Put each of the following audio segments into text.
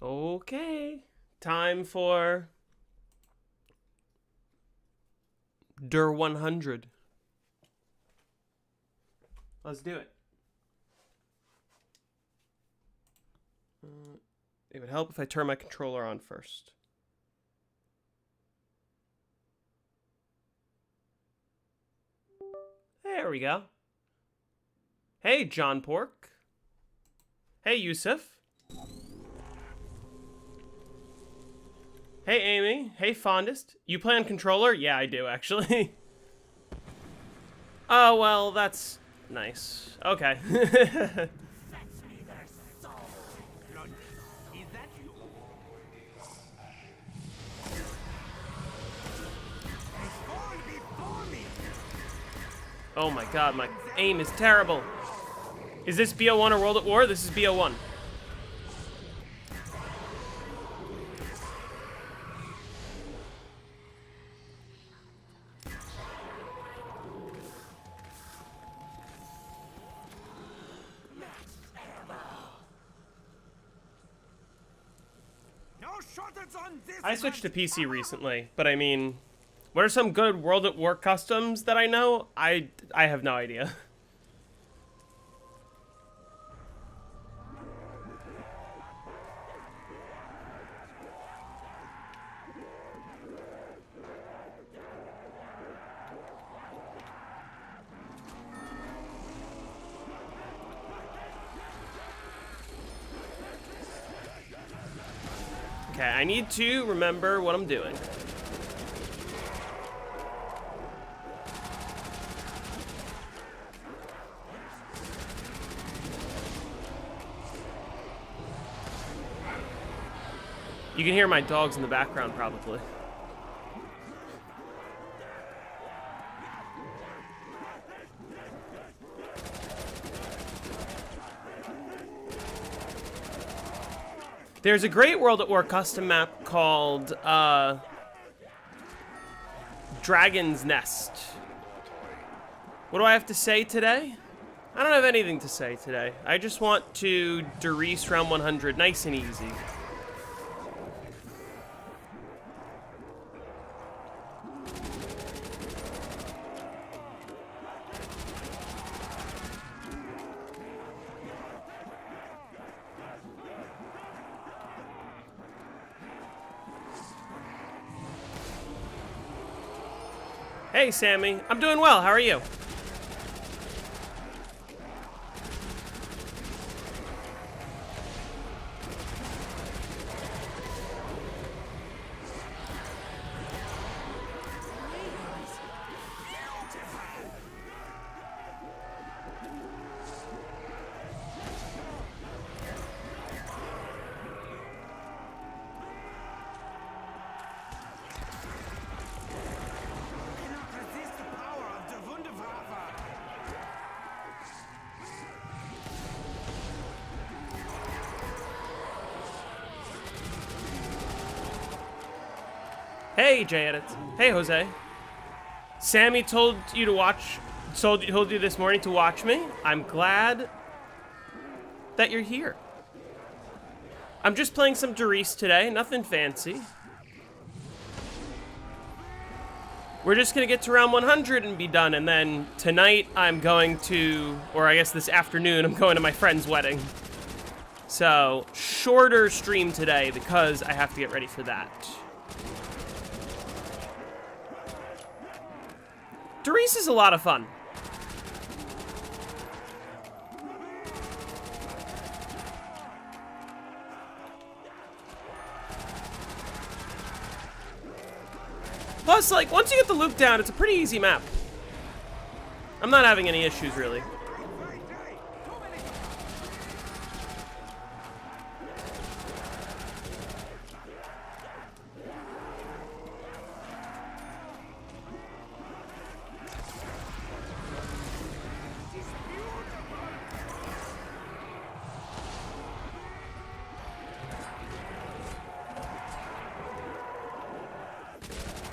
Okay. Time for Carerdddd 100. Let's do it. It would help if I turn my controller on first. There we go. Hey, John Pork. Hey, Yusuf. Hey, Amy. Hey, Fondest. You play on controller? Yeah, I do, actually. Oh, well, that's nice. Okay. Oh my god, my aim is terrible. Is this BO1 or World at War? This is BO1. I switched to PC recently, but I mean, what are some good World at War customs that I know? I have no idea. Okay, I need to remember what I'm doing. You can hear my dogs in the background, probably. There's a great World at War custom map called Dragon's Nest. What do I have to say today? I don't have anything to say today. I just want to Derice round 100 nice and easy. Hey, Sammy. I'm doing well. How are you? Hey, J-Edit. Hey, Jose. Sammy told you to watch, told you this morning to watch me. I'm glad that you're here. I'm just playing some Derice today, nothing fancy. We're just gonna get to round 100 and be done, and then tonight I'm going to, or I guess this afternoon, I'm going to my friend's wedding. So, shorter stream today because I have to get ready for that. Derice is a lot of fun. Plus, like, once you get the loop down, it's a pretty easy map. I'm not having any issues, really.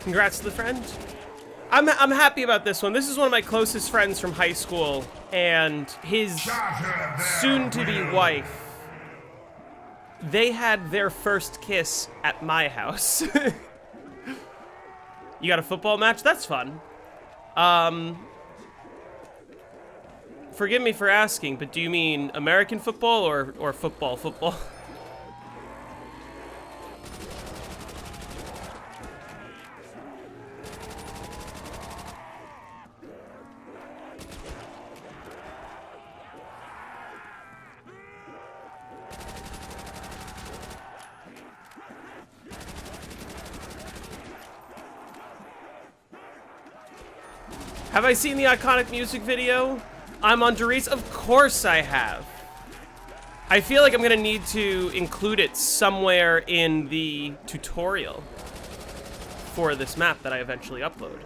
Congrats to the friend. I'm happy about this one. This is one of my closest friends from high school, and his soon-to-be wife they had their first kiss at my house. You got a football match? That's fun. Forgive me for asking, but do you mean American football or football? Have I seen the iconic music video? I'm on Doris? Of course I have. I feel like I'm gonna need to include it somewhere in the tutorial for this map that I eventually upload.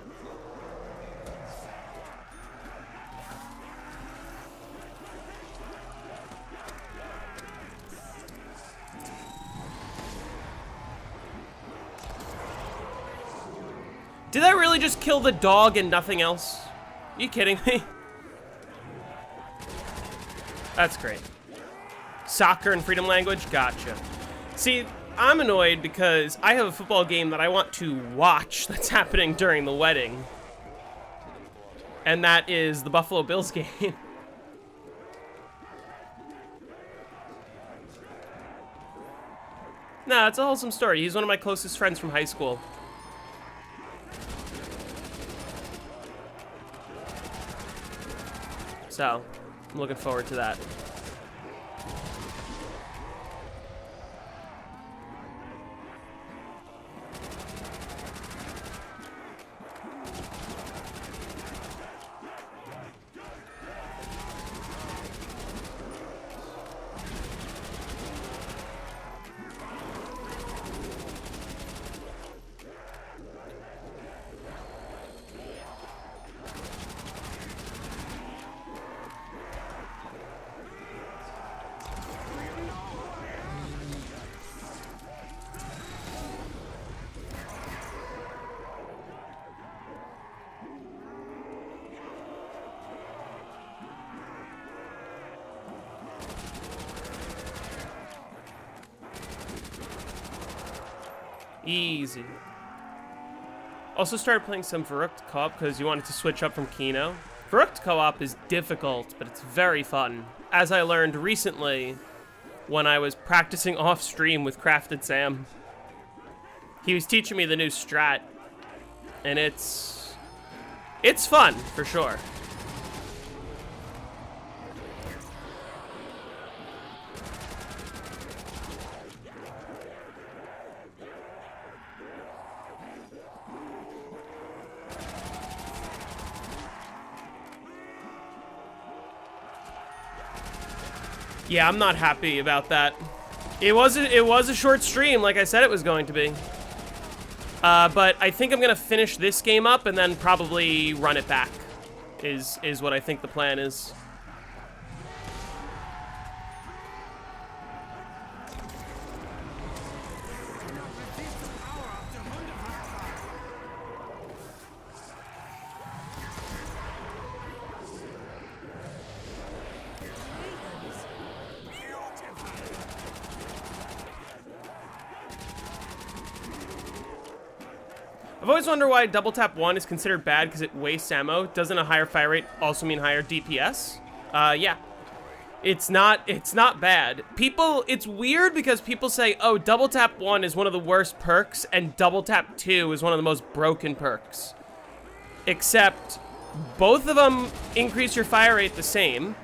Did I really just kill the dog and nothing else? Are you kidding me? That's great. Soccer and freedom language? Gotcha. See, I'm annoyed because I have a football game that I want to watch that's happening during the wedding. And that is the Buffalo Bills game. Nah, it's a wholesome story. He's one of my closest friends from high school. So, I'm looking forward to that. Easy. Also started playing some Verrückt co-op because you wanted to switch up from Kino. Verrückt co-op is difficult, but it's very fun. As I learned recently when I was practicing off stream with Crafted Sam. He was teaching me the new strat, and it's fun, for sure. Yeah, I'm not happy about that. It was a short stream, like I said it was going to be. But I think I'm gonna finish this game up and then probably run it back. Is what I think the plan is. I've always wondered why double tap 1 is considered bad because it wastes ammo. Doesn't a higher fire rate also mean higher DPS? Yeah. It's not bad. It's weird because people say, oh, double tap 1 is one of the worst perks and double tap 2 is one of the most broken perks. Except both of them increase your fire rate the same.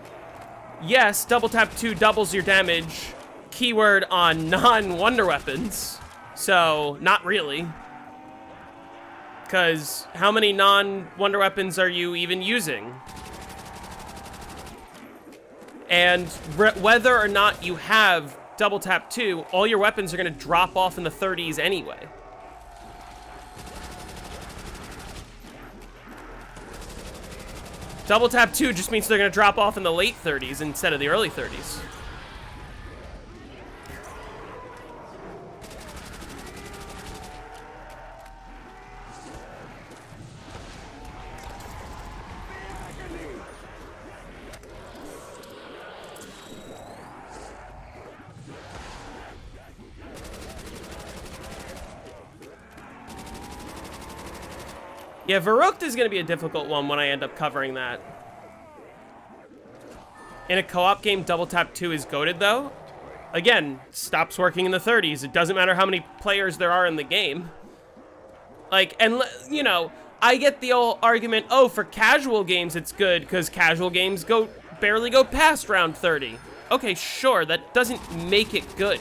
Yes, double tap 2 doubles your damage, keyword on non-wonder weapons. So, not really. Because how many non-wonder weapons are you even using? And whether or not you have double tap 2, all your weapons are going to drop off in the 30s anyway. Double tap 2 just means they're going to drop off in the late 30s instead of the early 30s. Yeah, Varrocked is going to be a difficult one when I end up covering that. In a co-op game, Double Tap 2 is goated, though. Again, stops working in the 30s. It doesn't matter how many players there are in the game. Like, and, you know, I get the old argument, oh, for casual games it's good, because casual games barely go past round 30. Okay, sure, that doesn't make it good.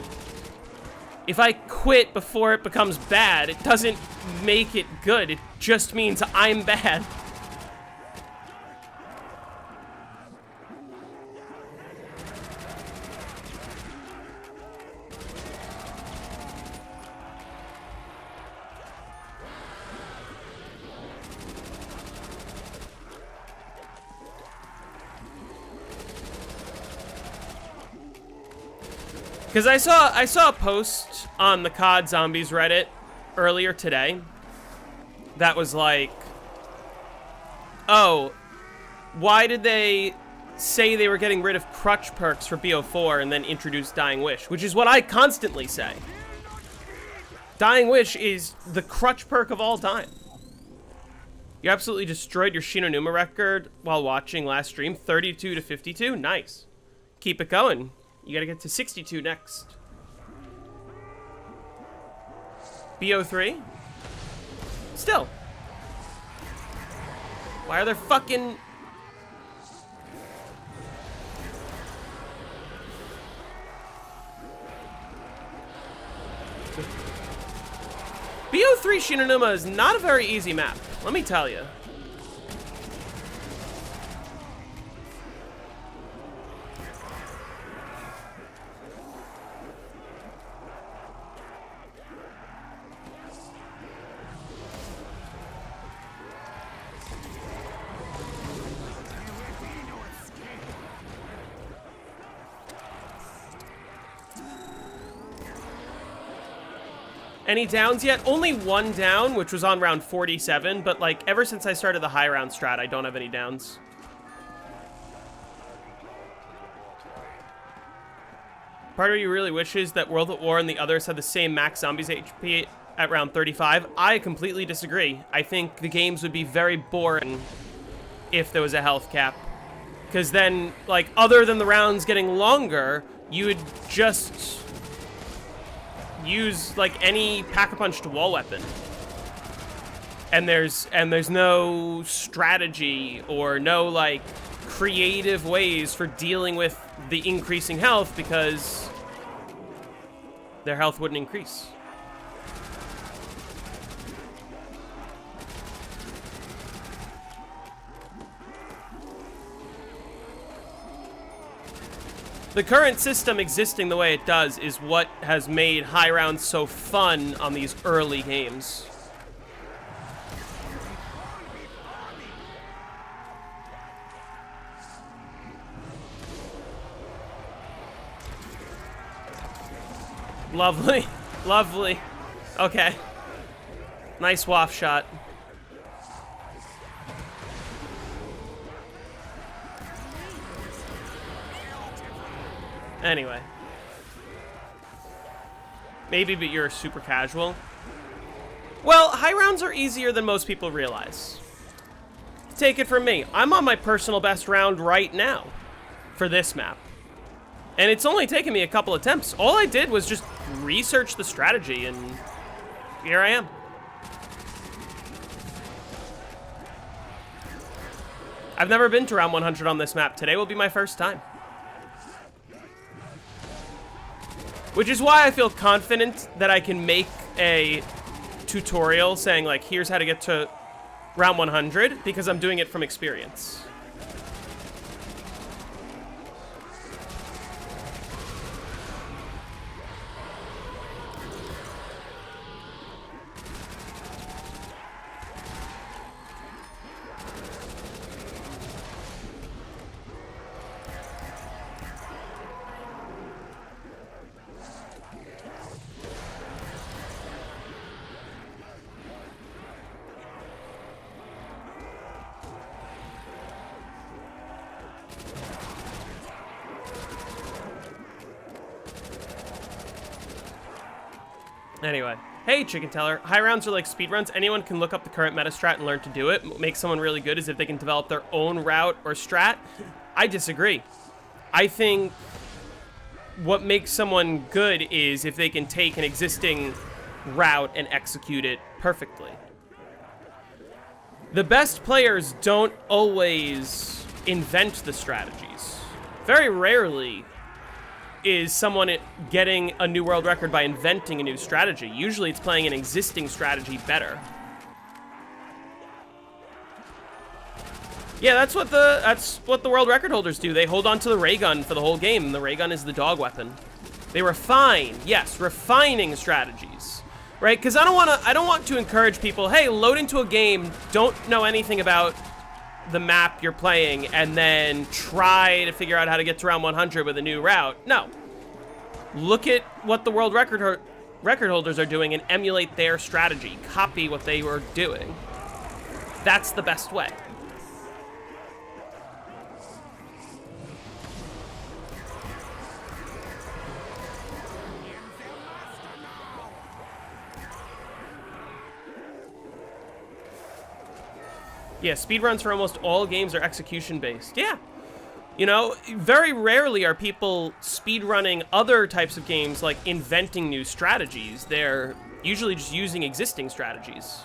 If I quit before it becomes bad, it doesn't make it good. It just means I'm bad. Because I saw a post on the COD Zombies Reddit earlier today that was like, oh, why did they say they were getting rid of crutch perks for BO4 and then introduce Dying Wish? Which is what I constantly say. Dying Wish is the crutch perk of all time. You absolutely destroyed your Shinonuma record while watching last stream. 32 to 52. Nice. Keep it going. You gotta get to 62 next. BO3? Still. Why are there fucking... BO3 Shinonuma is not a very easy map, let me tell you. Any downs yet? Only one down, which was on round 47, but like ever since I started the high round strat, I don't have any downs. Part of you really wishes that World at War and the others had the same max zombies HP at round 35. I completely disagree. I think the games would be very boring if there was a health cap. Because then, like, other than the rounds getting longer, you would just use like any pack-a-punch wall weapon, and there's no strategy or no like creative ways for dealing with the increasing health because their health wouldn't increase. The current system existing the way it does is what has made high rounds so fun on these early games. Lovely. Lovely. Okay. Nice waft shot. Anyway. Maybe, but you're super casual. Well, high rounds are easier than most people realize. Take it from me. I'm on my personal best round right now for this map. And it's only taken me a couple attempts. All I did was just research the strategy, and here I am. I've never been to round 100 on this map. Today will be my first time. Which is why I feel confident that I can make a tutorial saying, like, here's how to get to round 100, because I'm doing it from experience. Anyway, Hey, Chicken Teller. High rounds are like speedruns. Anyone can look up the current meta strat and learn to do it. What makes someone really good is if they can develop their own route or strat. I disagree. I think what makes someone good is if they can take an existing route and execute it perfectly. The best players don't always invent the strategies. Very rarely is someone getting a new world record by inventing a new strategy. Usually it's playing an existing strategy better. Yeah, that's what the world record holders do. They hold on to the ray gun for the whole game, and the ray gun is the dog weapon. They refine, yes, refining strategies, right? Because I don't want to encourage people, hey, load into a game, don't know anything about the map you're playing, and then try to figure out how to get to round 100 with a new route. No. Look at what the world record holders are doing and emulate their strategy. Copy what they were doing. That's the best way. Yeah, speedruns for almost all games are execution-based. Yeah. You know, very rarely are people speedrunning other types of games, like inventing new strategies. They're usually just using existing strategies.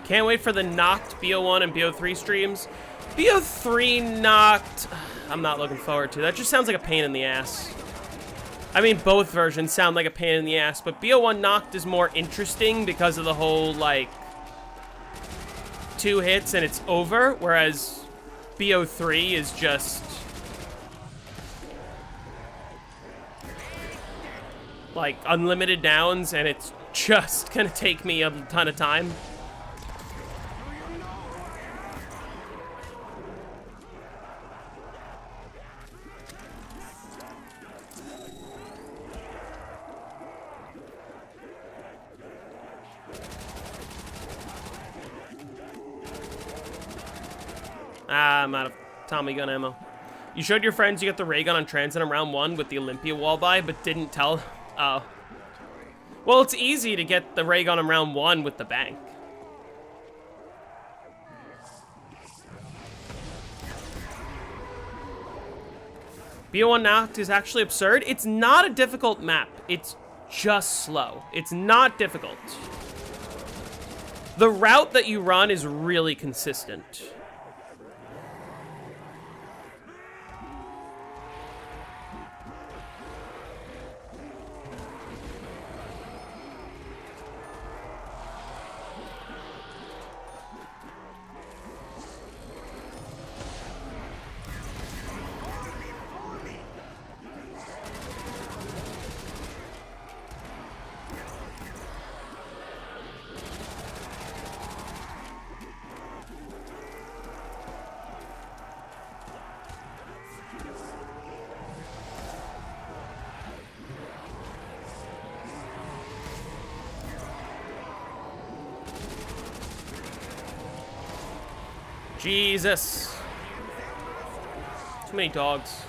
Can't wait for the Knocked BO1 and BO3 streams. BO3 Knocked, I'm not looking forward to. That just sounds like a pain in the ass. I mean, both versions sound like a pain in the ass, but BO1 Knocked is more interesting because of the whole, like, 2 hits and it's over, whereas BO3 is just, like, unlimited downs, and it's just gonna take me a ton of time. I'm out of Tommy gun ammo. You showed your friends you got the ray gun on transit in round 1 with the Olympia wall buy, but didn't tell. Oh. Well, it's easy to get the ray gun in round 1 with the bank. BO1 Knocked is actually absurd. It's not a difficult map. It's just slow. It's not difficult. The route that you run is really consistent. Jesus. Too many dogs.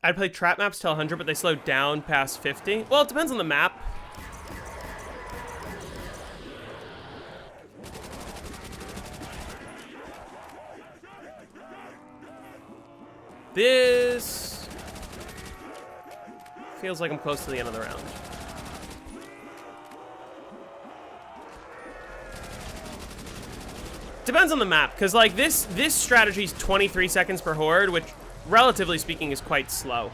I'd play trap maps till 100, but they slow down past 50. Well, it depends on the map. This feels like I'm close to the end of the round. Depends on the map, because like this strategy is 23 seconds per horde, which relatively speaking is quite slow.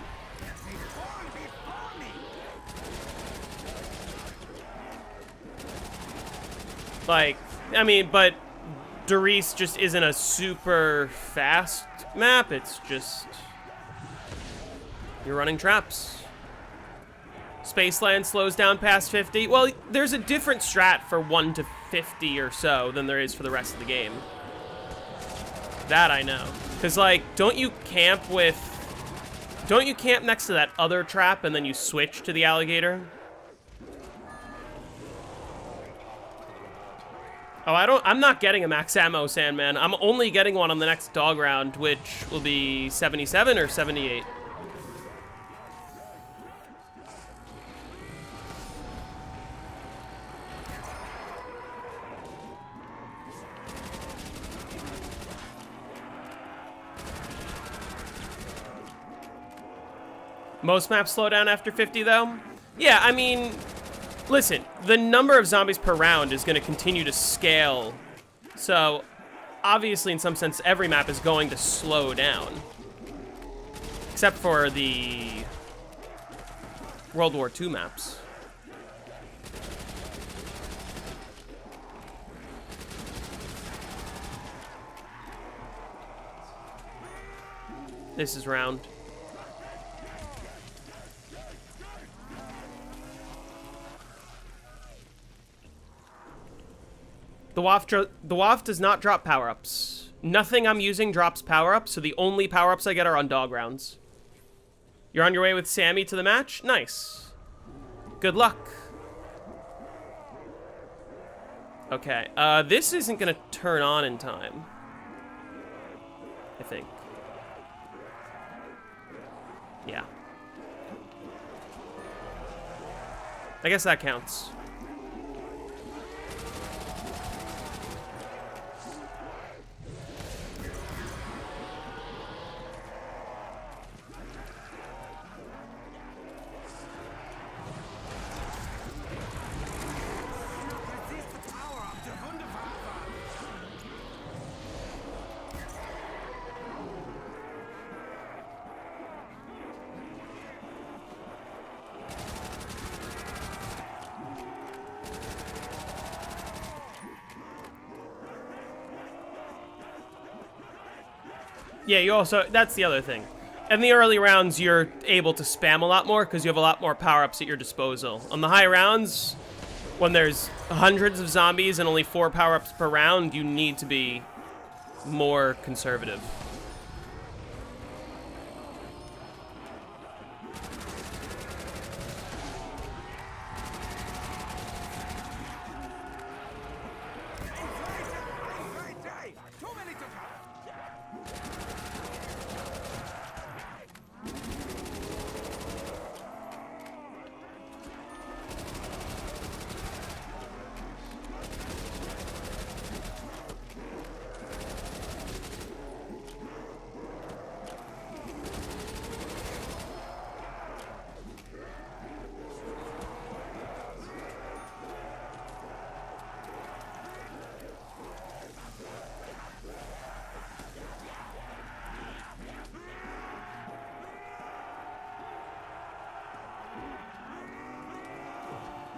Like, I mean, but Doris just isn't a super fast map. It's just you're running traps. Spaceland slows down past 50. Well, there's a different strat for 1 to 50 or so than there is for the rest of the game. That I know. Because, like, don't you camp next to that other trap and then you switch to the alligator? Oh, I'm not getting a max ammo Sandman. I'm only getting one on the next dog round, which will be 77 or 78. Most maps slow down after 50, though? Yeah, I mean, listen, the number of zombies per round is going to continue to scale. So, obviously, in some sense, every map is going to slow down. Except for the World War II maps. This is round. The waft does not drop power-ups. Nothing I'm using drops power-ups, so the only power-ups I get are on dog rounds. You're on your way with Sammy to the match? Nice. Good luck. Okay, this isn't gonna turn on in time. I think. Yeah. I guess that counts. Yeah, you also, that's the other thing. In the early rounds, you're able to spam a lot more because you have a lot more power-ups at your disposal. On the high rounds, when there's hundreds of zombies and only 4 power-ups per round, you need to be more conservative.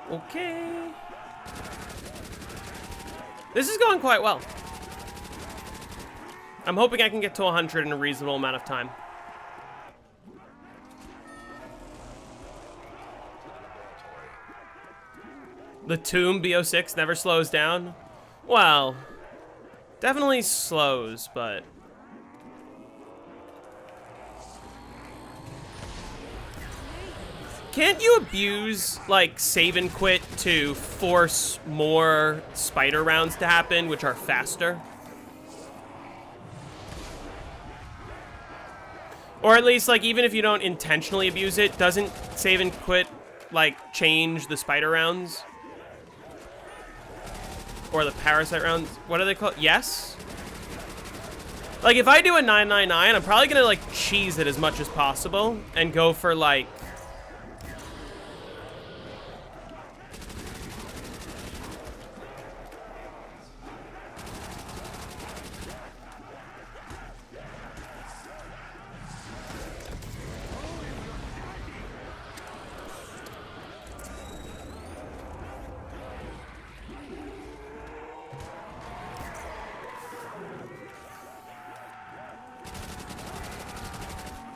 Okay. This is going quite well. I'm hoping I can get to 100 in a reasonable amount of time. The Tomb BO6 never slows down? Well, definitely slows, but... Can't you abuse, like, save and quit to force more spider rounds to happen, which are faster? Or at least, like, even if you don't intentionally abuse it, doesn't save and quit, like, change the spider rounds? Or the parasite rounds? What are they called? Yes? Like, if I do a 999, I'm probably gonna, like, cheese it as much as possible and go for, like,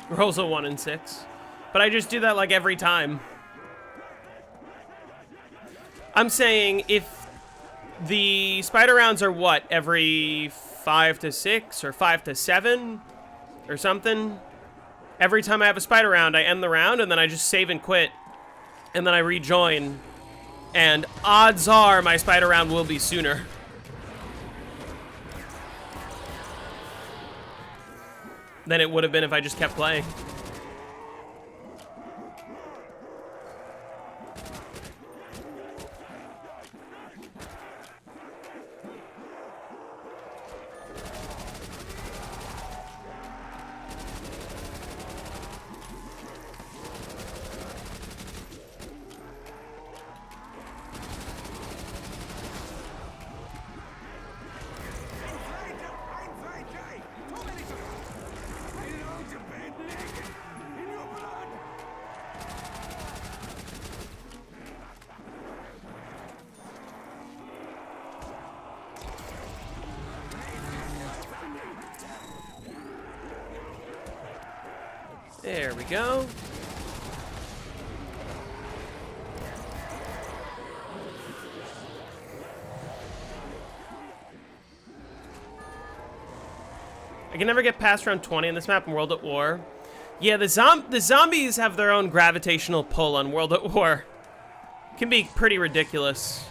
rolls a 1 in 6. But I just do that like every time. I'm saying if the spider rounds are what, every 5 to 6 or 5 to 7 or something? Every time I have a spider round, I end the round and then I just save and quit. And then I rejoin. And odds are my spider round will be sooner. Than it would have been if I just kept playing. There we go. I can never get past round 20 in this map in World at War. Yeah, the zombies have their own gravitational pull on World at War. Can be pretty ridiculous.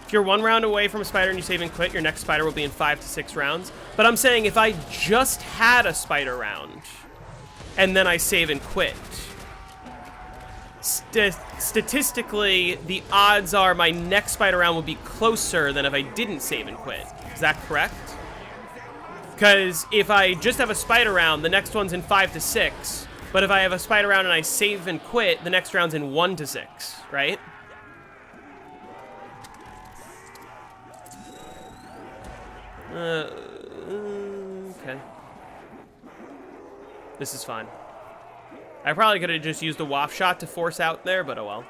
If you're 1 round away from a spider and you save and quit, your next spider will be in 5 to 6 rounds. But I'm saying if I just had a spider round and then I save and quit, statistically, the odds are my next spider round will be closer than if I didn't save and quit. Is that correct? Because if I just have a spider round, the next one's in 5 to 6. But if I have a spider round and I save and quit, the next round's in 1 to 6, right? Okay. This is fine. I probably could have just used the waft shot to force out there, but oh well.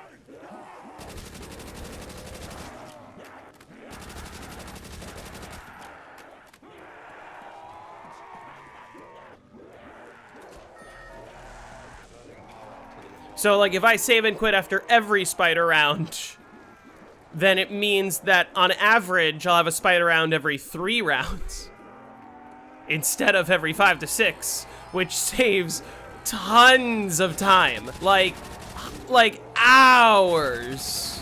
So, like, if I save and quit after every spider round, then it means that on average, I'll have a spider round every 3 rounds instead of every 5 to 6, which saves tons of time, like hours.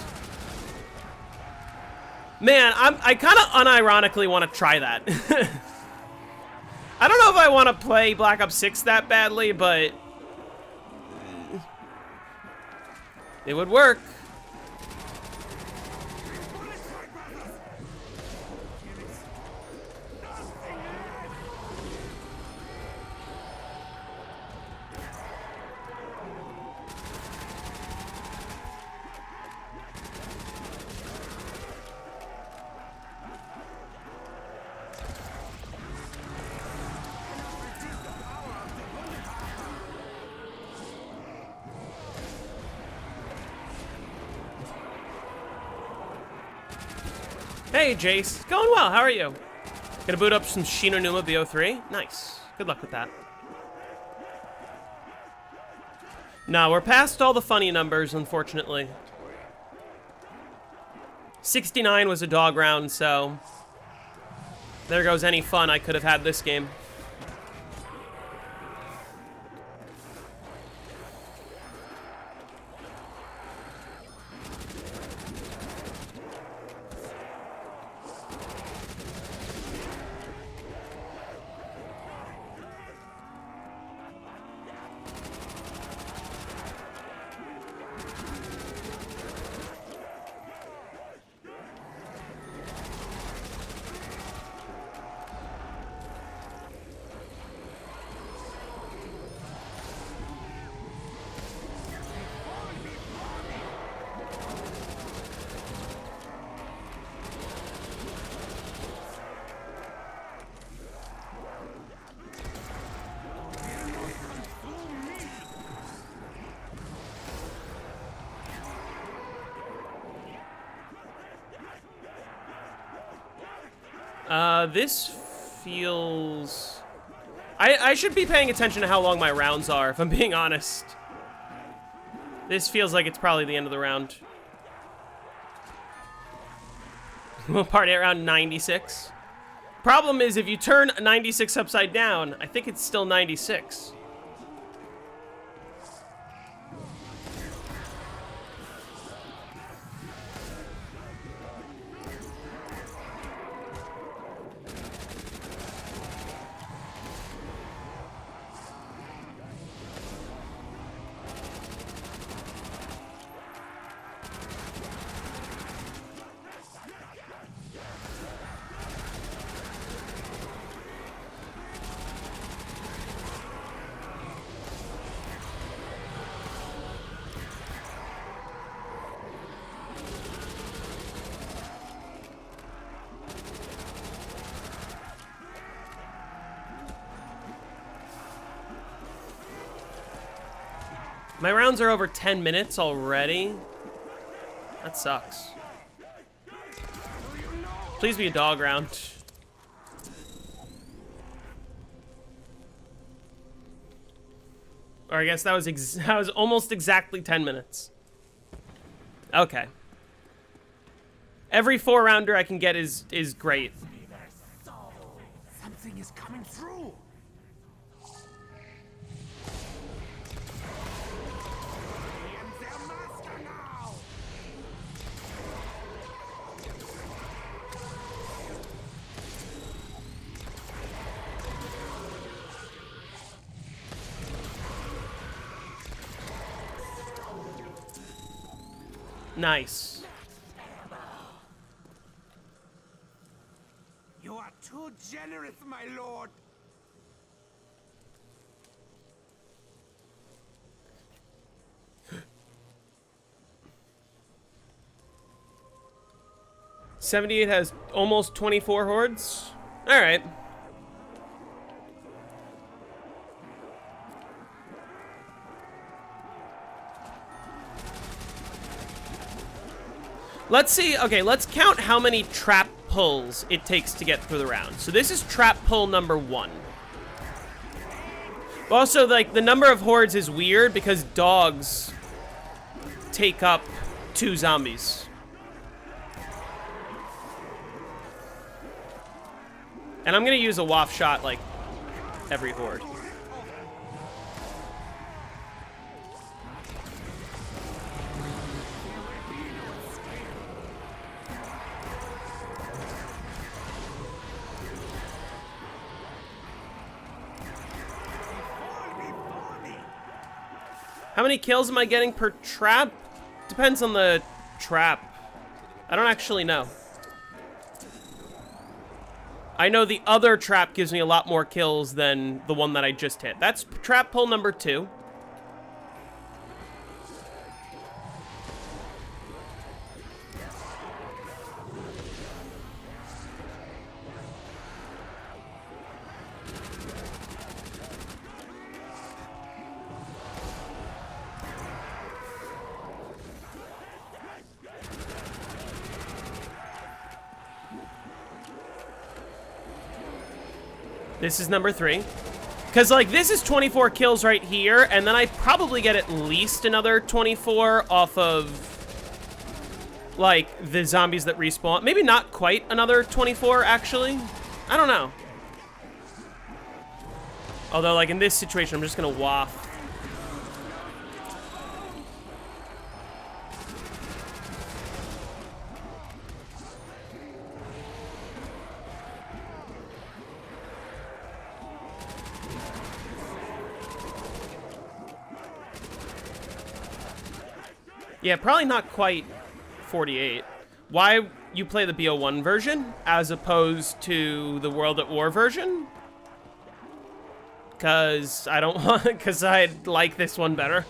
Man, I kind of unironically want to try that. I don't know if I want to play Black Ops 6 that badly, but it would work. Hey, Jace. Going well. How are you? Gonna boot up some Shinonuma BO3? Nice. Good luck with that. No, we're past all the funny numbers, unfortunately. 69 was a dog round, so there goes any fun I could have had this game. This feels... I should be paying attention to how long my rounds are, if I'm being honest. This feels like it's probably the end of the round. We'll party around 96. Problem is, if you turn 96 upside down, I think it's still 96. My rounds are over 10 minutes already. That sucks. Please be a dog round. Or I guess that was almost exactly 10 minutes. Okay. Every 4-rounder I can get is great. Something is coming through. Nice. You are too generous, my lord. '78 has almost 24 hordes. All right. Let's see, okay, let's count how many trap pulls it takes to get through the round. So this is trap pull number 1. Also, like, the number of hordes is weird because dogs take up 2 zombies. And I'm gonna use a waft shot, like, every horde. How many kills am I getting per trap? Depends on the trap. I don't actually know. I know the other trap gives me a lot more kills than the one that I just hit. That's trap pull number 2. This is number 3. Because, like, this is 24 kills right here, and then I probably get at least another 24 off of, like, the zombies that respawn. Maybe not quite another 24, actually. I don't know. Although, like, in this situation, I'm just gonna waft. Yeah, probably not quite 48. Why you play the BO1 version as opposed to the World at War version? Because I don't want, because I like this one better.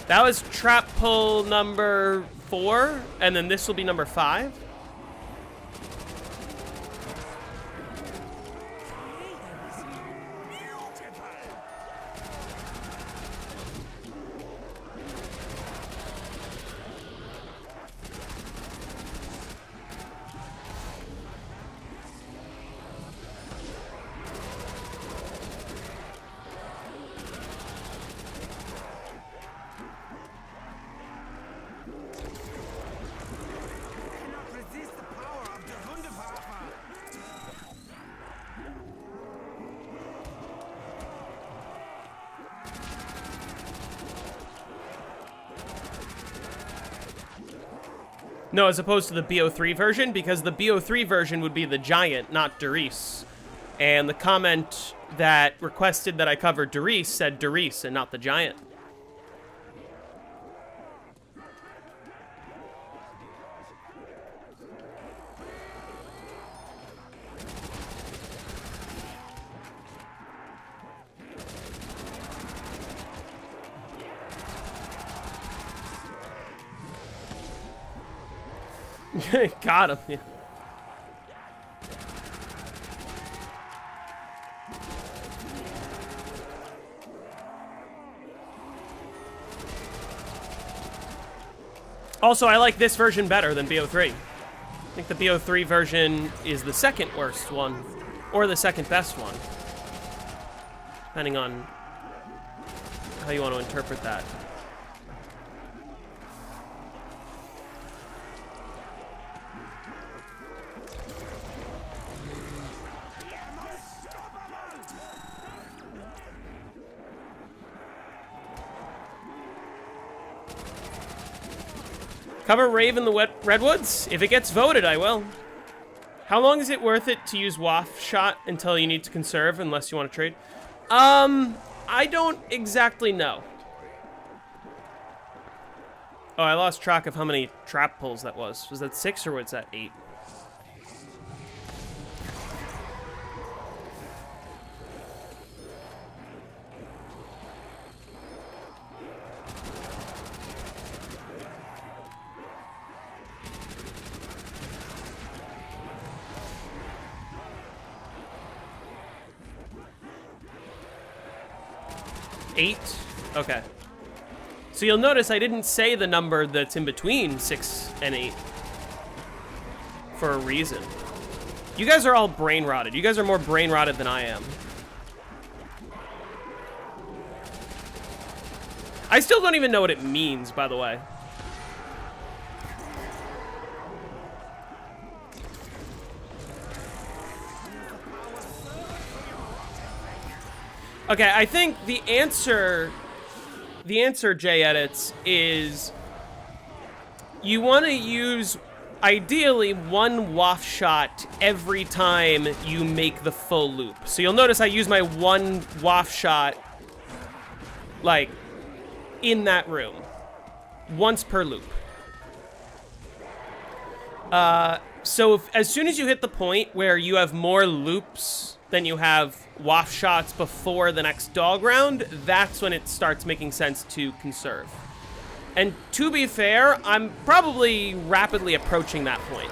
That was trap pull number 4, and then this will be number 5. No, as opposed to the BO3 version, because the BO3 version would be the giant, not Darius. And the comment that requested that I cover Darius said Darius and not the giant. Got him. Yeah. Also, I like this version better than BO3. I think the BO3 version is the second worst one, or the second best one, depending on how you want to interpret that. Cover Rave in the Redwoods? If it gets voted, I will. How long is it worth it to use Waff Shot until you need to conserve, unless you want to trade? I don't exactly know. Oh, I lost track of how many trap pulls that was. Was that 6 or was that 8? Eight? Okay. So you'll notice I didn't say the number that's in between 6 and 8 for a reason. You guys are all brain rotted. You guys are more brain rotted than I am. I still don't even know what it means, by the way. Okay, I think the answer, J Edits, is you want to use, ideally, one Waff Shot every time you make the full loop. So you'll notice I use my one Waff Shot, like, in that room. Once per loop. So as soon as you hit the point where you have more loops than you have Waff Shots before the next dog round, that's when it starts making sense to conserve. And to be fair, I'm probably rapidly approaching that point.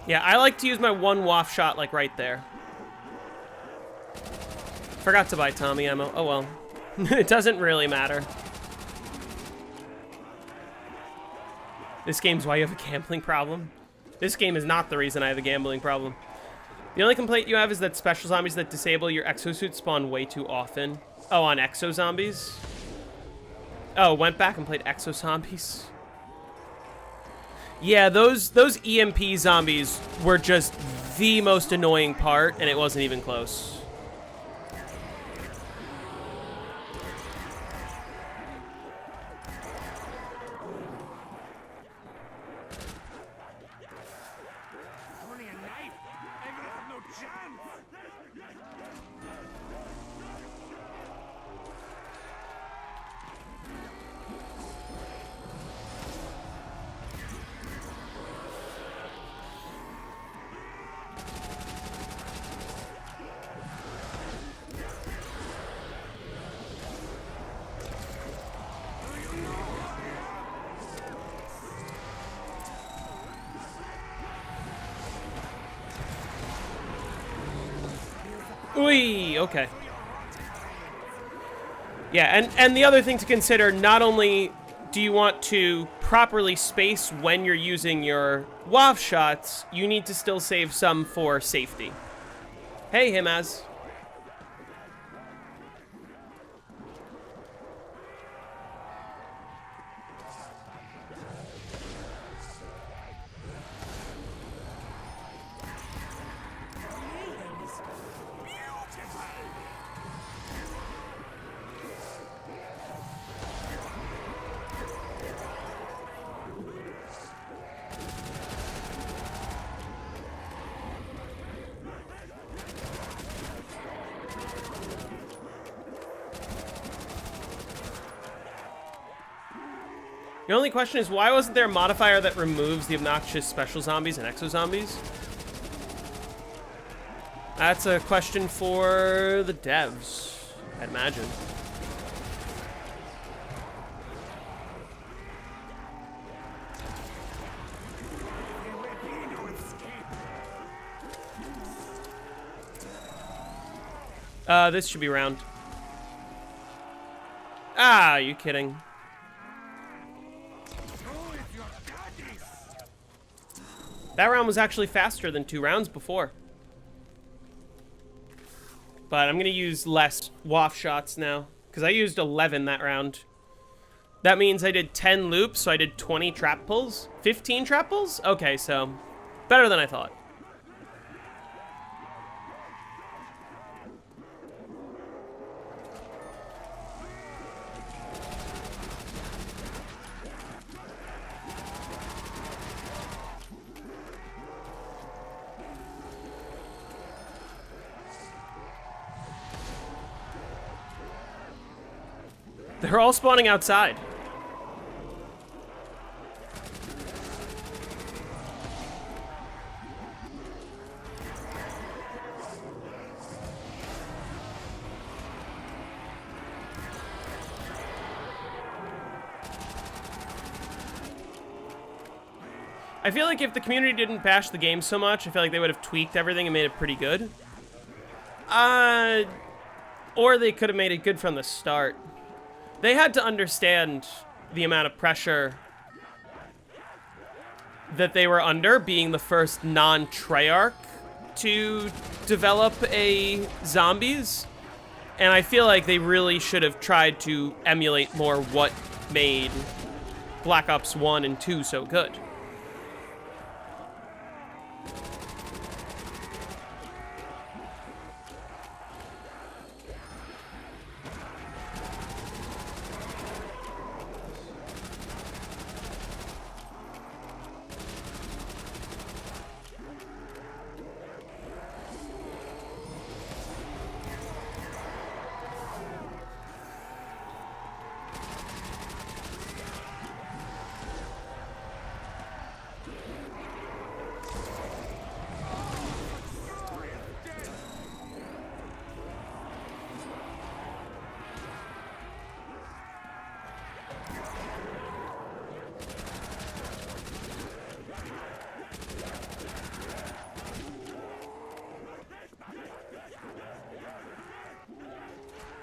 Yeah, I like to use my one Waff Shot, like, right there. Forgot to buy Tommy ammo. Oh, well. It doesn't really matter. This game's why you have a gambling problem. This game is not the reason I have a gambling problem. The only complaint you have is that special zombies that disable your exosuit spawn way too often. Oh, on exo zombies? Oh, went back and played exo zombies. Yeah, those EMP zombies were just the most annoying part, and it wasn't even close. Only a knife. I will have no chance. Whee, okay. Yeah, and the other thing to consider, not only do you want to properly space when you're using your waft shots, you need to still save some for safety. Hey, Himaz. The only question is, why wasn't there a modifier that removes the obnoxious special zombies and exo zombies? That's a question for the devs, I'd imagine. This should be round. Ah, are you kidding? That round was actually faster than 2 rounds before. But I'm gonna use less waft shots now, because I used 11 that round. That means I did 10 loops, so I did 20 trap pulls. 15 trap pulls? Okay, so better than I thought. They're all spawning outside. I feel like if the community didn't bash the game so much, I feel like they would have tweaked everything and made it pretty good. Or they could have made it good from the start. They had to understand the amount of pressure that they were under, being the first non-Treyarch to develop a zombies. And I feel like they really should have tried to emulate more what made Black Ops 1 and 2 so good.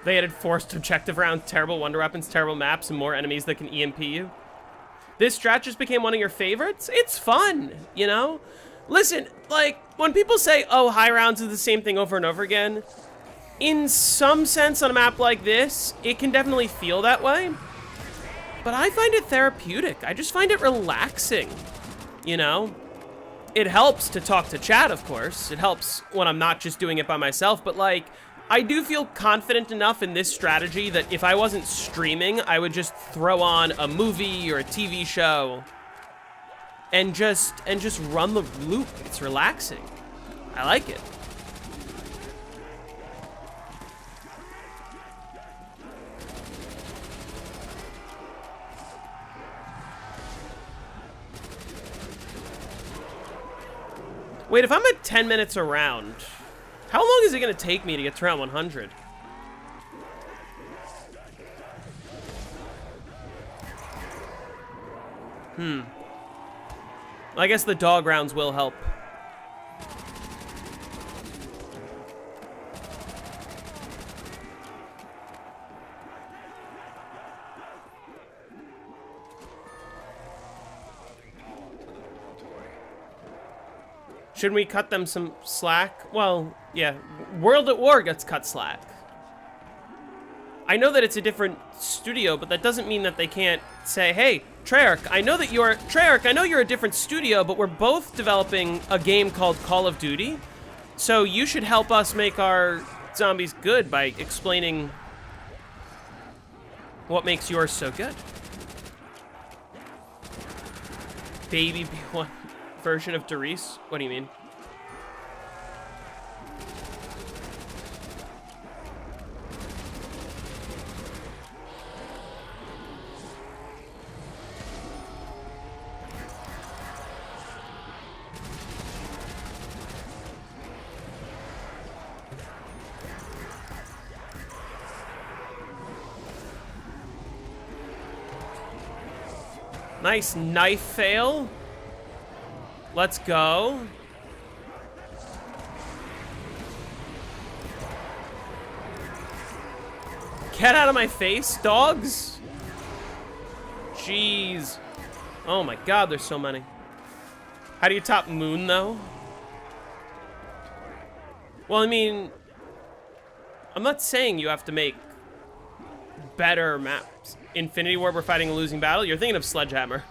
They added forced objective rounds, terrible wonder weapons, terrible maps, and more enemies that can EMP you. This strat just became one of your favorites? It's fun, you know? Listen, like, when people say, oh, high rounds is the same thing over and over again, in some sense on a map like this, it can definitely feel that way. But I find it therapeutic. I just find it relaxing, you know? It helps to talk to chat, of course. It helps when I'm not just doing it by myself, but like, I do feel confident enough in this strategy that if I wasn't streaming, I would just throw on a movie or a TV show and just run the loop. It's relaxing. I like it. Wait, if I'm at 10 minutes around, how long is it going to take me to get to round 100? I guess the dog rounds will help. Shouldn't we cut them some slack? Well, yeah. World at War gets cut slack. I know that it's a different studio, but that doesn't mean that they can't say, hey, Treyarch, I know you're a different studio, but we're both developing a game called Call of Duty. So you should help us make our zombies good by explaining what makes yours so good. Baby B1 version of Doris? What do you mean? Nice knife fail. Let's go. Get out of my face, dogs. Jeez. Oh my god, there's so many. How do you top Moon, though? Well, I mean, I'm not saying you have to make better maps. Infinity War, we're fighting a losing battle. You're thinking of Sledgehammer.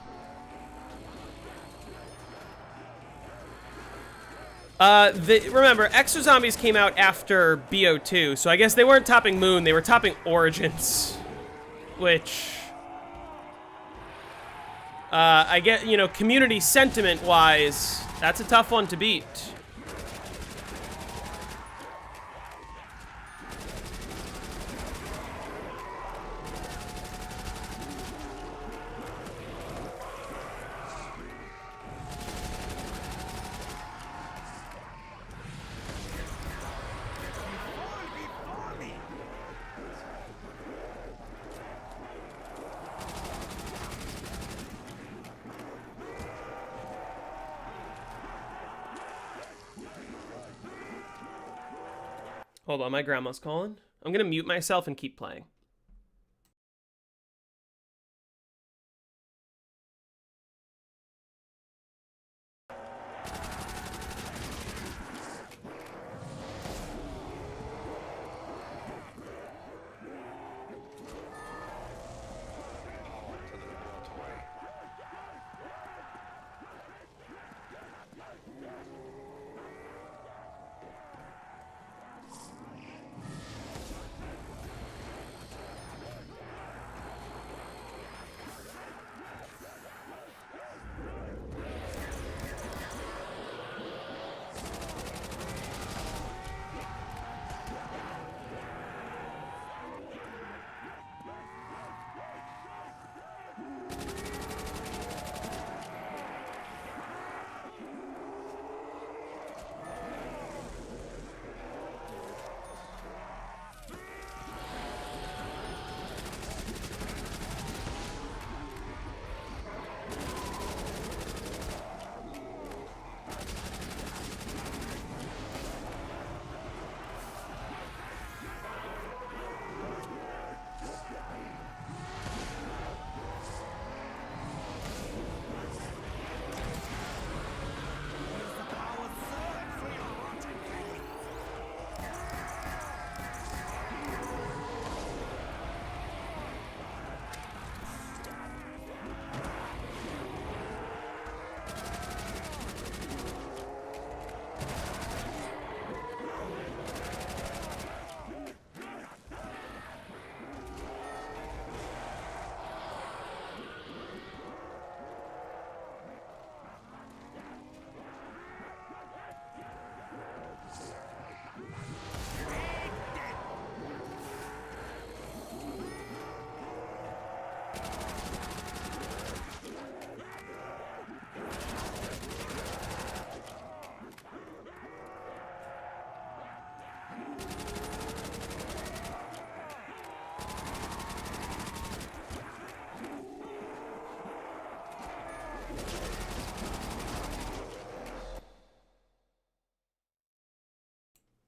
Remember, Exo Zombies came out after BO2, so I guess they weren't topping Moon, they were topping Origins. Which, I get, you know, community sentiment-wise, that's a tough one to beat. Hold on, my grandma's calling. I'm gonna mute myself and keep playing.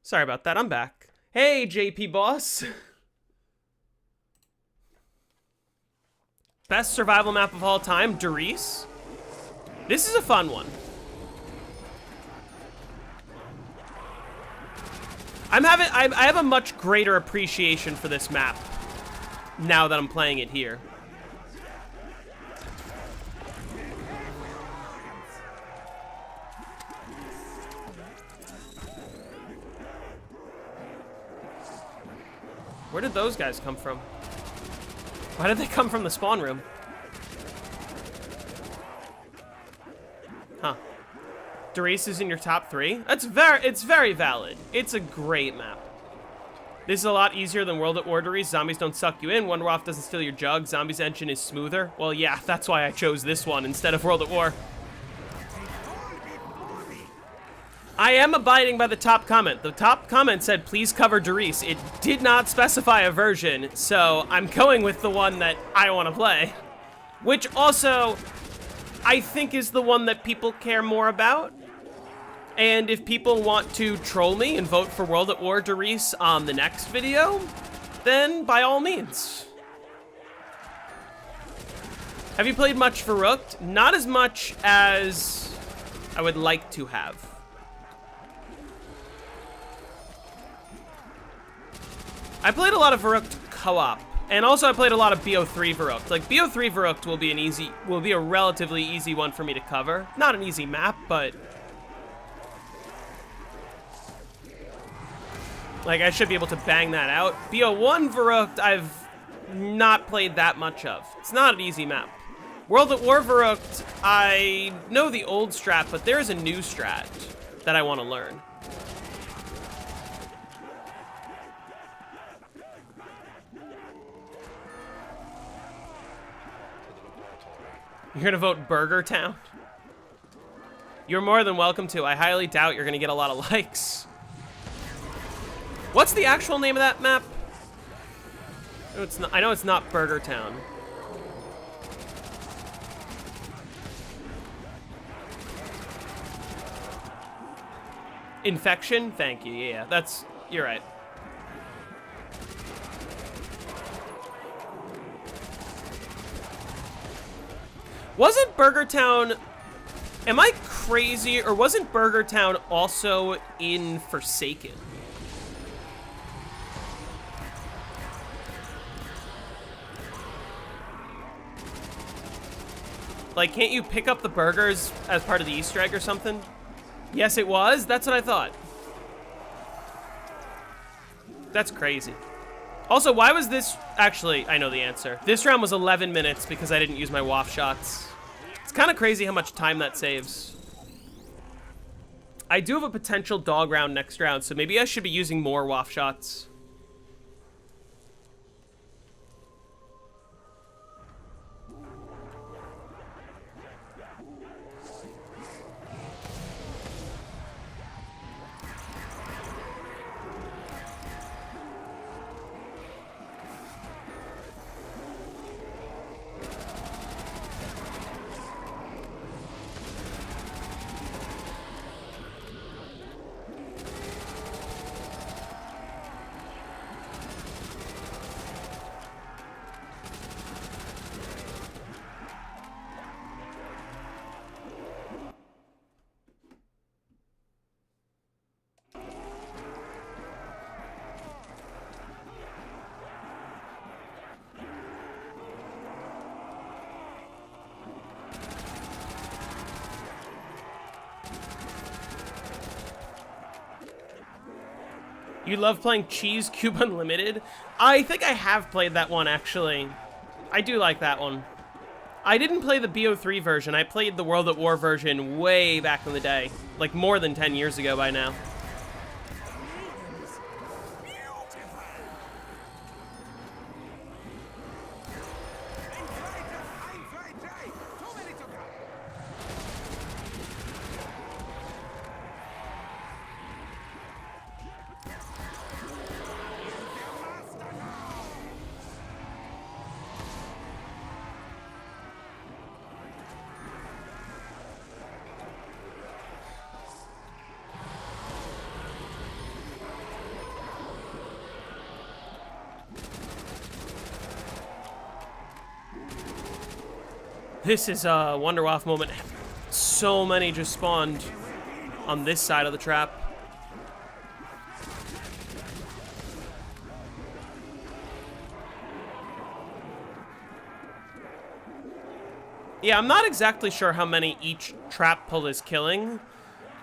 Sorry about that, I'm back. Hey, JP boss. Best survival map of all time, Doris. This is a fun one. I have a much greater appreciation for this map now that I'm playing it here. Where did those guys come from? Why did they come from the spawn room? Huh. Doris is in your top 3? It's very valid. It's a great map. This is a lot easier than World at War Doris. Zombies don't suck you in. Wonderoff doesn't steal your jug. Zombies engine is smoother. Well, yeah, that's why I chose this one instead of World at War. I am abiding by the top comment. The top comment said, please cover Doris. It did not specify a version, so I'm going with the one that I want to play. Which also, I think is the one that people care more about. And if people want to troll me and vote for World at War Doris on the next video, then by all means. Have you played much Verrückt? Not as much as I would like to have. I played a lot of Verrückt co-op, and also I played a lot of BO3 Verrückt. Like, BO3 Verrückt will be a relatively easy one for me to cover. Not an easy map, but like, I should be able to bang that out. BO1 Verrückt, I've not played that much of. It's not an easy map. World at War Verrückt, I know the old strat, but there is a new strat that I want to learn. You're gonna vote Burger Town? You're more than welcome to. I highly doubt you're gonna get a lot of likes. What's the actual name of that map? I know it's not Burger Town. Infection? Thank you, yeah, you're right. Wasn't Burger Town, am I crazy, or wasn't Burger Town also in Forsaken? Like, can't you pick up the burgers as part of the Easter egg or something? Yes, it was? That's what I thought. That's crazy. Also, why was this... Actually, I know the answer. This round was 11 minutes because I didn't use my waff shots. It's kind of crazy how much time that saves. I do have a potential dog round next round, so maybe I should be using more waff shots. You love playing Cheese Cube Unlimited? I think I have played that one, actually. I do like that one. I didn't play the BO3 version. I played the World at War version way back in the day. Like, more than 10 years ago by now. This is a Wonderwaff moment. So many just spawned on this side of the trap. Yeah, I'm not exactly sure how many each trap pull is killing.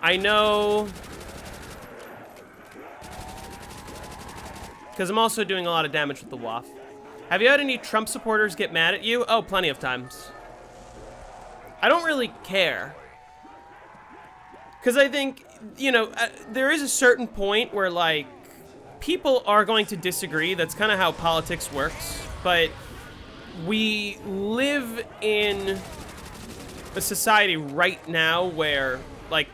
I know... because I'm also doing a lot of damage with the waff. Have you had any Trump supporters get mad at you? Oh, plenty of times. I don't really care. Because I think, you know, there is a certain point where, like, people are going to disagree. That's kind of how politics works. But we live in a society right now where, like,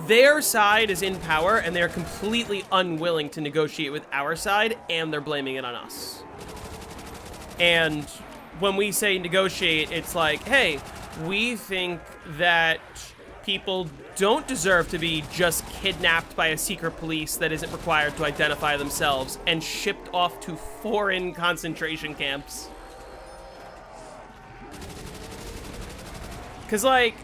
their side is in power and they're completely unwilling to negotiate with our side, and they're blaming it on us. And when we say negotiate, it's like, hey, we think that people don't deserve to be just kidnapped by a secret police that isn't required to identify themselves and shipped off to foreign concentration camps. Because, like,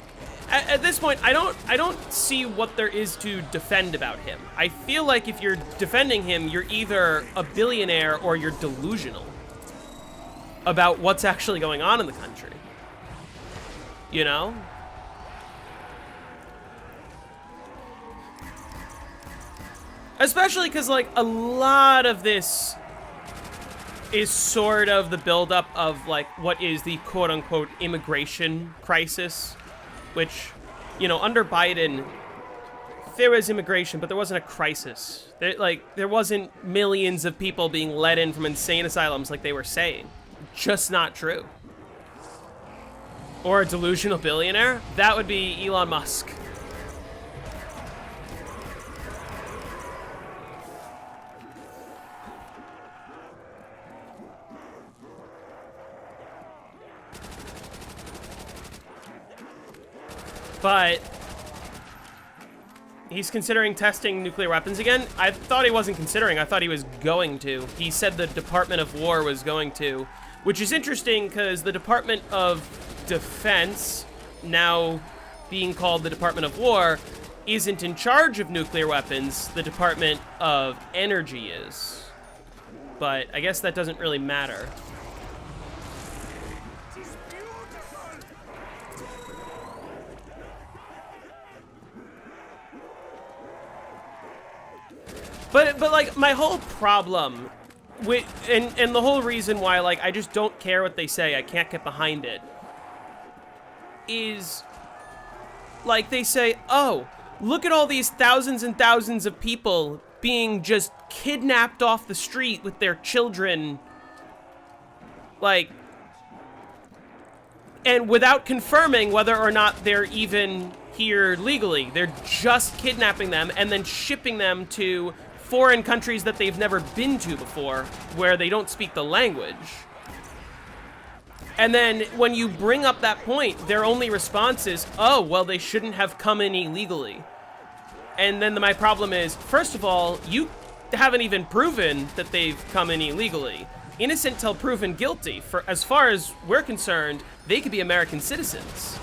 at this point, I don't see what there is to defend about him. I feel like if you're defending him, you're either a billionaire or you're delusional about what's actually going on in the country. You know? Especially because, like, a lot of this is sort of the buildup of, like, what is the quote-unquote immigration crisis, which, you know, under Biden, there was immigration, but there wasn't a crisis. There wasn't millions of people being let in from insane asylums like they were saying. Just not true. Or a delusional billionaire? That would be Elon Musk. But he's considering testing nuclear weapons again. I thought he wasn't considering. I thought he was going to. He said the Department of War was going to, which is interesting because the Department of Defense, now being called the Department of War, isn't in charge of nuclear weapons. The Department of Energy is. But I guess that doesn't really matter. But like, my whole problem with, and the whole reason why, like, I just don't care what they say, I can't get behind it, is, like, they say, oh, look at all these thousands and thousands of people being just kidnapped off the street with their children, like, and without confirming whether or not they're even here legally. They're just kidnapping them and then shipping them to foreign countries that they've never been to before, where they don't speak the language. And then when you bring up that point, their only response is, oh, well, they shouldn't have come in illegally. And then my problem is, first of all, you haven't even proven that they've come in illegally. Innocent till proven guilty. For as far as we're concerned, they could be American citizens.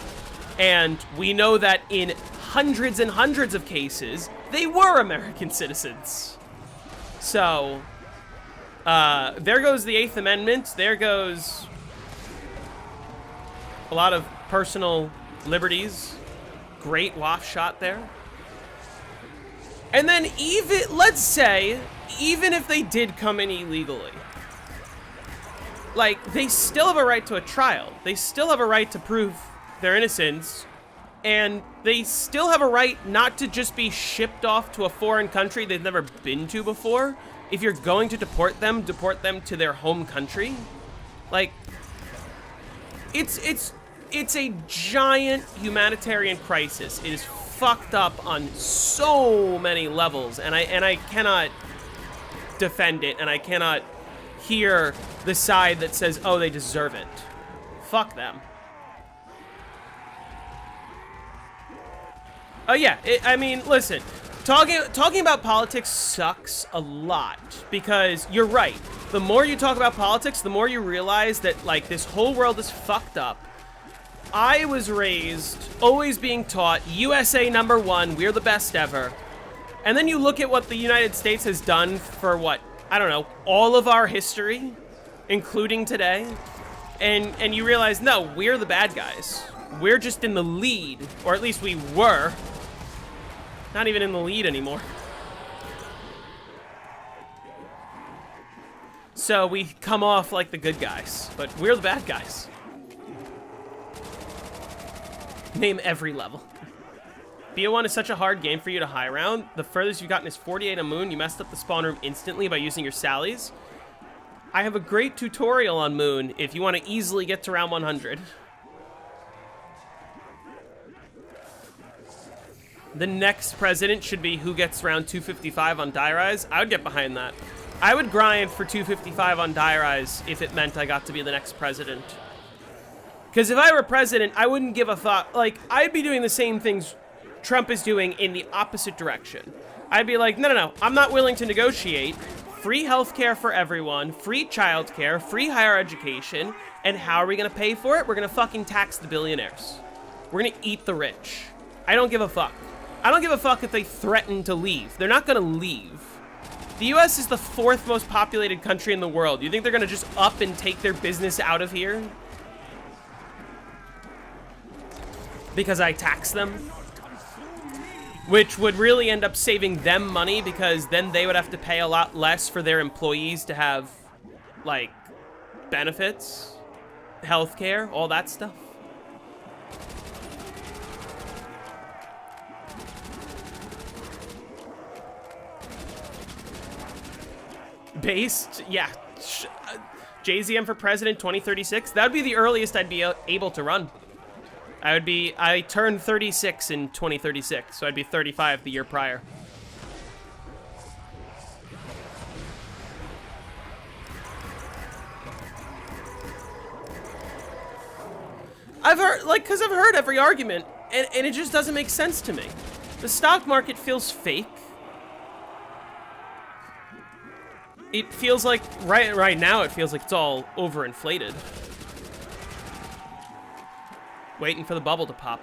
And we know that in hundreds and hundreds of cases, they were American citizens. So, there goes the 8th Amendment. There goes a lot of personal liberties. Great waff shot there. And then even, let's say, even if they did come in illegally, like, they still have a right to a trial. They still have a right to prove their innocence. And they still have a right not to just be shipped off to a foreign country they've never been to before. If you're going to deport them to their home country. Like, it's a giant humanitarian crisis. It is fucked up on so many levels, and I cannot defend it, and I cannot hear the side that says, oh, they deserve it. Fuck them. Oh yeah, I mean, listen, talking about politics sucks a lot, because you're right. The more you talk about politics, the more you realize that, like, this whole world is fucked up. I was raised always being taught USA #1, we're the best ever. And then you look at what the United States has done for, what, I don't know, all of our history, including today. and you realize, no, we're the bad guys. We're just in the lead, or at least we were. Not even in the lead anymore. So we come off like the good guys, but we're the bad guys. Name every level. BO1 is such a hard game for you to high round. The furthest you've gotten is 48 on Moon. You messed up the spawn room instantly by using your sallies. I have a great tutorial on Moon if you want to easily get to round 100. The next president should be who gets round 255 on Die Rise. I would get behind that. I would grind for 255 on Die Rise if it meant I got to be the next president. Because if I were president, I wouldn't give a thought. Like, I'd be doing the same things Trump is doing in the opposite direction. I'd be like, no, I'm not willing to negotiate. Free healthcare for everyone, free childcare, free higher education, and how are we gonna pay for it? We're gonna fucking tax the billionaires. We're gonna eat the rich. I don't give a fuck. I don't give a fuck if they threaten to leave. They're not gonna leave. The US is the 4th most populated country in the world. You think they're gonna just up and take their business out of here? Because I tax them? Which would really end up saving them money because then they would have to pay a lot less for their employees to have, like, benefits, healthcare, all that stuff. Based, yeah. JZM for president 2036. That would be the earliest I'd be able to run. I turned 36 in 2036, so I'd be 35 the year prior. I've heard, like, because I've heard every argument, and it just doesn't make sense to me. The stock market feels fake. It feels like, right now, it feels like it's all overinflated. Waiting for the bubble to pop.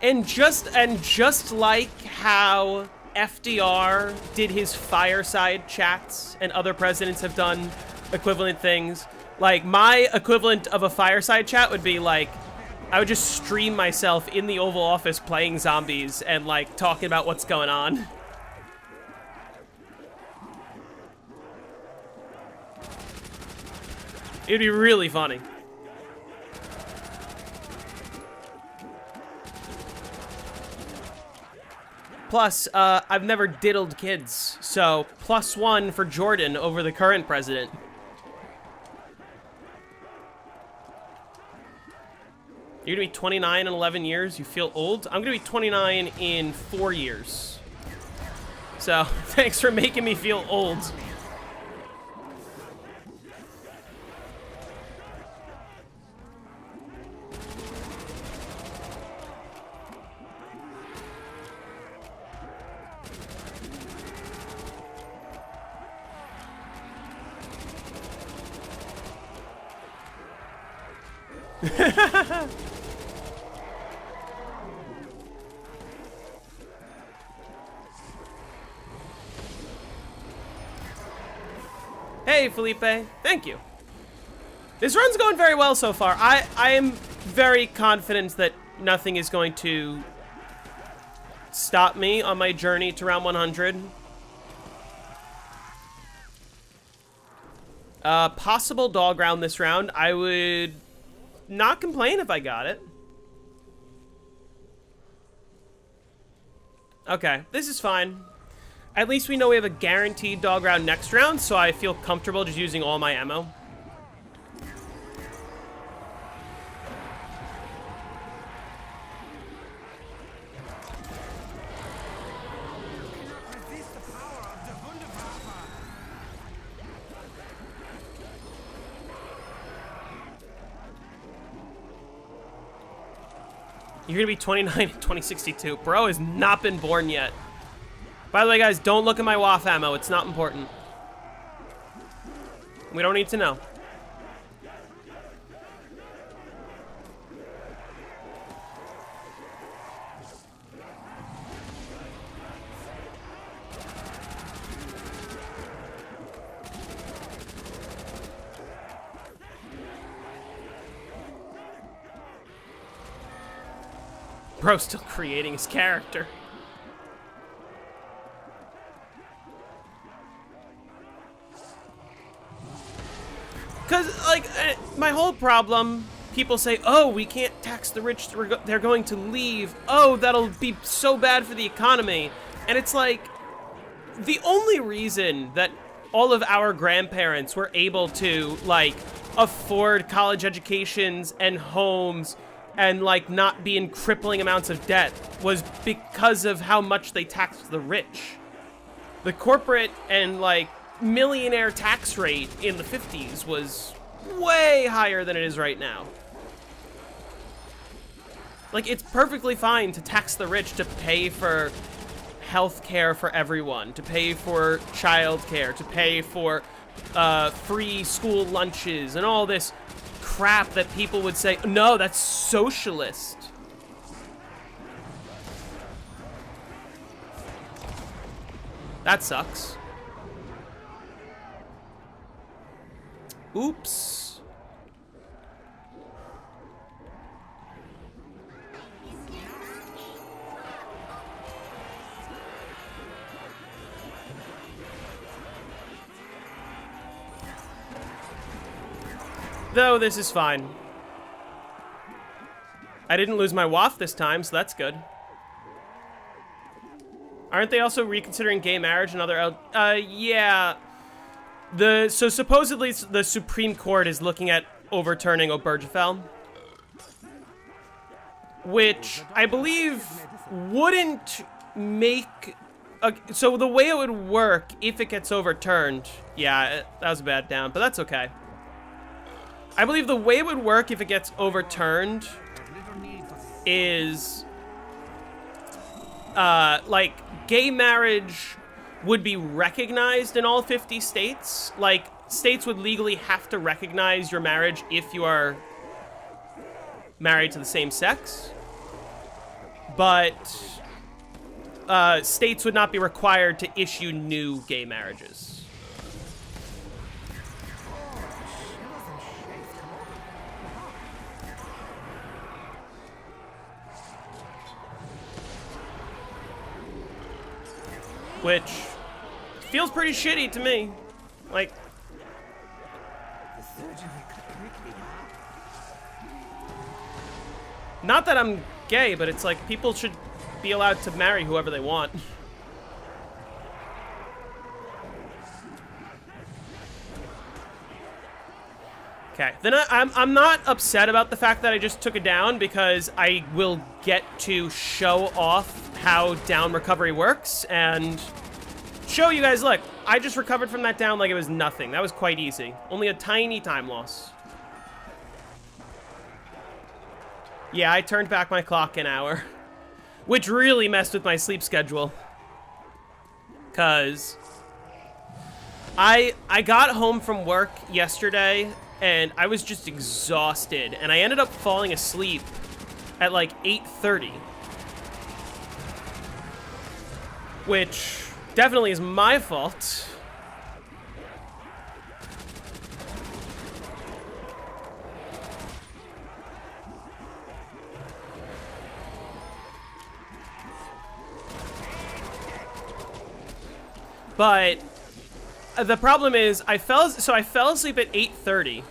And just like how FDR did his fireside chats and other presidents have done equivalent things, like my equivalent of a fireside chat would be like, I would just stream myself in the Oval Office playing zombies and like talking about what's going on. It'd be really funny. Plus, I've never diddled kids, so +1 for Jordan over the current president. You're gonna be 29 in 11 years. You feel old? I'm gonna be 29 in 4 years. So, thanks for making me feel old. Hey, Felipe. Thank you. This run's going very well so far. I am very confident that nothing is going to stop me on my journey to round 100. Possible dog round this round. I would not complain if I got it. Okay, this is fine. At least we know we have a guaranteed dog round next round, so I feel comfortable just using all my ammo. You're gonna be 29 in 2062. Bro has not been born yet. By the way, guys, don't look at my WAF ammo. It's not important. We don't need to know. Bro's still creating his character. Because, like, my whole problem, people say, oh, we can't tax the rich, they're going to leave. Oh, that'll be so bad for the economy. And it's like, the only reason that all of our grandparents were able to, like, afford college educations and homes and, like, not be in crippling amounts of debt was because of how much they taxed the rich. The corporate and, like, millionaire tax rate in the 50s was way higher than it is right now. Like, it's perfectly fine to tax the rich to pay for health care for everyone, to pay for child care, to pay for free school lunches and all this crap that people would say, no, that's socialist. That sucks. Oops. Though this is fine. I didn't lose my waft this time, so that's good. Aren't they also reconsidering gay marriage and other... yeah. So supposedly the Supreme Court is looking at overturning Obergefell, which I believe wouldn't make... so the way it would work if it gets overturned... Yeah, that was a bad down, but that's okay. I believe the way it would work if it gets overturned is... like, gay marriage would be recognized in all 50 states. Like, states would legally have to recognize your marriage if you are married to the same sex. But states would not be required to issue new gay marriages. Which feels pretty shitty to me. Like, not that I'm gay, but it's like people should be allowed to marry whoever they want. Okay, then I'm not upset about the fact that I just took it down because I will get to show off how down recovery works and show you guys, look, I just recovered from that down like it was nothing. That was quite easy. Only a tiny time loss. Yeah, I turned back my clock an hour, which really messed with my sleep schedule. Cause I got home from work yesterday and I was just exhausted and I ended up falling asleep at like 8:30. Which definitely is my fault. But the problem is I fell asleep at 8:30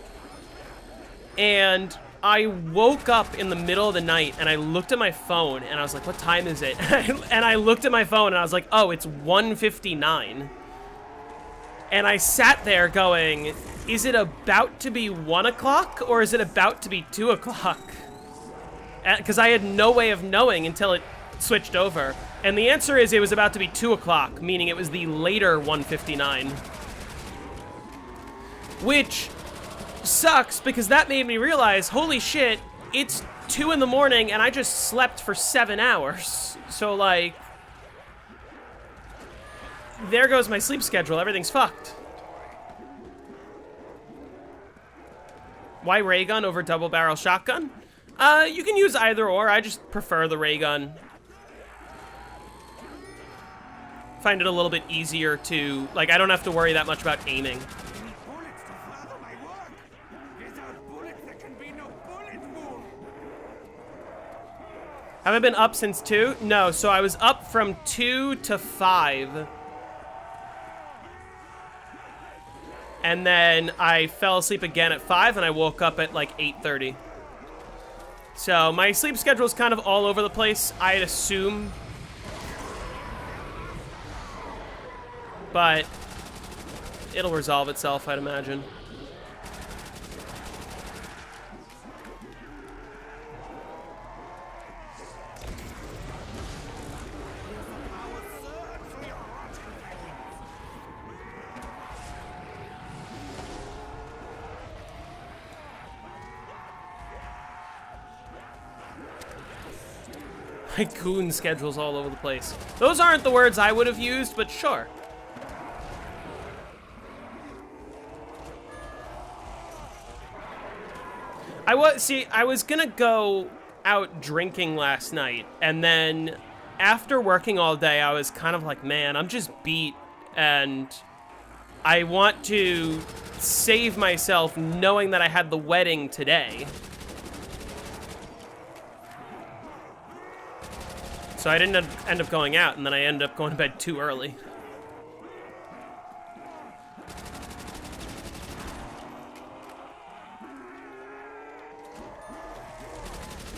and I woke up in the middle of the night and I looked at my phone and I was like, what time is it? And I looked at my phone and I was like, oh, it's 1:59. And I sat there going, is it about to be 1 o'clock or is it about to be 2 o'clock? Because I had no way of knowing until it switched over. And the answer is it was about to be 2 o'clock, meaning it was the later 1:59. Which sucks because that made me realize, holy shit, it's 2 in the morning and I just slept for 7 hours. So like, there goes my sleep schedule. Everything's fucked. Why ray gun over double barrel shotgun? You can use either or. I just prefer the ray gun. Find it a little bit easier to, like, I don't have to worry that much about aiming. Have I been up since 2? No, so I was up from 2 to 5. And then I fell asleep again at 5, and I woke up at like 8:30. So my sleep schedule is kind of all over the place, I'd assume. But it'll resolve itself, I'd imagine. My goon schedule's all over the place. Those aren't the words I would have used, but sure. I was gonna go out drinking last night, and then after working all day, I was kind of like, man, I'm just beat, and I want to save myself knowing that I had the wedding today. So I didn't end up going out, and then I ended up going to bed too early.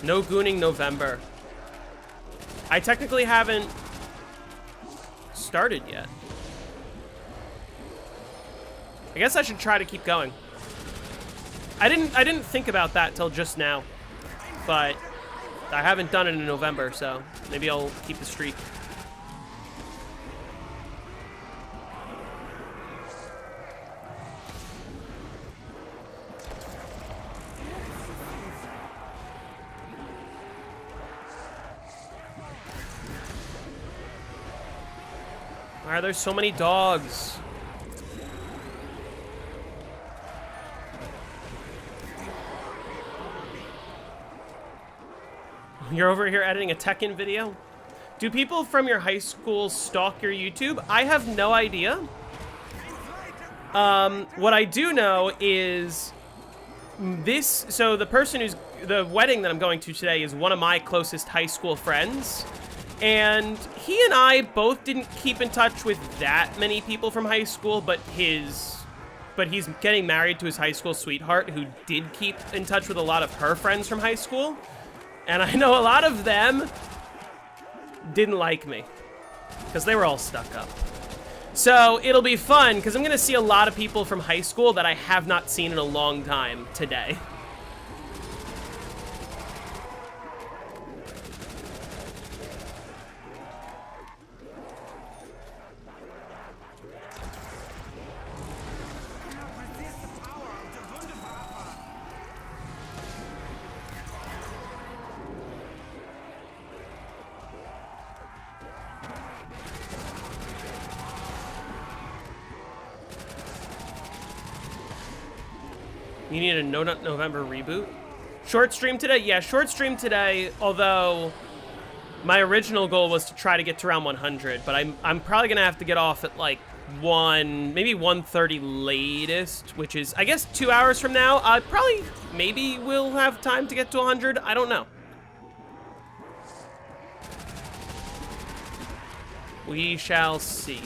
No gooning November. I technically haven't started yet. I guess I should try to keep going. I didn't think about that till just now, but I haven't done it in November, so maybe I'll keep the streak. Why are there so many dogs? You're over here editing a Tekken video? Do people from your high school stalk your YouTube? I have no idea. What I do know is this, so the wedding that I'm going to today is one of my closest high school friends. And he and I both didn't keep in touch with that many people from high school, but he's getting married to his high school sweetheart, who did keep in touch with a lot of her friends from high school. And I know a lot of them didn't like me because they were all stuck up. So it'll be fun because I'm going to see a lot of people from high school that I have not seen in a long time today. You need a No Nut November reboot? Short stream today? Yeah, short stream today, although my original goal was to try to get to around 100, but I'm probably gonna have to get off at like maybe 1:30 latest, which is, I guess, 2 hours from now. Maybe we'll have time to get to 100, I don't know. We shall see.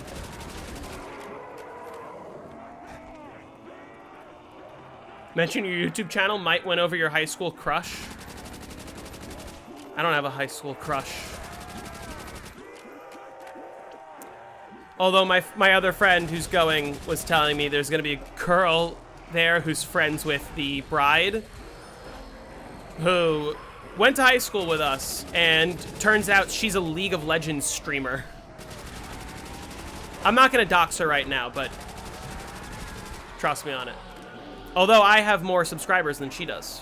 Mention your YouTube channel might win over your high school crush. I don't have a high school crush. Although my other friend who's going was telling me there's gonna be a girl there who's friends with the bride, who went to high school with us, and turns out she's a League of Legends streamer. I'm not gonna dox her right now, but trust me on it. Although I have more subscribers than she does.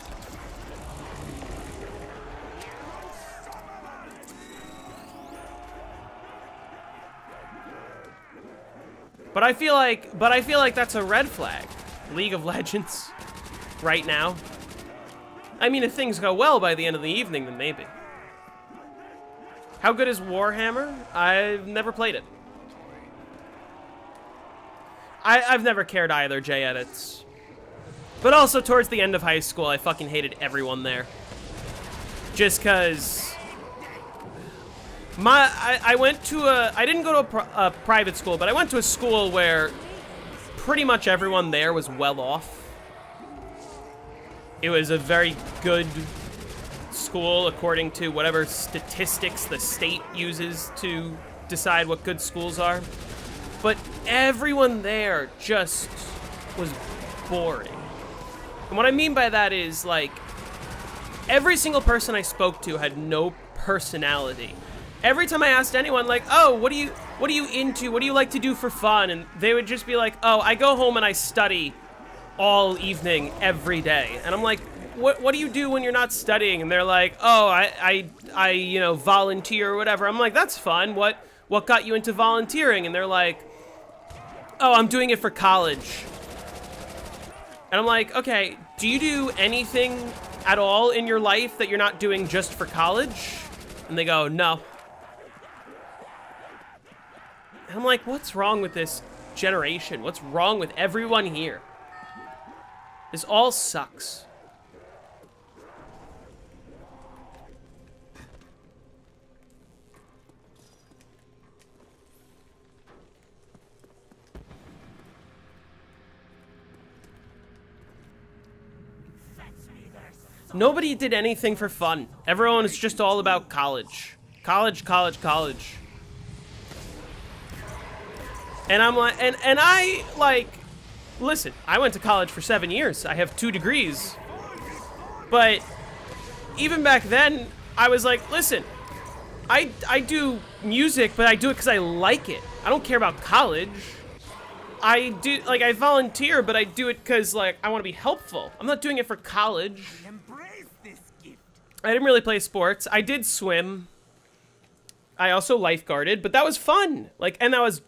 But I feel like that's a red flag. League of Legends right now. I mean, if things go well by the end of the evening, then maybe. How good is Warhammer? I've never played it. I've never cared either, J-Edits. But also, towards the end of high school, I fucking hated everyone there. Just because I went to I didn't go to a private school, but I went to a school where pretty much everyone there was well off. It was a very good school according to whatever statistics the state uses to decide what good schools are. But everyone there just was boring. And what I mean by that is, like, every single person I spoke to had no personality. Every time I asked anyone, like, oh, what are you into? What do you like to do for fun? And they would just be like, oh, I go home and I study all evening, every day. And I'm like, what do you do when you're not studying? And they're like, oh, I you know, volunteer or whatever. I'm like, that's fun. What got you into volunteering? And they're like, oh, I'm doing it for college. And I'm like, okay, do you do anything at all in your life that you're not doing just for college? And they go, no. And I'm like, what's wrong with this generation? What's wrong with everyone here? This all sucks. Nobody did anything for fun. Everyone is just all about college. College, college, college. And I'm like, and I, like, listen, I went to college for 7 years. I have 2 degrees. But even back then, I was like, listen, I do music, but I do it because I like it. I don't care about college. I do, like, I volunteer, but I do it because, like, I want to be helpful. I'm not doing it for college. Embrace this gift. I didn't really play sports. I did swim. I also lifeguarded, but that was fun. Like, and that was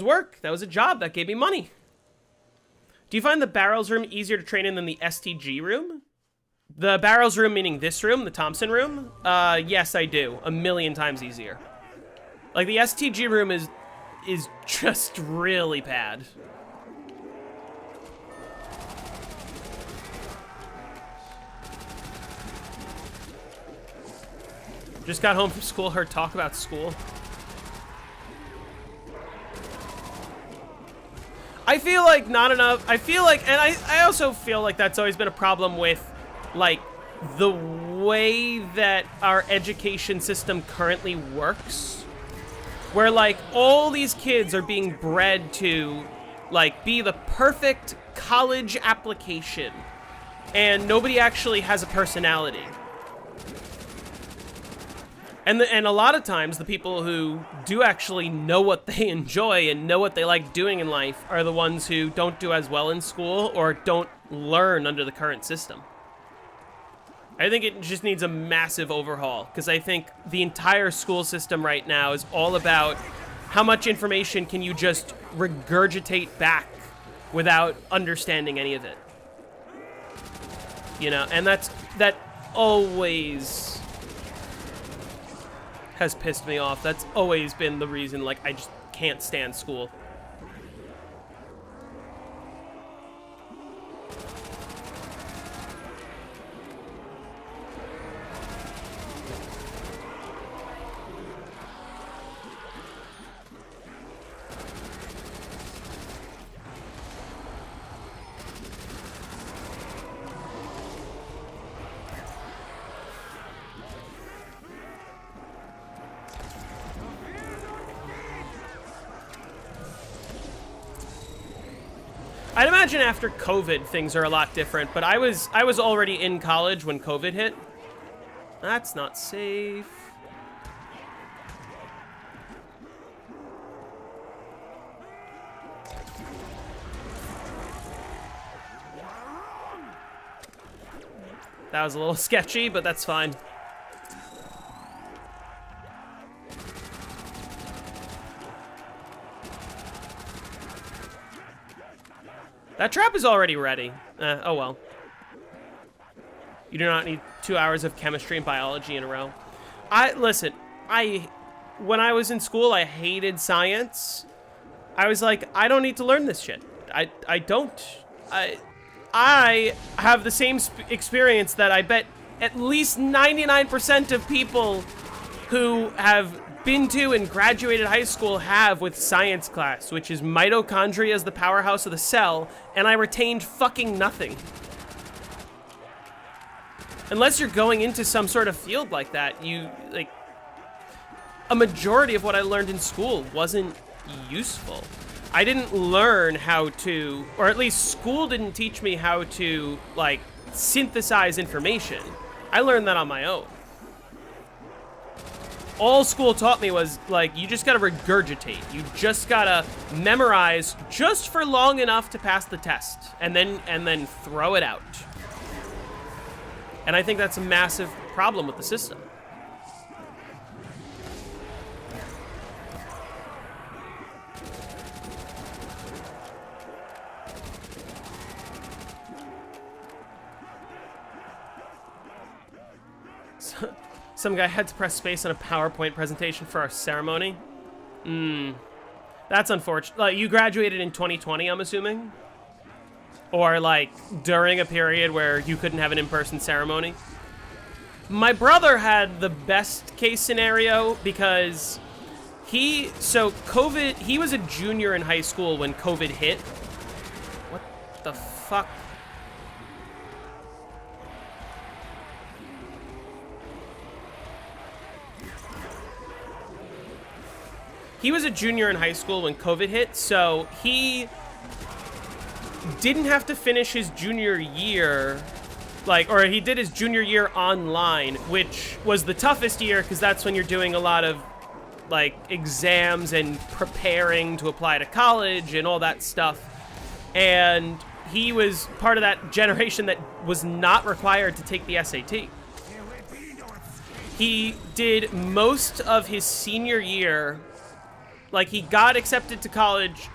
work. That was a job that gave me money. Do you find the barrels room easier to train in than the STG room? The barrels room, meaning this room, the Thompson room? Yes, I do. 1,000,000 times easier. Like, the STG room is just really bad. Just got home from school, heard talk about school. I feel like not enough. I feel like, and I also feel like that's always been a problem with, like, the way that our education system currently works. Where, like, all these kids are being bred to, like, be the perfect college application. And nobody actually has a personality. And a lot of times, the people who do actually know what they enjoy and know what they like doing in life are the ones who don't do as well in school or don't learn under the current system. I think it just needs a massive overhaul, because I think the entire school system right now is all about how much information can you just regurgitate back without understanding any of it. You know, and that always has pissed me off. That's always been the reason, like, I just can't stand school. I'd imagine after COVID, things are a lot different, but I was already in college when COVID hit. That's not safe. That was a little sketchy, but that's fine. That trap is already ready. Oh well. You do not need 2 hours of chemistry and biology in a row. Listen, when I was in school, I hated science. I was like, I don't need to learn this shit. I don't. I have the same experience that I bet at least 99% of people who have been to and graduated high school have with science class, which is mitochondria is the powerhouse of the cell, and I retained fucking nothing. Unless you're going into some sort of field like that, a majority of what I learned in school wasn't useful. I didn't learn how to, or at least school didn't teach me how to, like, synthesize information. I learned that on my own. All school taught me was, like, you just gotta regurgitate. You just gotta memorize just for long enough to pass the test, and then throw it out. And I think that's a massive problem with the system. Some guy had to press space on a PowerPoint presentation for our ceremony. That's unfortunate. Like, you graduated in 2020, I'm assuming? Or, like, during a period where you couldn't have an in-person ceremony? My brother had the best case scenario because he was a junior in high school when COVID hit. What the fuck? He was a junior in high school when COVID hit, so he didn't have to finish his junior year, or he did his junior year online, which was the toughest year because that's when you're doing a lot of, like, exams and preparing to apply to college and all that stuff. And he was part of that generation that was not required to take the SAT. He did most of his senior year. Like, he got accepted to college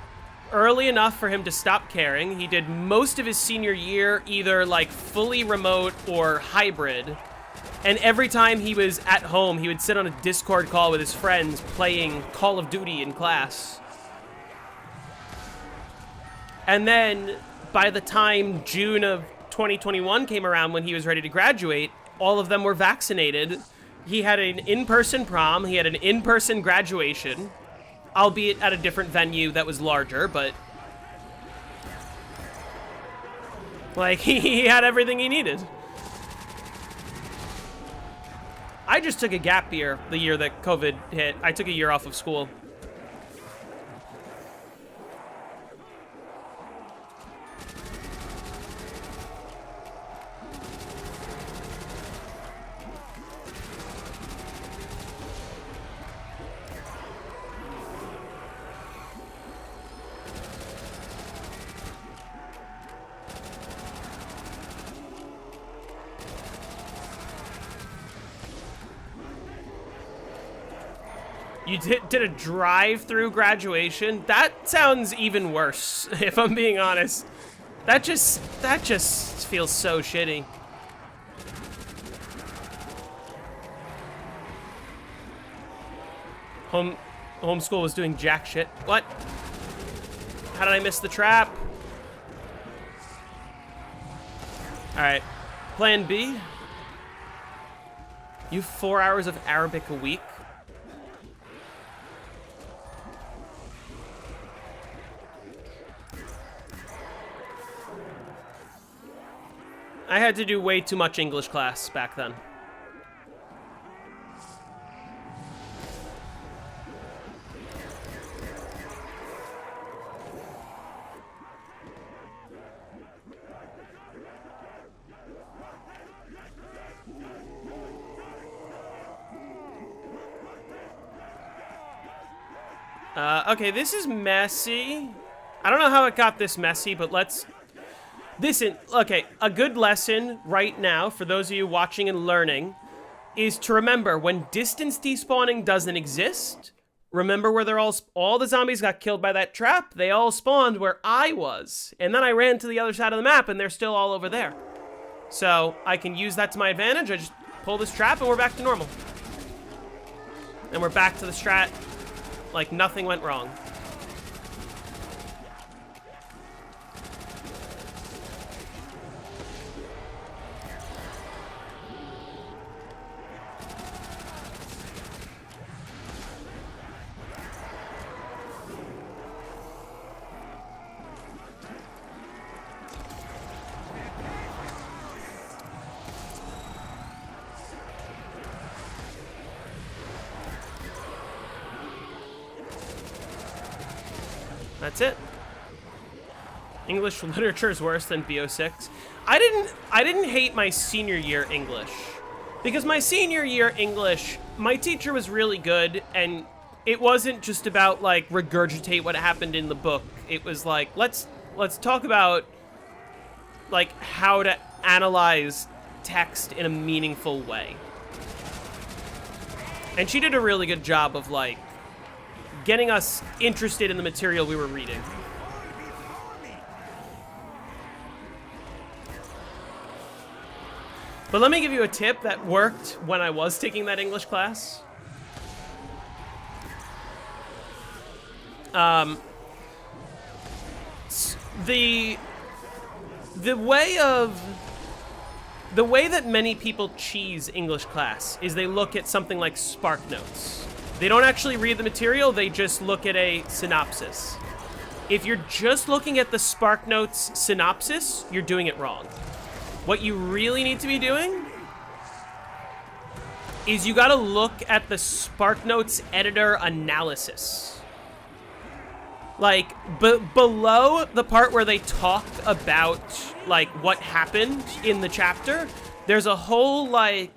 early enough for him to stop caring. He did most of his senior year either, like, fully remote or hybrid. And every time he was at home, he would sit on a Discord call with his friends playing Call of Duty in class. And then, by the time June of 2021 came around when he was ready to graduate, all of them were vaccinated. He had an in-person prom. He had an in-person graduation. Albeit at a different venue that was larger, but, like, he had everything he needed. I just took a gap year the year that COVID hit. I took a year off of school. You did a drive-through graduation? That sounds even worse, if I'm being honest. That just feels so shitty. Homeschool was doing jack shit. What? How did I miss the trap? Alright. Plan B. You have 4 hours of Arabic a week. I had to do way too much English class back then. Okay, this is messy. I don't know how it got this messy, but let's... Okay, a good lesson right now for those of you watching and learning is to remember when distance despawning doesn't exist, remember where all the zombies got killed by that trap, they all spawned where I was. And then I ran to the other side of the map and they're still all over there. So I can use that to my advantage. I just pull this trap and we're back to normal. And we're back to the strat like nothing went wrong. That's it. English literature is worse than BO6. I didn't hate my senior year English. Because my senior year English, my teacher was really good, and it wasn't just about, like, regurgitate what happened in the book. It was like, let's talk about, like, how to analyze text in a meaningful way. And she did a really good job of, like, getting us interested in the material we were reading. But let me give you a tip that worked when I was taking that English class. The way that many people cheese English class is they look at something like Spark Notes. They don't actually read the material, they just look at a synopsis. If you're just looking at the Spark Notes synopsis, you're doing it wrong. What you really need to be doing is you gotta look at the Spark Notes editor analysis. Like, below the part where they talk about, like, what happened in the chapter, there's a whole, like,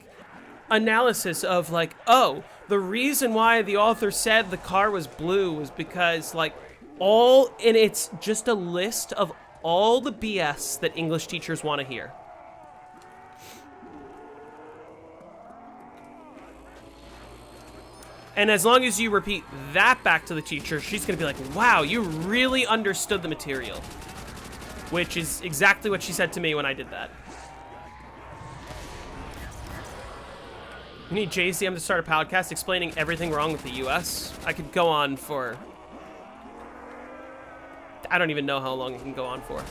analysis of, like, oh, the reason why the author said the car was blue was because, like, and it's just a list of all the BS that English teachers want to hear. And as long as you repeat that back to the teacher, she's going to be like, wow, you really understood the material. Which is exactly what she said to me when I did that. We need JCM to start a podcast explaining everything wrong with the US. I could go on for... I don't even know how long it can go on for.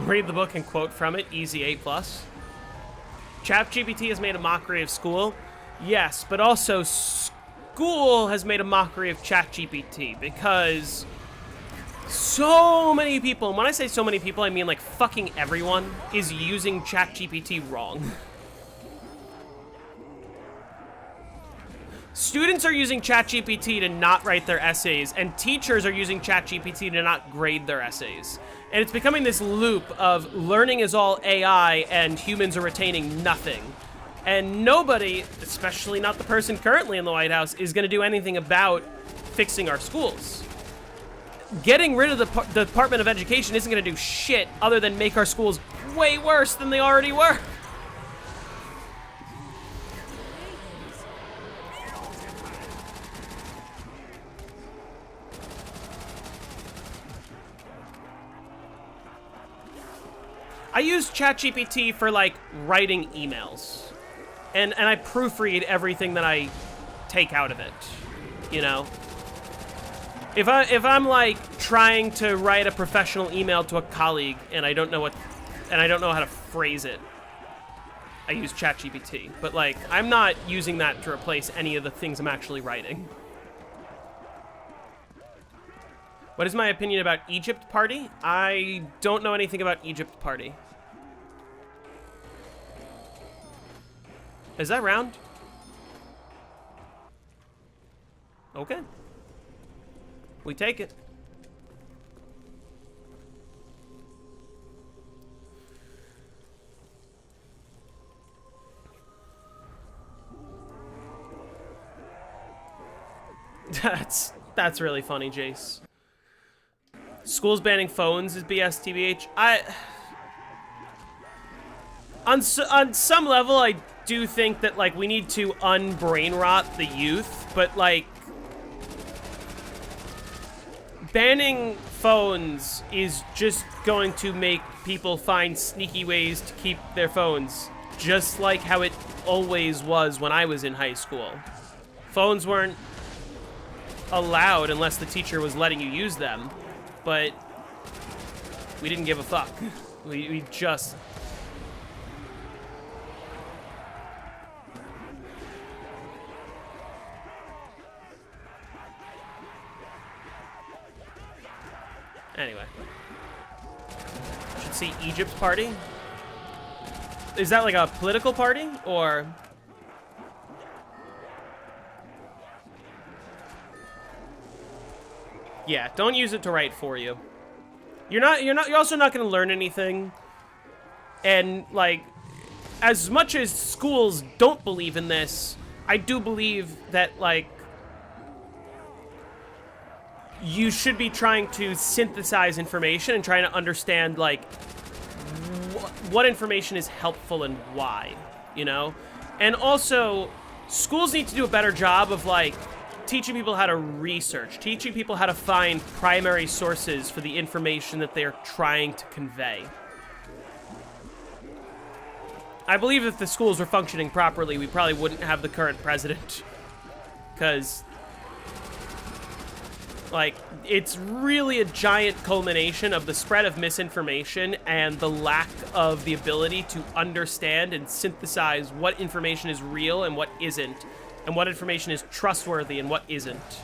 Read the book and quote from it, easy A+. ChatGPT has made a mockery of school. Yes, but also school has made a mockery of ChatGPT because so many people, and when I say so many people, I mean like fucking everyone, is using ChatGPT wrong. Students are using ChatGPT to not write their essays, and teachers are using ChatGPT to not grade their essays. And it's becoming this loop of learning is all AI and humans are retaining nothing. And nobody, especially not the person currently in the White House, is going to do anything about fixing our schools. Getting rid of the Department of Education isn't going to do shit other than make our schools way worse than they already were. I use ChatGPT for, like, writing emails. And I proofread everything that I take out of it, you know? If I'm, like, trying to write a professional email to a colleague and I don't know how to phrase it, I use ChatGPT. But, like, I'm not using that to replace any of the things I'm actually writing. What is my opinion about Egypt Party? I don't know anything about Egypt Party. Is that round? Okay. We take it. That's really funny, Jace. Schools banning phones is BS, TBH. On some level, I do think that, like, we need to unbrain rot the youth, but, like, banning phones is just going to make people find sneaky ways to keep their phones. just like how it always was when I was in high school. Phones weren't allowed unless the teacher was letting you use them, but we didn't give a fuck. We just... Anyway. Should see Egypt's party. Is that like a political party, or... Yeah, don't use it to write for you. You're also not going to learn anything. And, like, as much as schools don't believe in this, I do believe that, like, you should be trying to synthesize information and trying to understand, like, what information is helpful and why, you know? And also, schools need to do a better job of, like, teaching people how to research, teaching people how to find primary sources for the information that they're trying to convey. I believe if the schools were functioning properly, we probably wouldn't have the current president. Because, like, it's really a giant culmination of the spread of misinformation and the lack of the ability to understand and synthesize what information is real and what isn't, and what information is trustworthy and what isn't.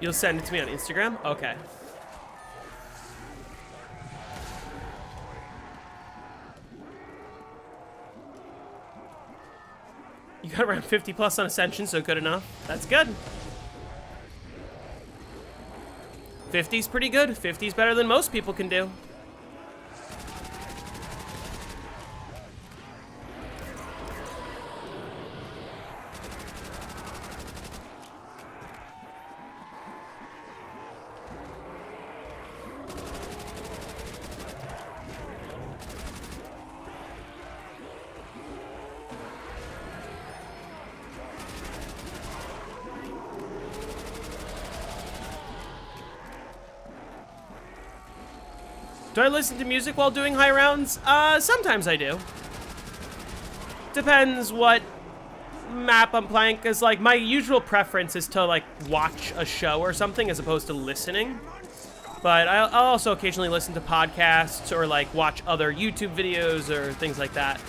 You'll send it to me on Instagram? Okay. You got around 50 plus on Ascension, so good enough. That's good. 50's pretty good. 50's better than most people can do. Do I listen to music while doing high rounds? Sometimes I do. Depends what map I'm playing, because, like, my usual preference is to, like, watch a show or something as opposed to listening. But I'll also occasionally listen to podcasts or, like, watch other YouTube videos or things like that.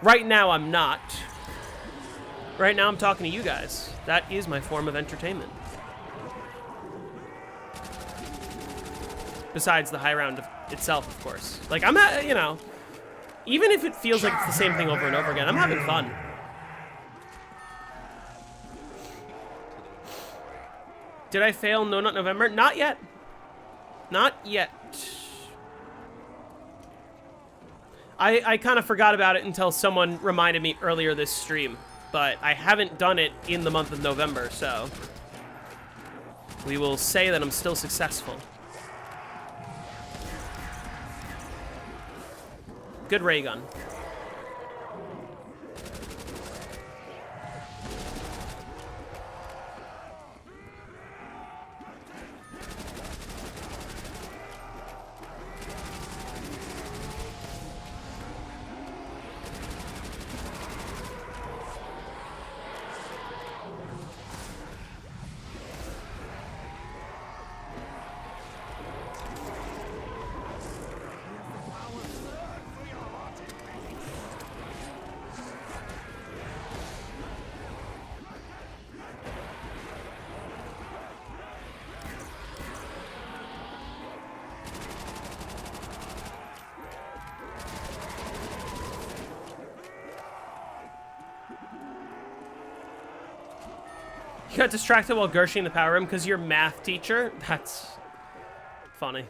Right now, I'm not. Right now, I'm talking to you guys. That is my form of entertainment. Besides the high round itself, of course. Like, I'm not, you know, even if it feels like it's the same thing over and over again, I'm having fun. Did I fail No Nut November? Not yet. Not yet. I kind of forgot about it until someone reminded me earlier this stream, but I haven't done it in the month of November, so we will say that I'm still successful. Good ray gun. You got distracted while Gershing the power room because your math teacher? That's funny.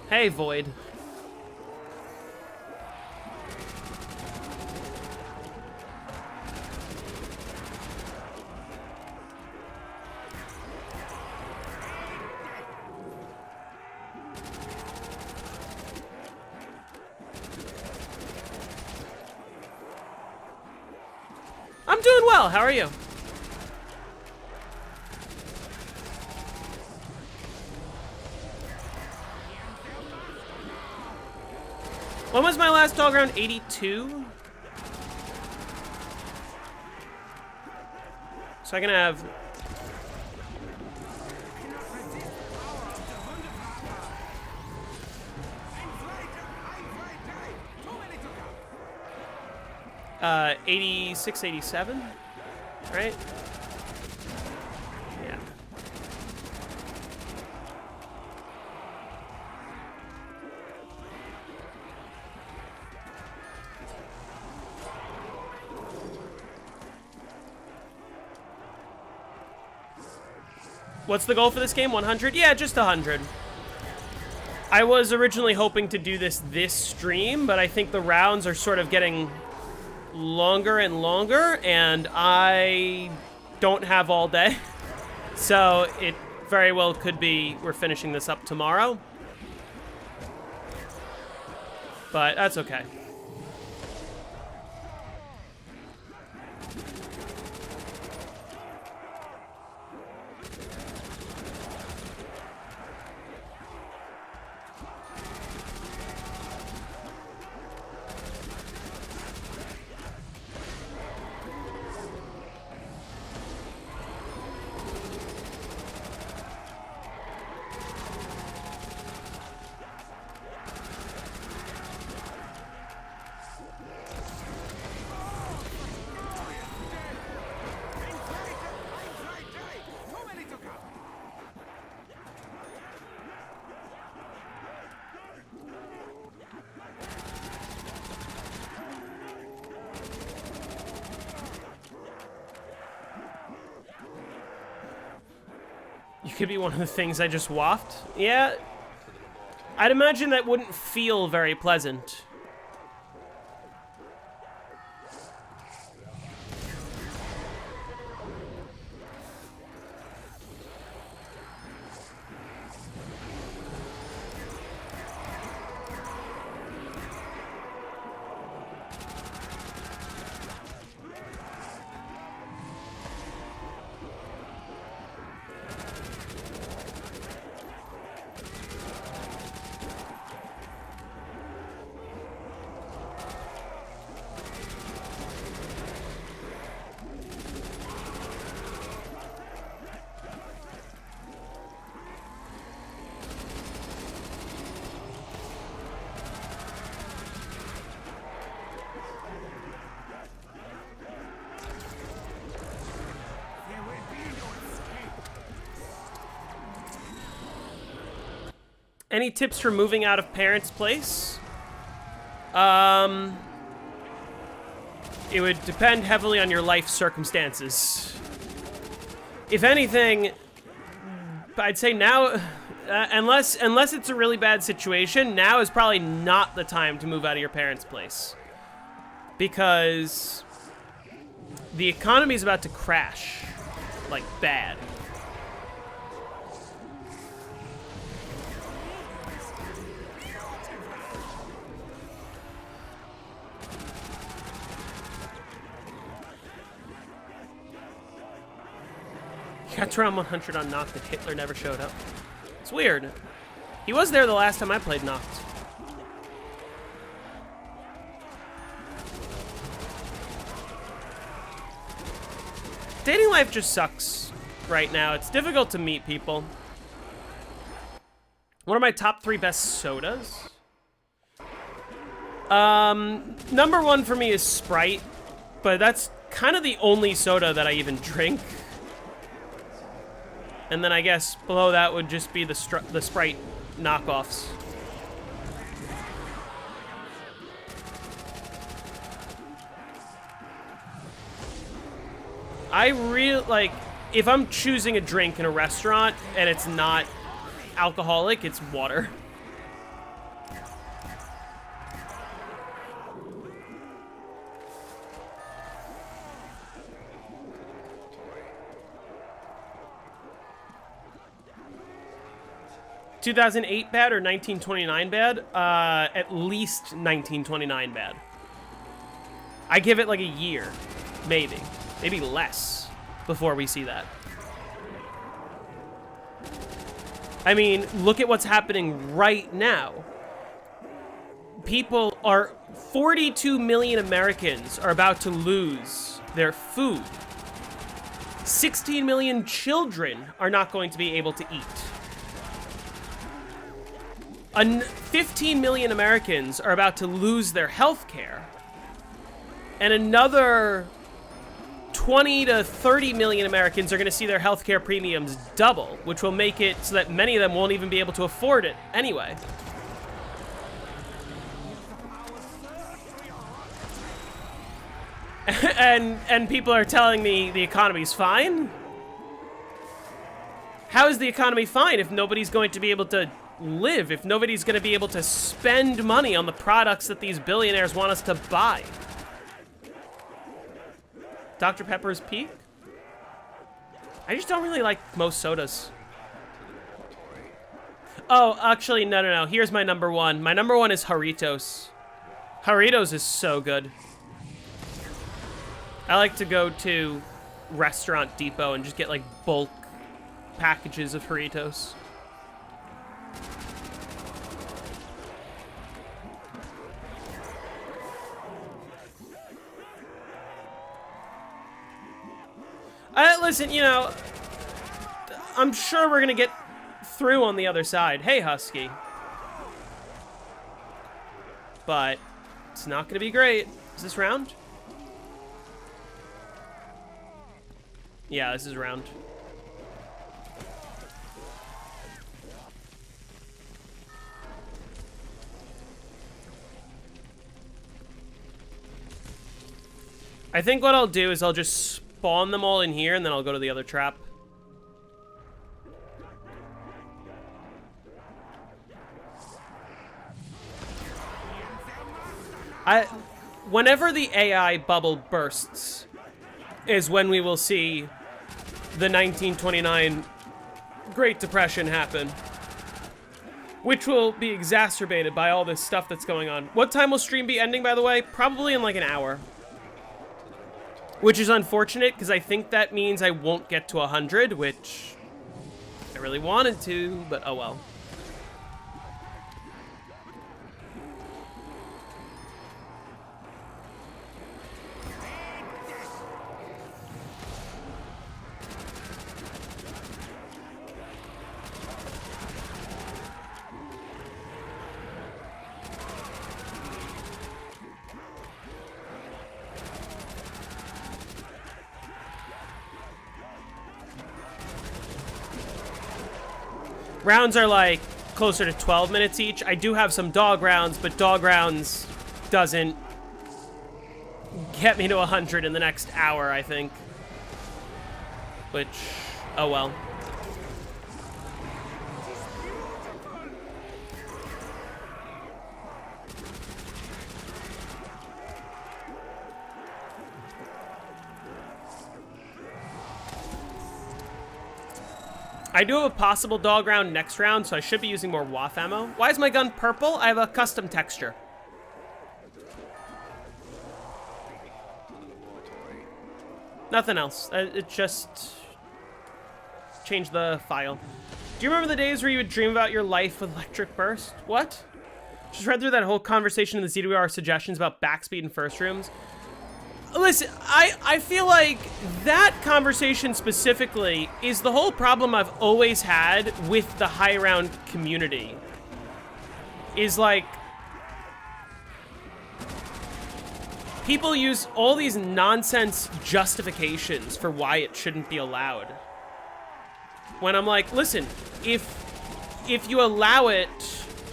Hey, Void. I'm doing well. How are you? When was my last dog round? 82? So I can have... Uh, 86, 87, right? Yeah. What's the goal for this game? 100? Yeah, just 100. I was originally hoping to do this stream, but I think the rounds are sort of getting longer and longer, and I don't have all day. So it very well could be we're finishing this up tomorrow. But that's okay. You could be one of the things I just waffed. Yeah. I'd imagine that wouldn't feel very pleasant. Any tips for moving out of parents' place? It would depend heavily on your life circumstances. If anything, I'd say now, unless it's a really bad situation, now is probably not the time to move out of your parents' place. Because the economy is about to crash, like bad. Got to around 100 on Noct and Hitler never showed up. It's weird. He was there the last time I played Noct. Dating life just sucks right now. It's difficult to meet people. One of my top 3 best sodas? Number 1 for me is Sprite, but that's kind of the only soda that I even drink. And then I guess below that would just be the Sprite knockoffs. I really, like, if I'm choosing a drink in a restaurant and it's not alcoholic, it's water. $2008 bad or 1929 bad? At least 1929 bad. I give it like a year, maybe. maybe less, before we see that. I mean, look at what's happening right now. 42 million Americans are about to lose their food. 16 million children are not going to be able to eat. 15 million Americans are about to lose their health care. And another 20 to 30 million Americans are going to see their health care premiums double, which will make it so that many of them won't even be able to afford it anyway. And people are telling me the economy's fine? How is the economy fine if nobody's going to be able to live, if nobody's going to be able to spend money on the products that these billionaires want us to buy? Dr. Pepper's peak? I just don't really like most sodas. Oh, actually, no. Here's my number one. My number one is Jarritos. Jarritos is so good. I like to go to Restaurant Depot and just get like bulk packages of Jarritos. Listen, you know, I'm sure we're gonna get through on the other side. Hey, Husky. But it's not gonna be great. Is this round? Yeah, this is round. I think what I'll do is I'll just spawn them all in here and then I'll go to the other trap. Whenever the AI bubble bursts is when we will see the 1929 Great Depression happen, which will be exacerbated by all this stuff that's going on. What time will stream be ending, by the way? Probably in like an hour. Which is unfortunate, because I think that means I won't get to 100, which I really wanted to, but oh well. Rounds are like closer to 12 minutes each. I do have some dog rounds, but dog rounds doesn't get me to 100 in the next hour, I think. Which, oh well. I do have a possible dog round next round, so I should be using more WAF ammo. Why is my gun purple? I have a custom texture. Nothing else. It just changed the file. Do you remember the days where you would dream about your life with electric burst? What? Just read through that whole conversation in the ZWR suggestions about backspeed in first rooms. Listen, I feel like that conversation specifically is the whole problem I've always had with the high round community. Is like, people use all these nonsense justifications for why it shouldn't be allowed. When I'm like, listen, if you allow it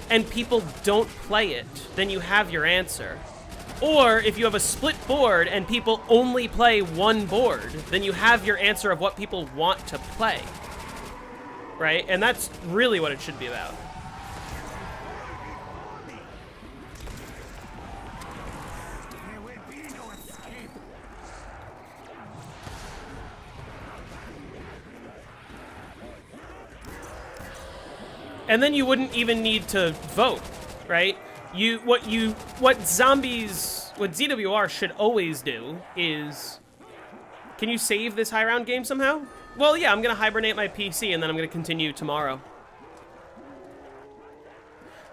and people don't play it, then you have your answer. Or if you have a split board and people only play one board, then you have your answer of what people want to play. Right? And that's really what it should be about. There will be no escape. And then you wouldn't even need to vote, right? What ZWR should always do is Can you save this high round game somehow? Well, yeah, I'm gonna hibernate my PC and then I'm gonna continue tomorrow.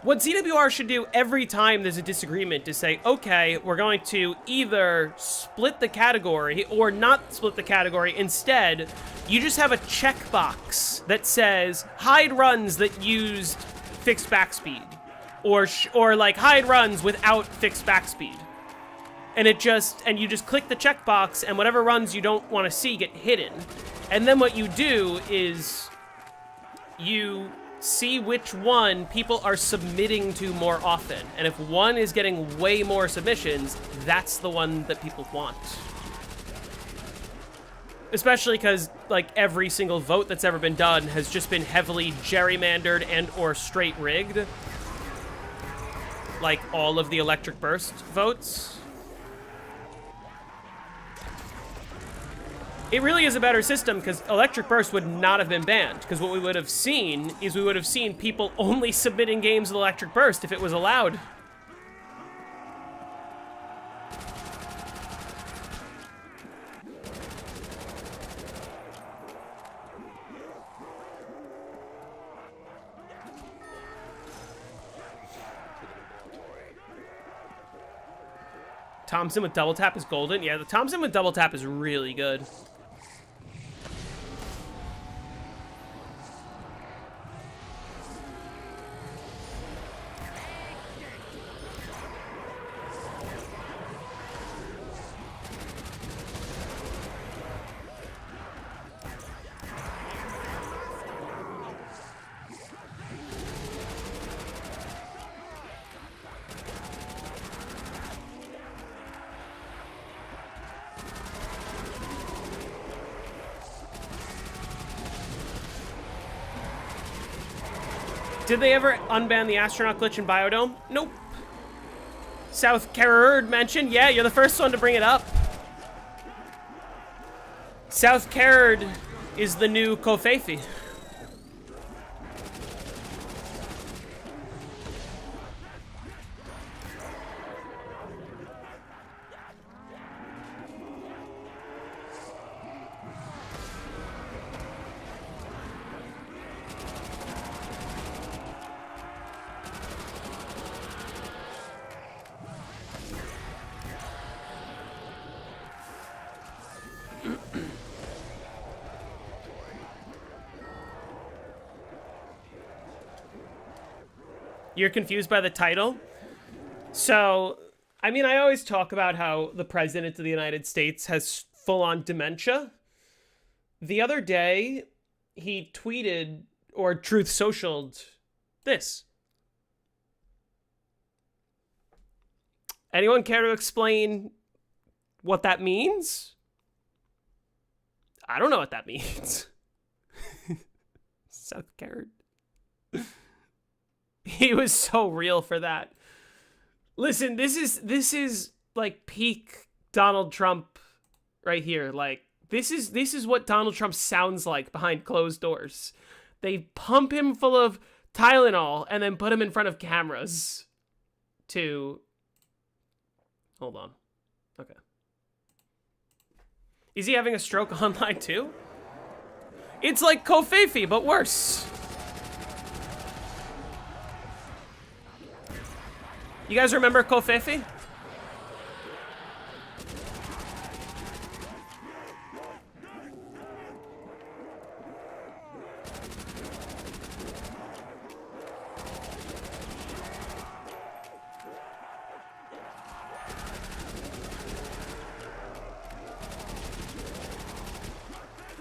What ZWR should do every time there's a disagreement is say, okay, we're going to either split the category or not split the category. Instead, you just have a checkbox that says hide runs that used fixed backspeed, or like hide runs without fixed backspeed. And you just click the checkbox, and whatever runs you don't want to see get hidden. And then what you do is you see which one people are submitting to more often. And if one is getting way more submissions, that's the one that people want. Especially because, like, every single vote that's ever been done has just been heavily gerrymandered and or straight rigged. Like all of the electric burst votes. It really is a better system because electric burst would not have been banned, because what we would have seen is we would have seen people only submitting games with electric burst if it was allowed. Thompson with double tap is golden. Yeah, the Thompson with double tap is really good. Did they ever unban the astronaut glitch in Biodome? Nope. South Carerdddd mentioned. Yeah, you're the first one to bring it up. South Carerdddd is the new Kofefi. You're confused by the title? So, I mean, I always talk about how the President of the United States has full-on dementia. The other day, he tweeted, or Truth Socialed, this. Anyone care to explain what that means? I don't know what that means. South Carerdddd. He was so real for that. Listen, this is like peak Donald Trump right here. Like this is what Donald Trump sounds like behind closed doors. They pump him full of Tylenol and then put him in front of cameras to hold on. Okay. Is he having a stroke online too? It's like Kofefi, but worse. You guys remember Kofefi?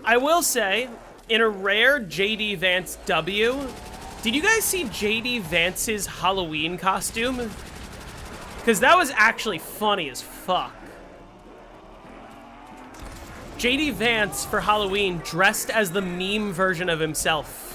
I will say, in a rare JD Vance W, did you guys see JD Vance's Halloween costume? Because that was actually funny as fuck. JD Vance for Halloween dressed as the meme version of himself.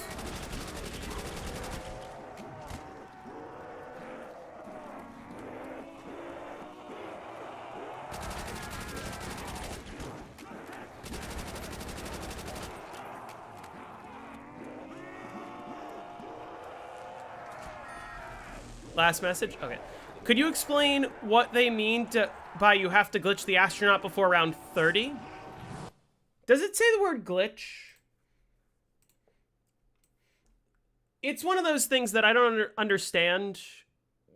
Last message? Okay. Could you explain what they mean by you have to glitch the astronaut before round 30? Does it say the word glitch? It's one of those things that I don't understand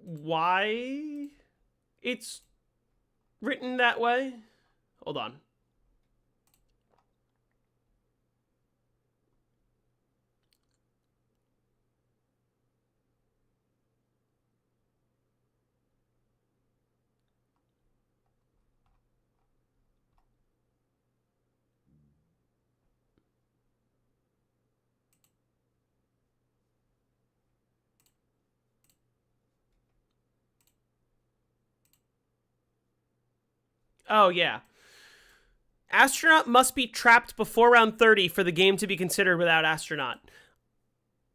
why it's written that way. Hold on. Oh, yeah. Astronaut must be trapped before round 30 for the game to be considered without astronaut.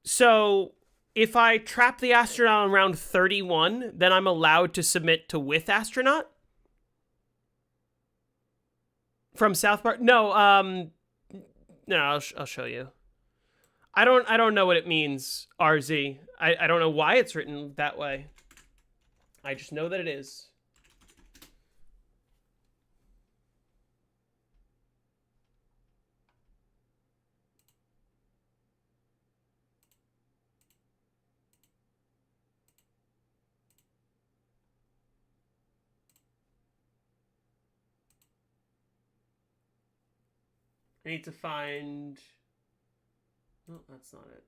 So, if I trap the astronaut on round 31, then I'm allowed to submit to with astronaut? From South Park? No, I'll show you. I don't know what it means, RZ. I don't know why it's written that way. I just know that it is. I need to find... No, that's not it.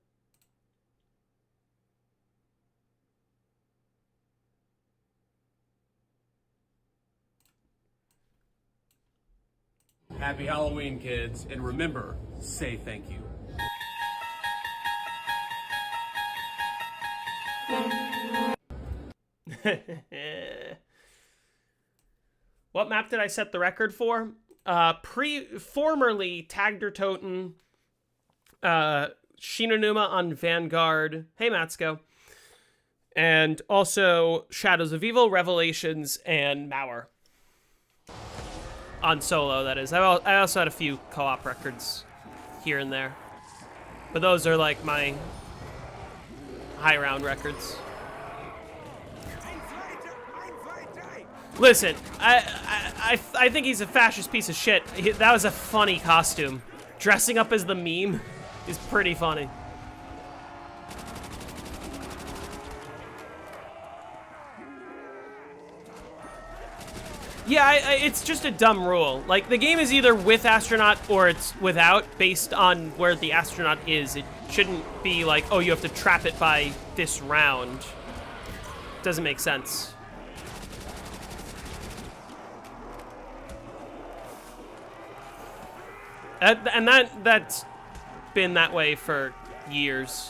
Happy Halloween, kids, and remember, say thank you. What map did I set the record for? Formerly Tagdertoten, Shinonuma on Vanguard. Hey, Matsuko. And also Shadows of Evil, Revelations, and Mauer. On solo, that is. I also had a few co-op records here and there. But those are like my high round records. Listen, I think he's a fascist piece of shit. That was a funny costume. Dressing up as the meme is pretty funny. Yeah, it's just a dumb rule. Like, the game is either with astronaut or it's without, based on where the astronaut is. It shouldn't be like, oh, you have to trap it by this round. Doesn't make sense. And that's been that way for years.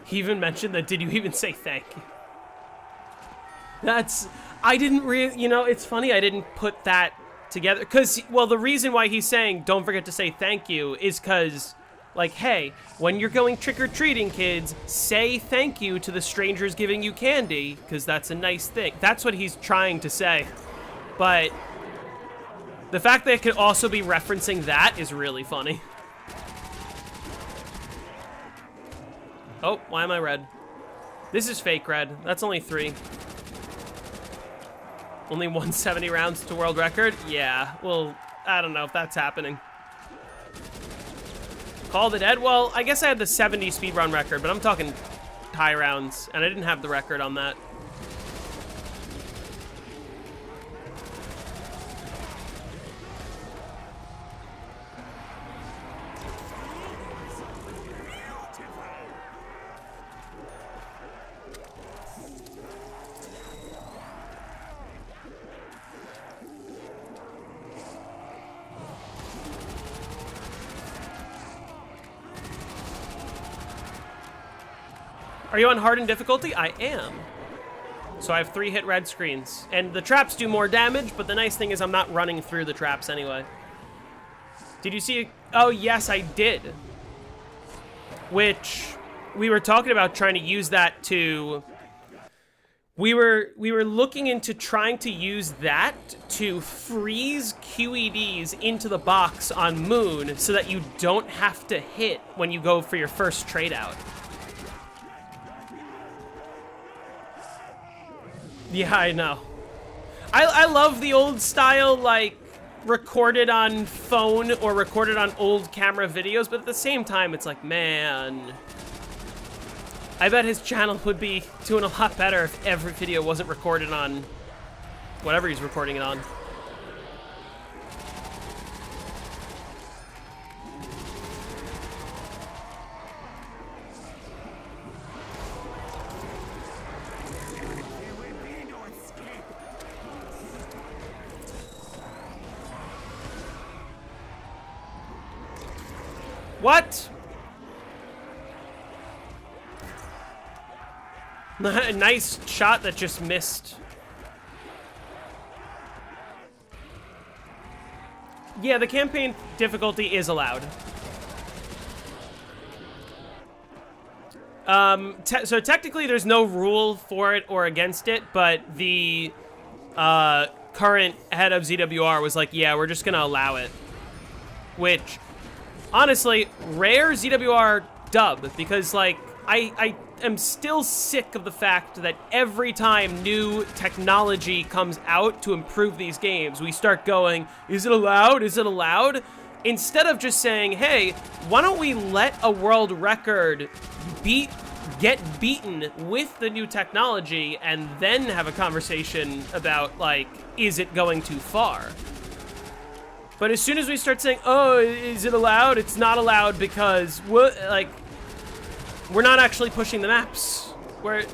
He even mentioned that, did you even say thank you? I didn't really, it's funny I didn't put that together. Because, well, the reason why he's saying don't forget to say thank you is because, like, hey, when you're going trick-or-treating, kids, say thank you to the strangers giving you candy, because that's a nice thing. That's what he's trying to say. But the fact that it could also be referencing that is really funny. Oh, why am I red? This is fake red. That's only 3. Only 170 rounds to world record? Yeah, well, I don't know if that's happening. Carerdddd? Well, I guess I had the 70 speedrun record, but I'm talking high rounds, and I didn't have the record on that. Are you on hardened difficulty? I am. So I have 3 hit red screens. And the traps do more damage, but the nice thing is I'm not running through the traps anyway. Did you see? Oh, yes, I did. Which we were talking about trying to use that to we were looking into trying to use that to freeze QEDs into the box on Moon so that you don't have to hit when you go for your first trade out. Yeah, I know. I love the old style, like, recorded on phone or recorded on old camera videos, but at the same time, it's like, man, I bet his channel would be doing a lot better if every video wasn't recorded on whatever he's recording it on. What? Nice shot that just missed. Yeah, the campaign difficulty is allowed. So technically there's no rule for it or against it, but the current head of ZWR was like, yeah, we're just gonna allow it. Which, honestly, rare ZWR dub, because, like, I am still sick of the fact that every time new technology comes out to improve these games, we start going, is it allowed? Is it allowed? Instead of just saying, hey, why don't we let a world record get beaten with the new technology and then have a conversation about, like, is it going too far? But as soon as we start saying, oh, is it allowed? It's not allowed because, like, we're not actually pushing the maps. We're...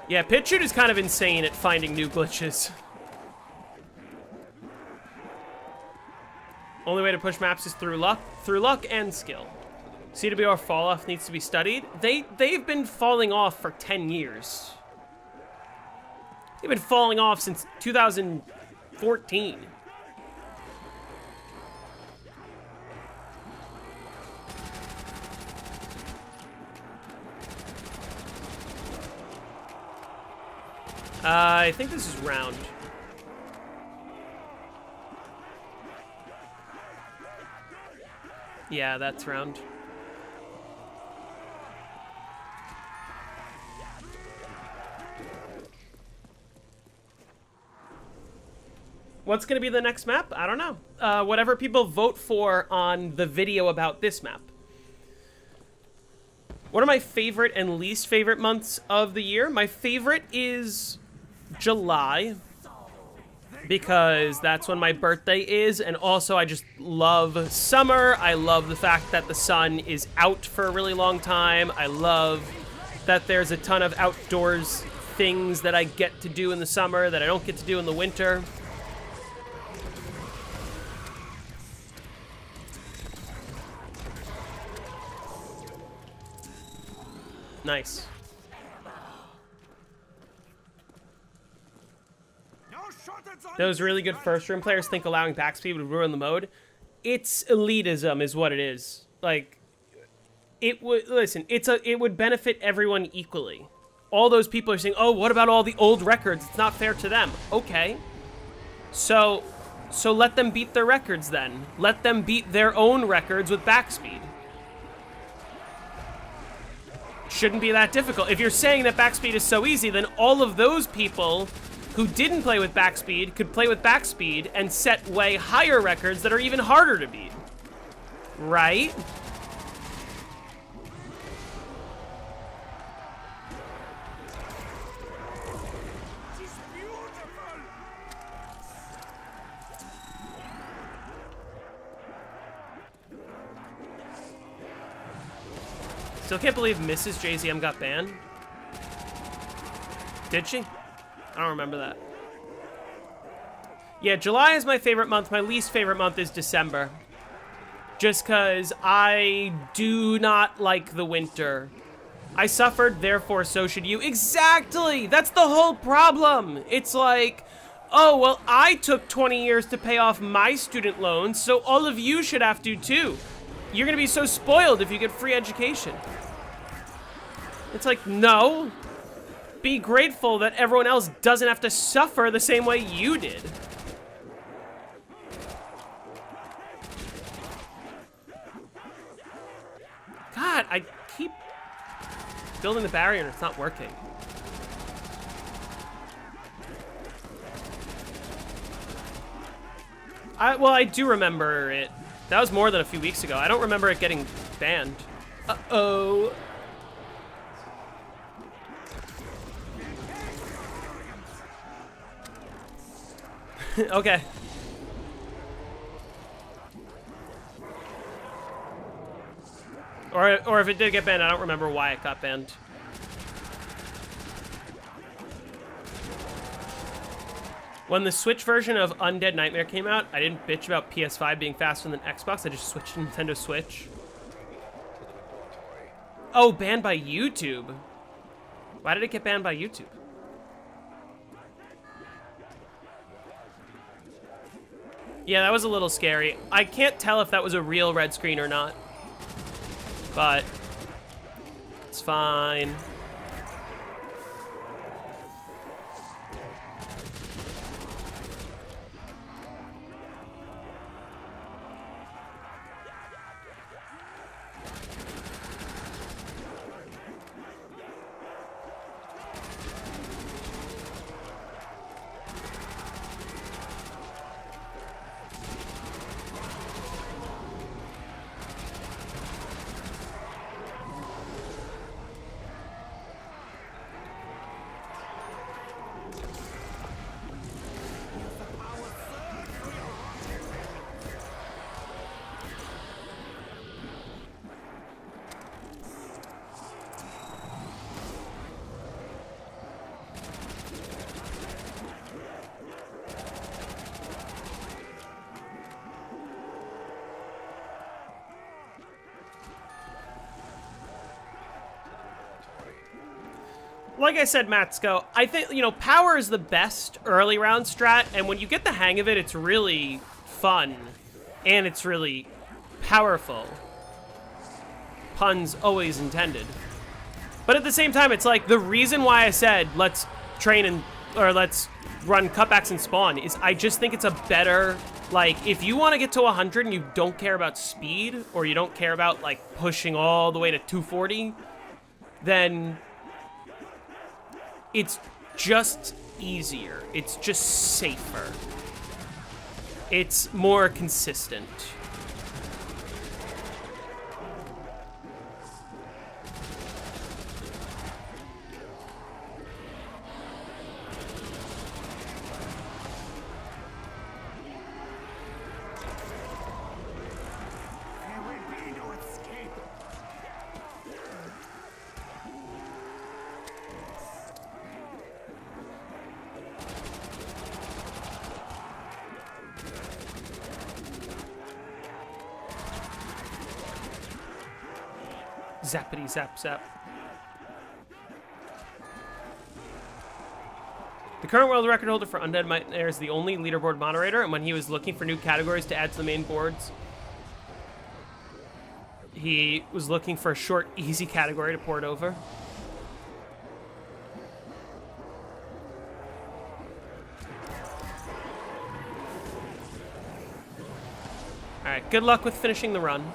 Yeah, Pitchute is kind of insane at finding new glitches. Only way to push maps is through luck and skill. CWR fall off needs to be studied. They've been falling off for 10 years. They've been falling off since 2014. I think this is round. Yeah, that's round. What's gonna be the next map? I don't know. Whatever people vote for on the video about this map. One of my favorite and least favorite months of the year. My favorite is July, because that's when my birthday is, and also I just love summer. I love the fact that the sun is out for a really long time. I love that there's a ton of outdoors things that I get to do in the summer that I don't get to do in the winter. Nice. Those really good first-room players think allowing backspeed would ruin the mode. It's elitism is what it is. Like, it would, listen, it would benefit everyone equally. All those people are saying, oh, what about all the old records? It's not fair to them. Okay. So let them beat their records then. Let them beat their own records with backspeed. Shouldn't be that difficult. If you're saying that backspeed is so easy, then all of those people who didn't play with backspeed could play with backspeed and set way higher records that are even harder to beat. Right? Still can't believe Mrs. JZM got banned. Did she? I don't remember that. Yeah, July is my favorite month. My least favorite month is December. Just because I do not like the winter. I suffered, therefore so should you. Exactly! That's the whole problem! It's like, oh, well, I took 20 years to pay off my student loans, so all of you should have to too. You're gonna be so spoiled if you get free education. It's like, no. Be grateful that everyone else doesn't have to suffer the same way you did. God, I keep building the barrier and it's not working. Well, I do remember it. That was more than a few weeks ago. I don't remember it getting banned. Uh-oh. Okay. Or if it did get banned, I don't remember why it got banned. When the Switch version of Undead Nightmare came out, I didn't bitch about PS5 being faster than Xbox. I just switched to Nintendo Switch. Oh, banned by YouTube. Why did it get banned by YouTube? Yeah, that was a little scary. I can't tell if that was a real red screen or not. But it's fine. Like I said, Matsko, I think, you know, power is the best early round strat, and when you get the hang of it, it's really fun, and it's really powerful. Puns always intended. But at the same time, it's like, the reason why I said, let's train and, or let's run cutbacks and spawn, is I just think it's a better, like, if you want to get to 100 and you don't care about speed, or you don't care about, like, pushing all the way to 240, then it's just easier. It's just safer. It's more consistent. Zappity zap zap. The current world record holder for Undead Nightmare is the only leaderboard moderator, and when he was looking for new categories to add to the main boards, he was looking for a short, easy category to port over. Alright, good luck with finishing the run.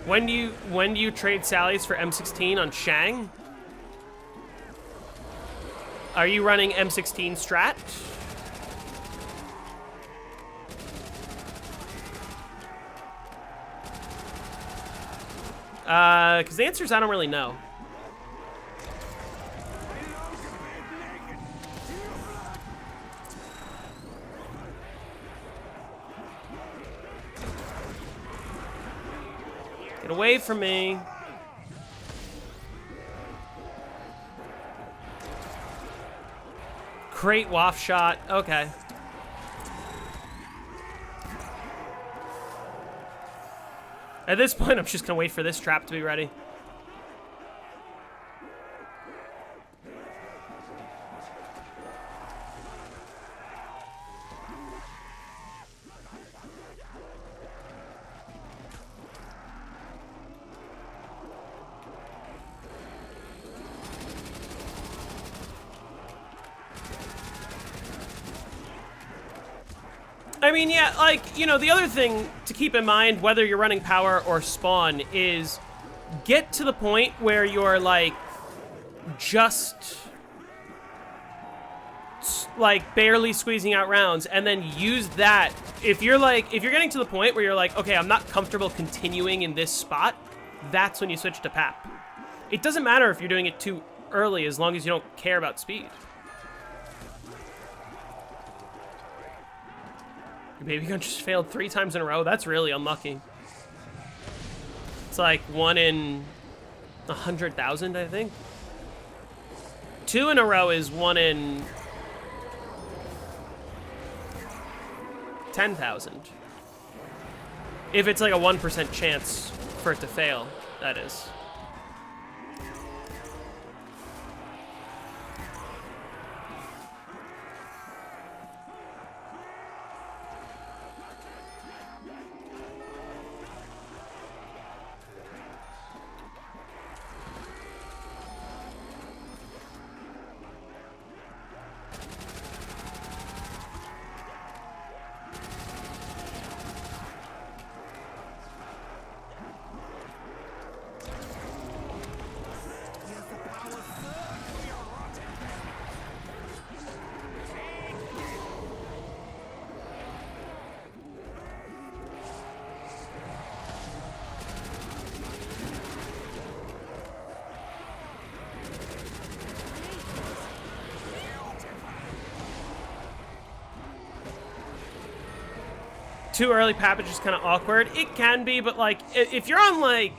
When do you trade Sally's for M16 on Shang? Are you running M16 strat? Because the answer is I don't really know. Get away from me. Great waft shot. Okay. At this point, I'm just gonna wait for this trap to be ready. I mean, yeah, like, you know, the other thing to keep in mind, whether you're running power or spawn, is get to the point where you're, like, just, like, barely squeezing out rounds, and then use that. If you're getting to the point where you're like, okay, I'm not comfortable continuing in this spot, that's when you switch to PAP. It doesn't matter if you're doing it too early as long as you don't care about speed. Baby gun just failed 3 times in a row. That's really unlucky. It's like 1 in 100,000, I think. 2 in a row is 1 in 10,000. If it's like a 1% chance for it to fail, that is. Too early PAP is just kind of awkward. It can be, but like, if you're on like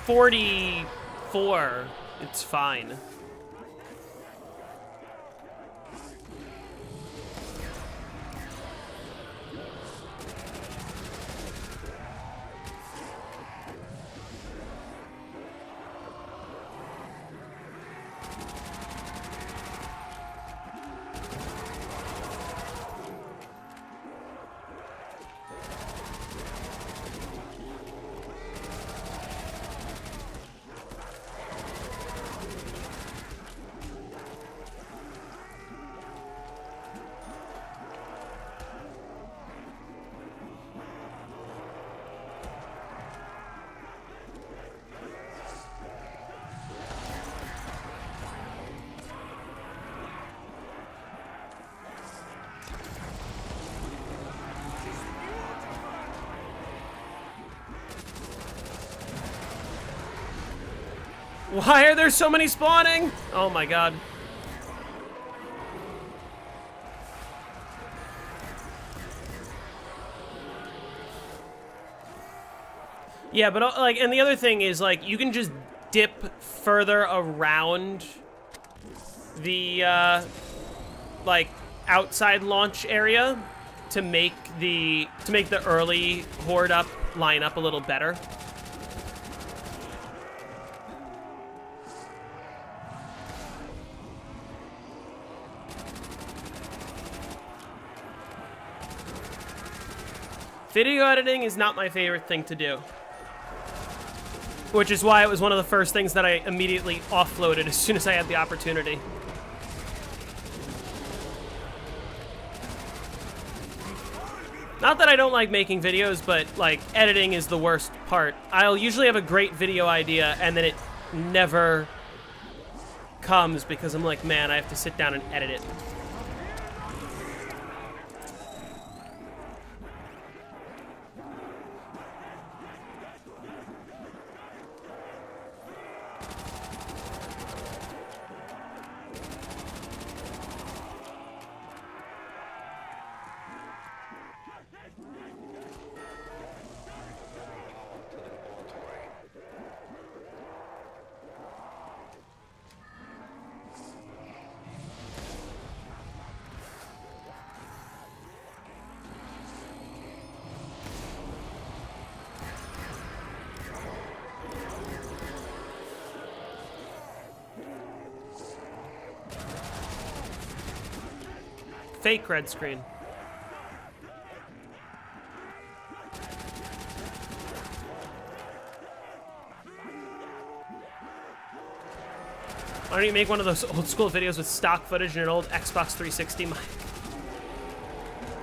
44, it's fine. Why are there so many spawning? Oh my god. Yeah, but like, and the other thing is like, you can just dip further around the like outside launch area to make the early horde up line up a little better. Video editing is not my favorite thing to do. Which is why it was one of the first things that I immediately offloaded as soon as I had the opportunity. Not that I don't like making videos, but like editing is the worst part. I'll usually have a great video idea and then it never comes because I'm like, man, I have to sit down and edit it. Fake red screen. Why don't you make one of those old school videos with stock footage and an old Xbox 360 mic?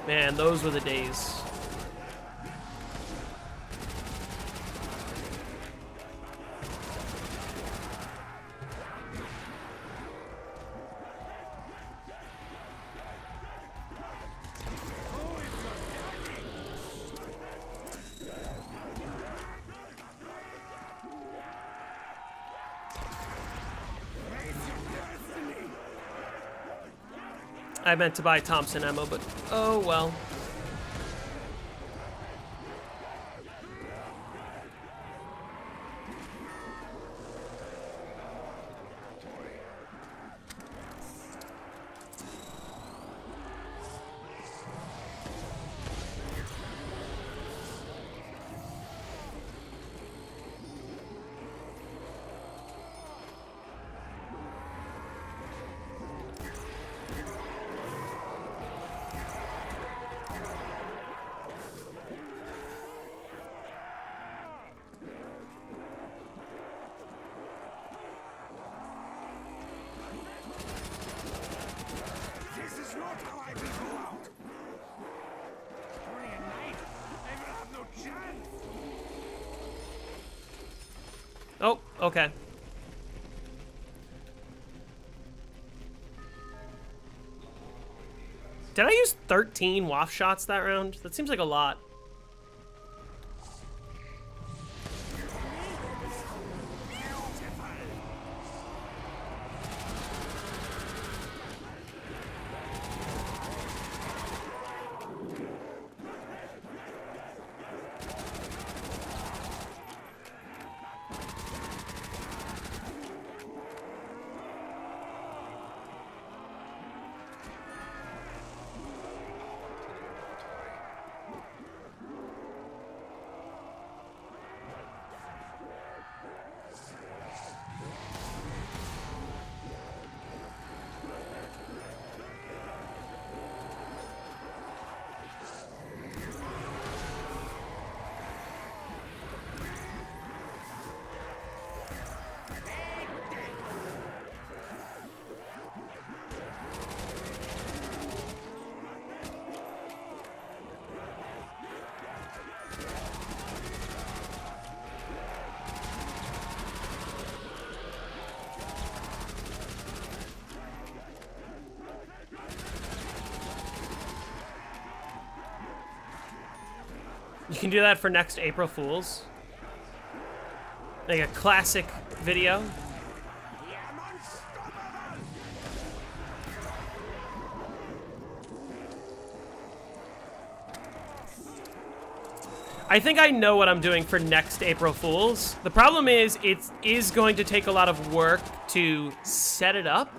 Man, those were the days. I meant to buy Thompson ammo, but oh well. This is not how I will go out. Only a knife. I will have no chance. Oh, okay. Did I use 13 waft shots that round? That seems like a lot. You can do that for next April Fools. Like a classic video. I think I know what I'm doing for next April Fools. The problem is, it is going to take a lot of work to set it up.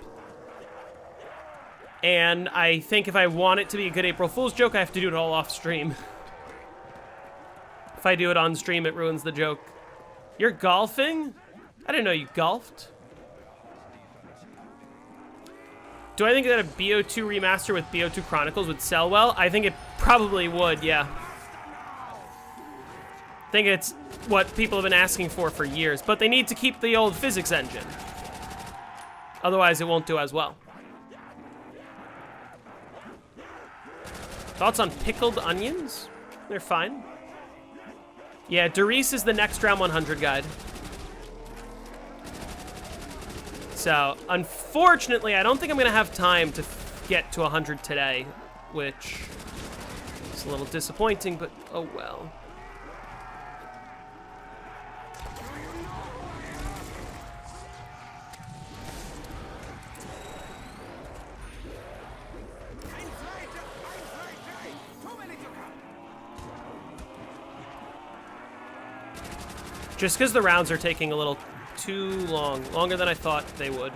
And I think if I want it to be a good April Fool's joke, I have to do it all off stream. If I do it on stream, it ruins the joke. You're golfing? I didn't know you golfed. Do I think that a BO2 remaster with BO2 Chronicles would sell well? I think it probably would, yeah. I think it's what people have been asking for years, but they need to keep the old physics engine. Otherwise, it won't do as well. Thoughts on pickled onions? They're fine. Yeah, Doris is the next round 100 guide. So, unfortunately, I don't think I'm going to have time to get to 100 today, which is a little disappointing, but oh well. Just because the rounds are taking a little too long. Longer than I thought they would.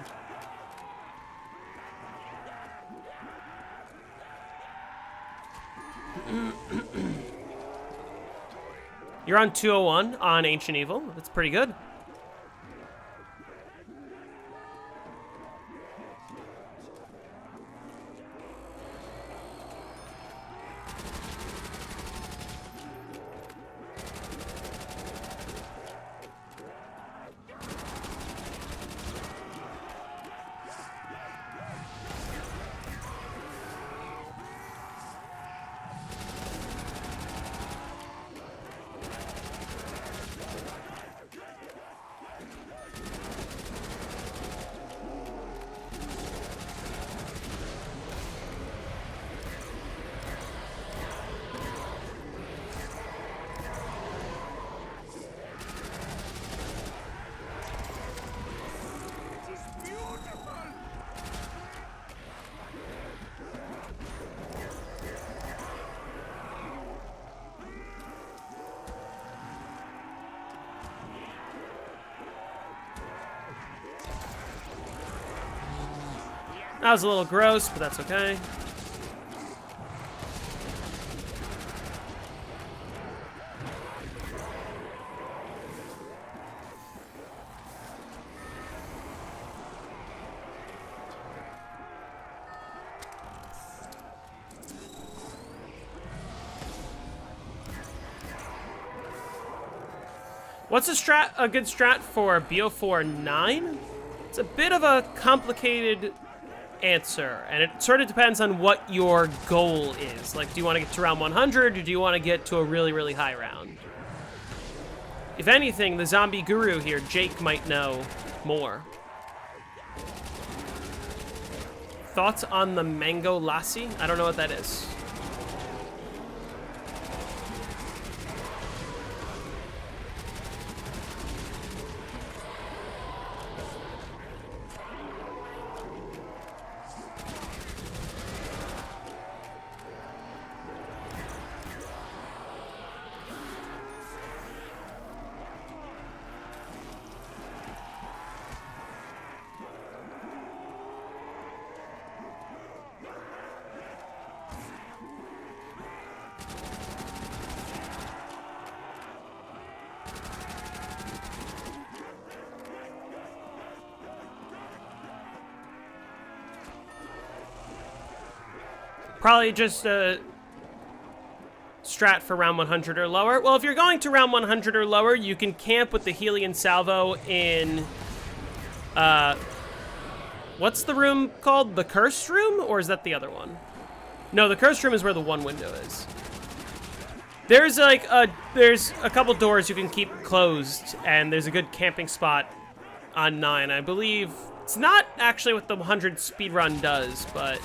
You're on 201 on Ancient Evil. That's pretty good. That was a little gross, but that's okay. What's a good strat for BO4-9? It's a bit of a complicated answer, and it sort of depends on what your goal is. Like, do you want to get to round 100, or do you want to get to a really, really high round? If anything, the zombie guru here, Jake, might know more. Thoughts on the mango lassi? I don't know what that is. Probably just a strat for round 100 or lower. Well, if you're going to round 100 or lower, you can camp with the Helian Salvo in, what's the room called? The Cursed Room? Or is that the other one? No, the Cursed Room is where the one window is. There's like there's a couple doors you can keep closed, and there's a good camping spot on 9. I believe it's not actually what the 100 speedrun does, but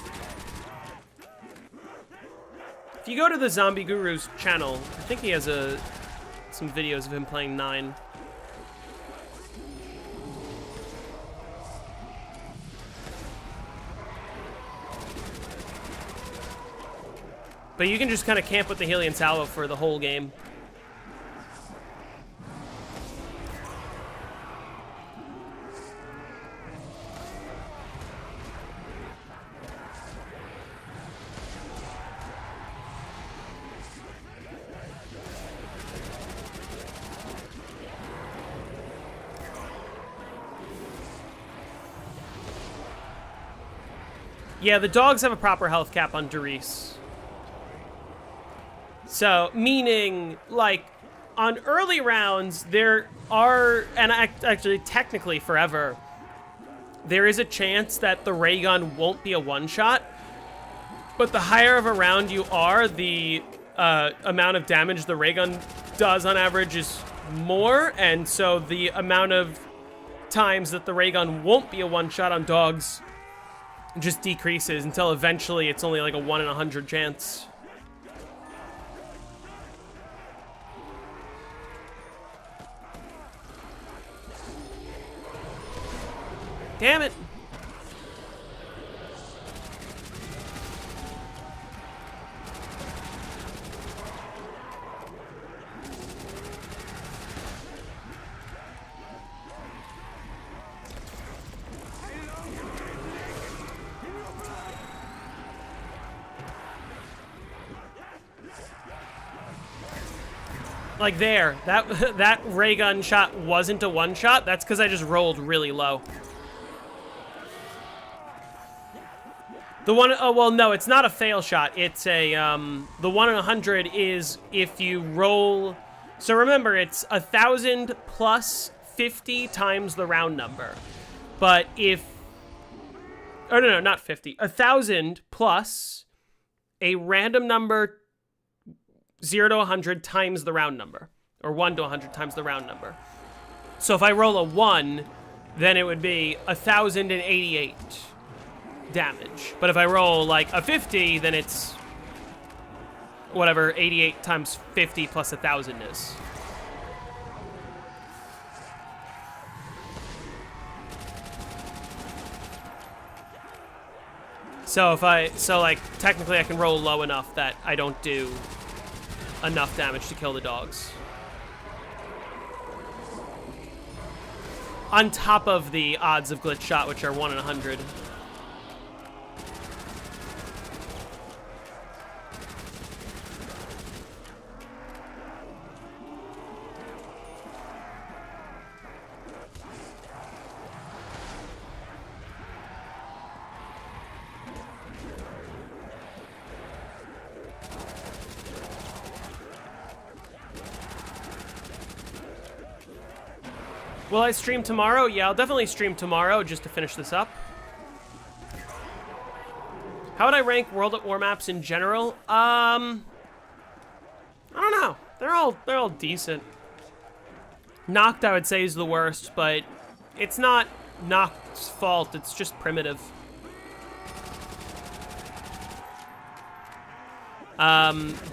if you go to the Zombie Guru's channel, I think he has some videos of him playing 9. But you can just kind of camp with the Helian Salvo for the whole game. Yeah, the dogs have a proper health cap on Doris. So, meaning, like, on early rounds, there are, and actually technically forever, there is a chance that the ray gun won't be a one-shot, but the higher of a round you are, the amount of damage the ray gun does on average is more, and so the amount of times that the ray gun won't be a one-shot on dogs just decreases until eventually it's only like a 1 in 100 chance. Damn it! Like there, that ray gun shot wasn't a one shot. That's because I just rolled really low. The one, oh well, no, it's not a fail shot. It's a the 1 in 100 is if you roll. So remember, it's 1,000 plus 50 times the round number. But if, oh no, not 50, 1,000 plus a random number 0 to 100 times the round number, or 1 to 100 times the round number. So if I roll a 1, then it would be 1,088 damage. But if I roll like a 50, then it's whatever 88 times 50 plus 1,000 is. So like technically I can roll low enough that I don't do enough damage to kill the dogs. On top of the odds of glitch shot, which are 1 in 100. Will I stream tomorrow? Yeah, I'll definitely stream tomorrow just to finish this up. How would I rank World at War maps in general? I don't know. They're all decent. Noct, I would say, is the worst, but it's not Noct's fault. It's just primitive.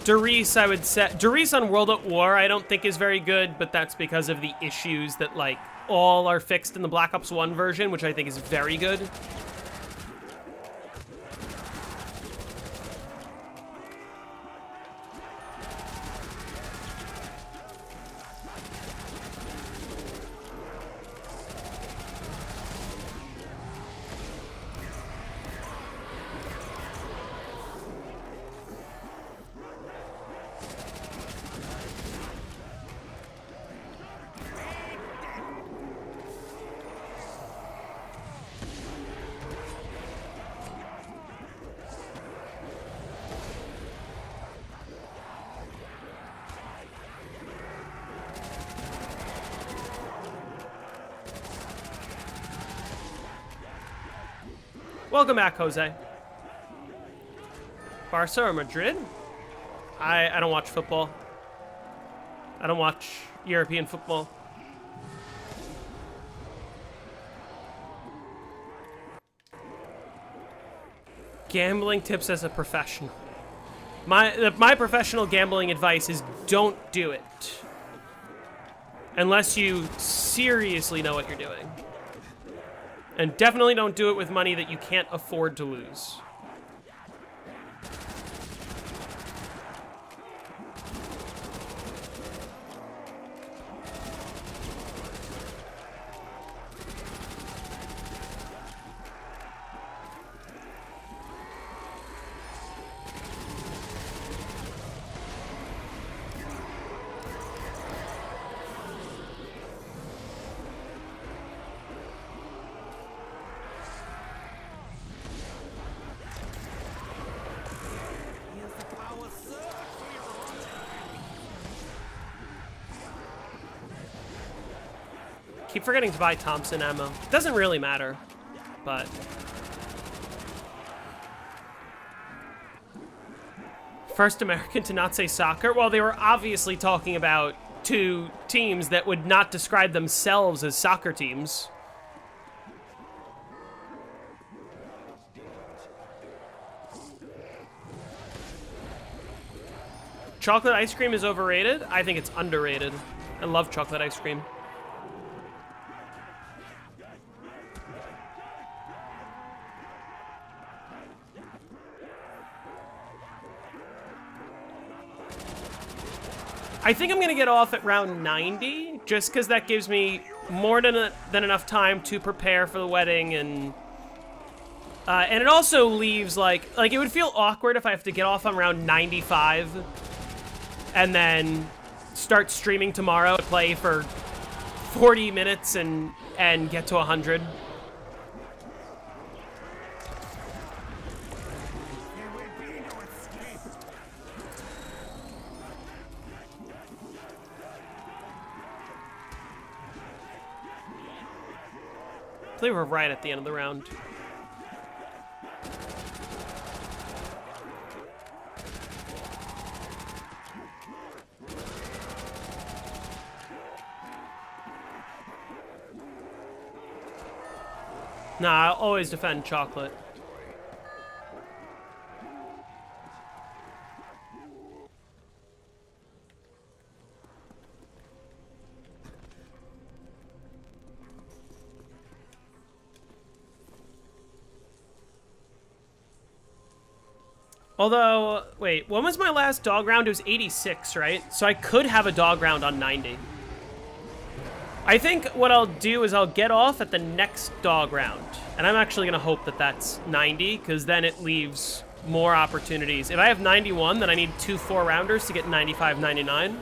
Darius, I would say, Darius on World at War I don't think is very good, but that's because of the issues that, like, all are fixed in the Black Ops 1 version, which I think is very good. Welcome back, Jose. Barca or Madrid? I don't watch football. I don't watch European football. Gambling tips as a professional. My professional gambling advice is don't do it. Unless you seriously know what you're doing. And definitely don't do it with money that you can't afford to lose. Keep forgetting to buy Thompson ammo. Doesn't really matter, but... First American to not say soccer? Well, they were obviously talking about two teams that would not describe themselves as soccer teams. Chocolate ice cream is overrated? I think it's underrated. I love chocolate ice cream. I think I'm gonna get off at round 90, just because that gives me more than enough time to prepare for the wedding, and it also leaves like it would feel awkward if I have to get off on round 95 and then start streaming tomorrow, play for 40 minutes and get to 100. I believe we're right at the end of the round. Nah, I'll always defend chocolate. Although, wait, when was my last dog round? It was 86, right? So I could have a dog round on 90. I think what I'll do is I'll get off at the next dog round. And I'm actually going to hope that that's 90, because then it leaves more opportunities. If I have 91, then I need 2 4-rounders to get 95, 99.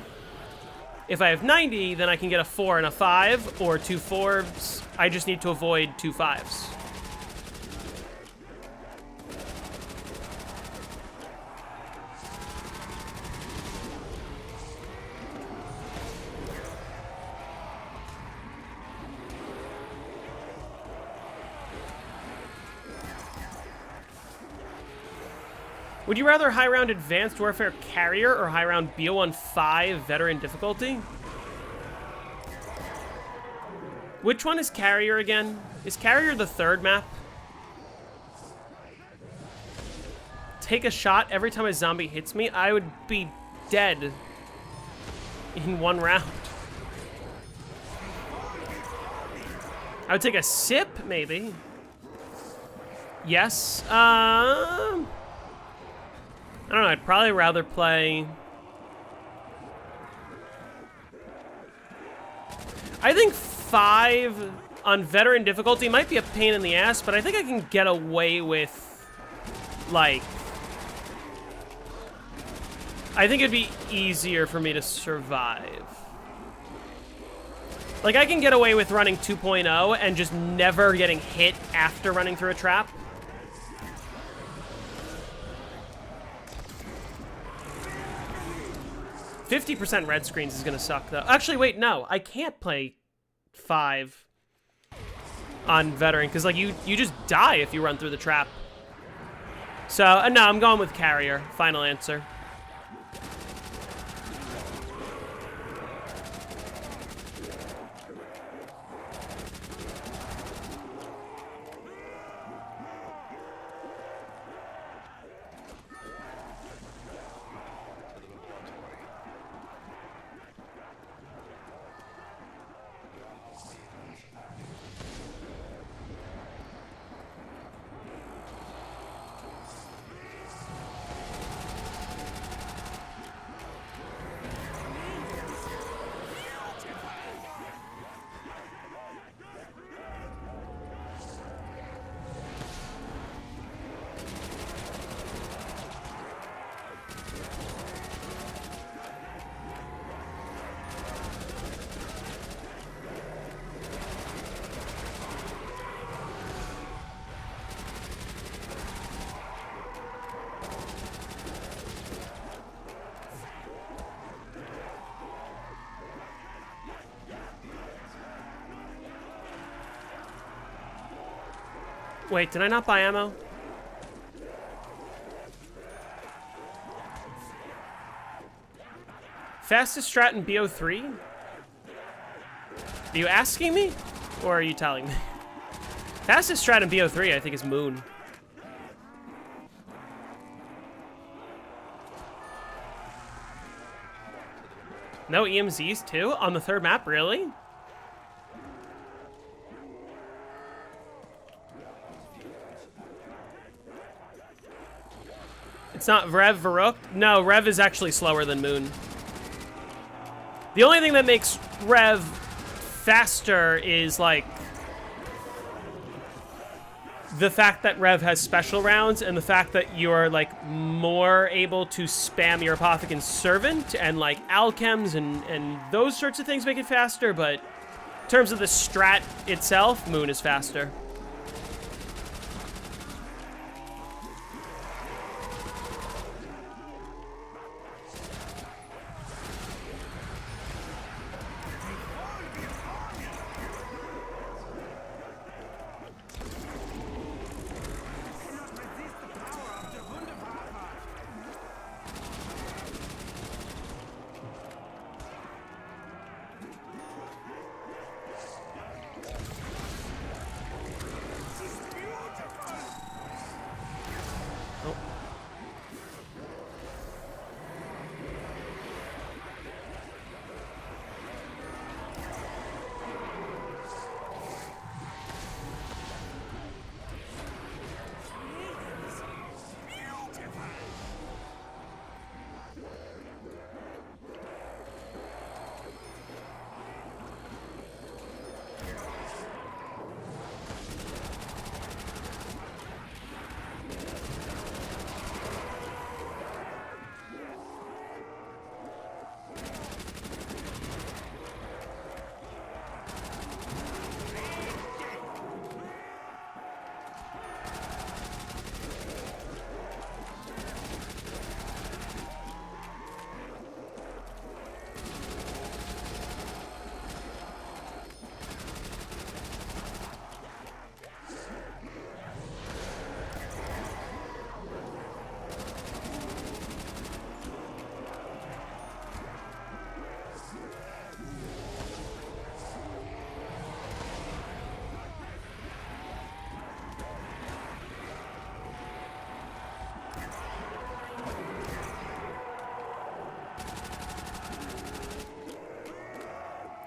If I have 90, then I can get a 4 and a 5, or 2 4s. I just need to avoid 2 5s. Would you rather high round Advanced Warfare Carrier or high round BO15 Veteran difficulty? Which one is Carrier again? Is Carrier the third map? Take a shot every time a zombie hits me? I would be dead in 1 round. I would take a sip, maybe. Yes. I don't know. I'd probably rather play... I think 5 on veteran difficulty might be a pain in the ass, but I think I can get away with, like... I think it'd be easier for me to survive. Like, I can get away with running 2.0 and just never getting hit after running through a trap. %50 red screens is gonna suck, though. Actually, wait, no. I can't play 5 on veteran, because, like, you just die if you run through the trap. So, no, I'm going with Carrier. Final answer. Wait, did I not buy ammo? Fastest strat in BO3? Are you asking me? Or are you telling me? Fastest strat in BO3, I think, is Moon. No EMZs, too? On the 3rd map, really? It's not Rev Varuk? No, Rev is actually slower than Moon. The only thing that makes Rev faster is, like, the fact that Rev has special rounds and the fact that you're, like, more able to spam your Apothicon Servant and, like, alchems and those sorts of things make it faster, but in terms of the strat itself, Moon is faster.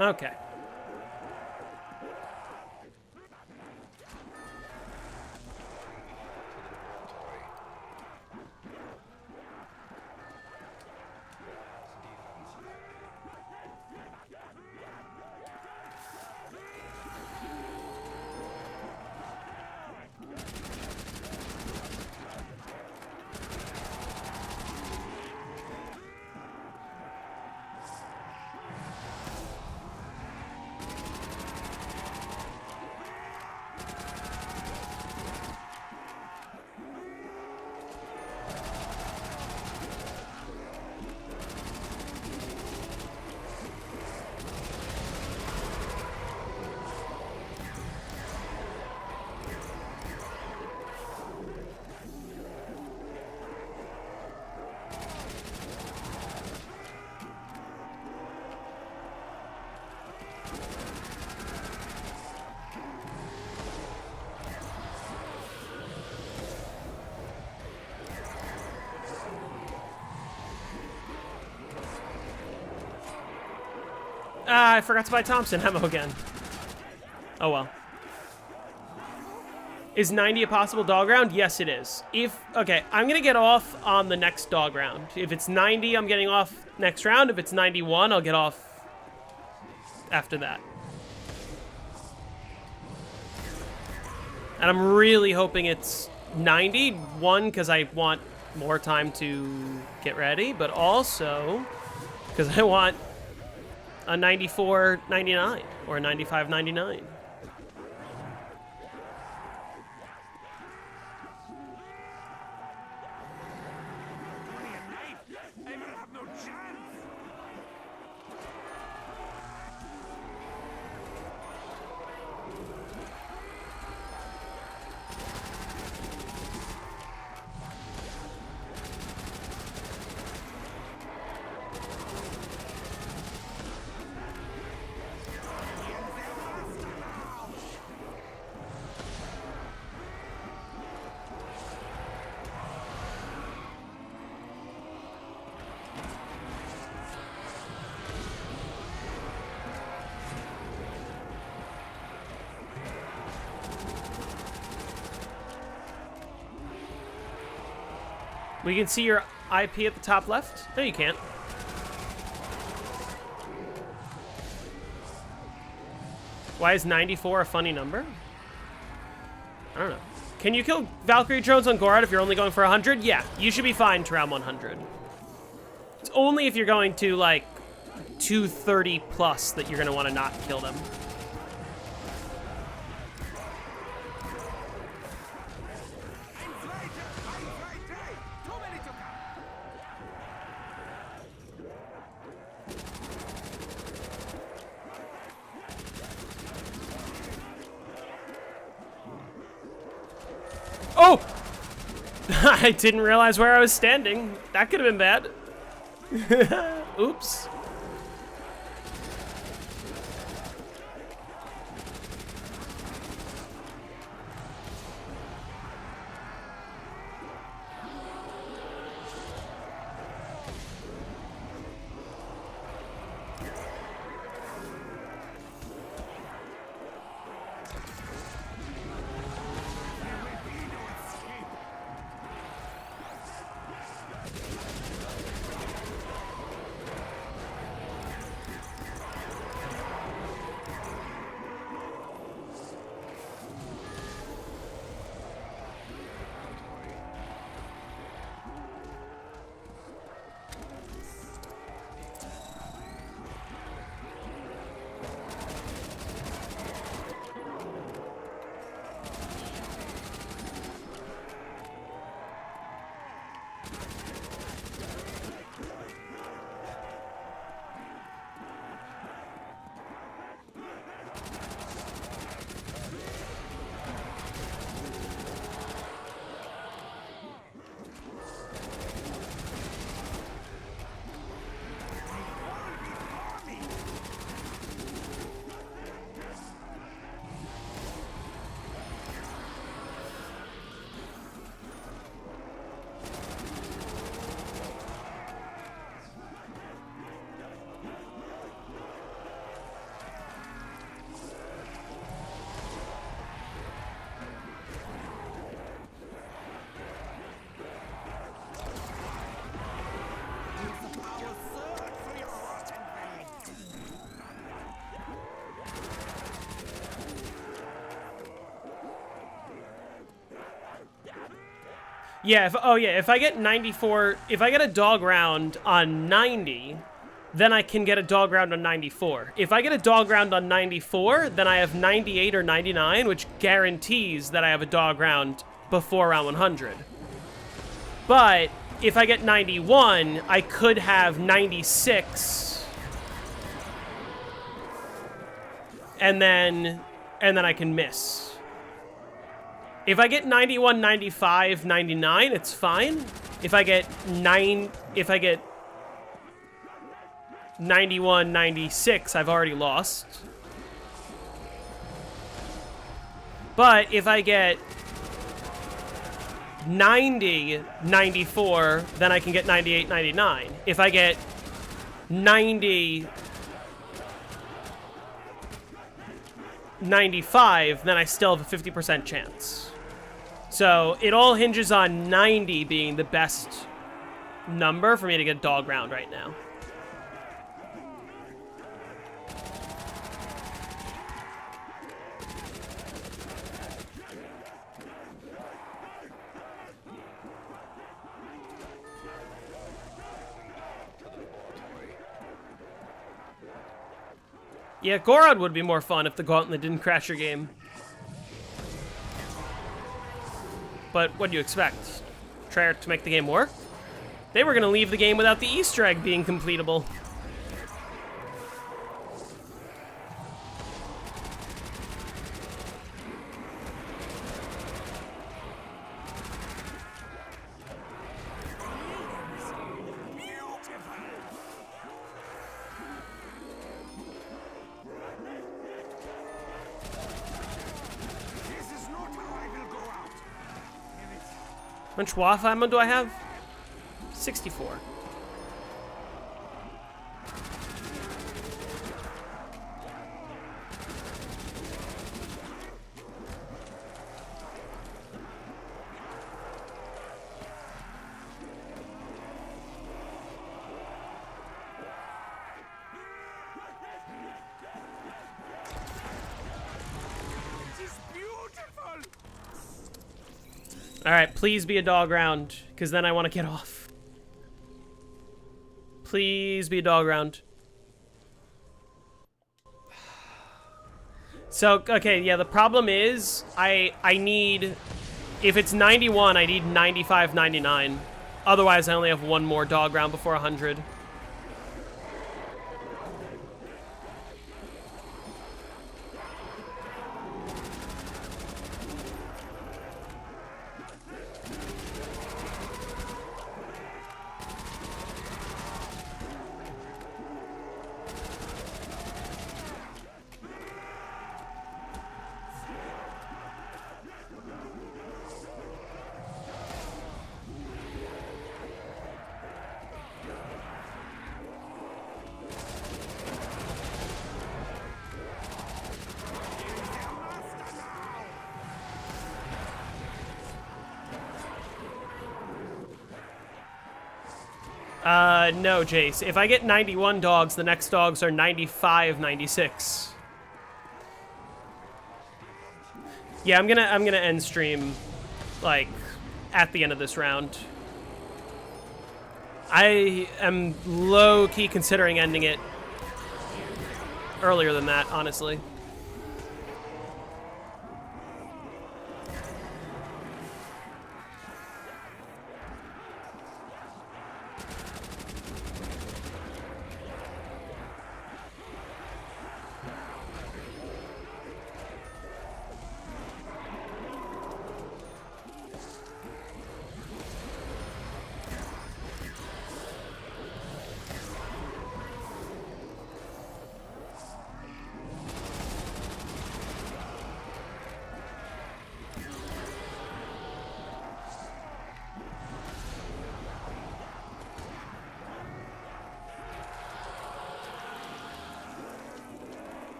Okay. I forgot to buy Thompson ammo again. Oh well. Is 90 a possible dog round? Yes, it is. Okay, I'm gonna get off on the next dog round. If it's 90, I'm getting off next round. If it's 91, I'll get off after that. And I'm really hoping it's 90. One, because I want more time to get ready, but also because I want a 94.99 or a 95.99. We can see your IP at the top left? No, you can't. Why is 94 a funny number? I don't know. Can you kill Valkyrie drones on Gorod if you're only going for 100? Yeah, you should be fine to round 100. It's only if you're going to, like, 230 plus that you're going to want to not kill them. Oh! I didn't realize where I was standing. That could have been bad. Oops. Yeah, if I get 94, if I get a dog round on 90, then I can get a dog round on 94. If I get a dog round on 94, then I have 98 or 99, which guarantees that I have a dog round before round 100. But if I get 91, I could have 96, and then I can miss. If I get 91, 95, 99, it's fine. If I get 91, 96, I've already lost. But if I get 90, 94, then I can get 98, 99. If I get 90, 95, then I still have a 50% chance. So it all hinges on 90 being the best number for me to get dog round right now. Yeah, Gorod would be more fun if the gauntlet didn't crash your game. But what do you expect? Treyarch to make the game work? They were going to leave the game without the Easter egg being completable. How much WAF ammo do I have? 64. Alright, please be a dog round, because then I want to get off. Please be a dog round. So, okay, yeah, the problem is, I need, if it's 91, I need 95, 99. Otherwise, I only have one more dog round before 100. No, Jace. If I get 91 dogs, the next dogs are 95, 96. Yeah, I'm gonna end stream, like, at the end of this round. I am low-key considering ending it earlier than that, honestly.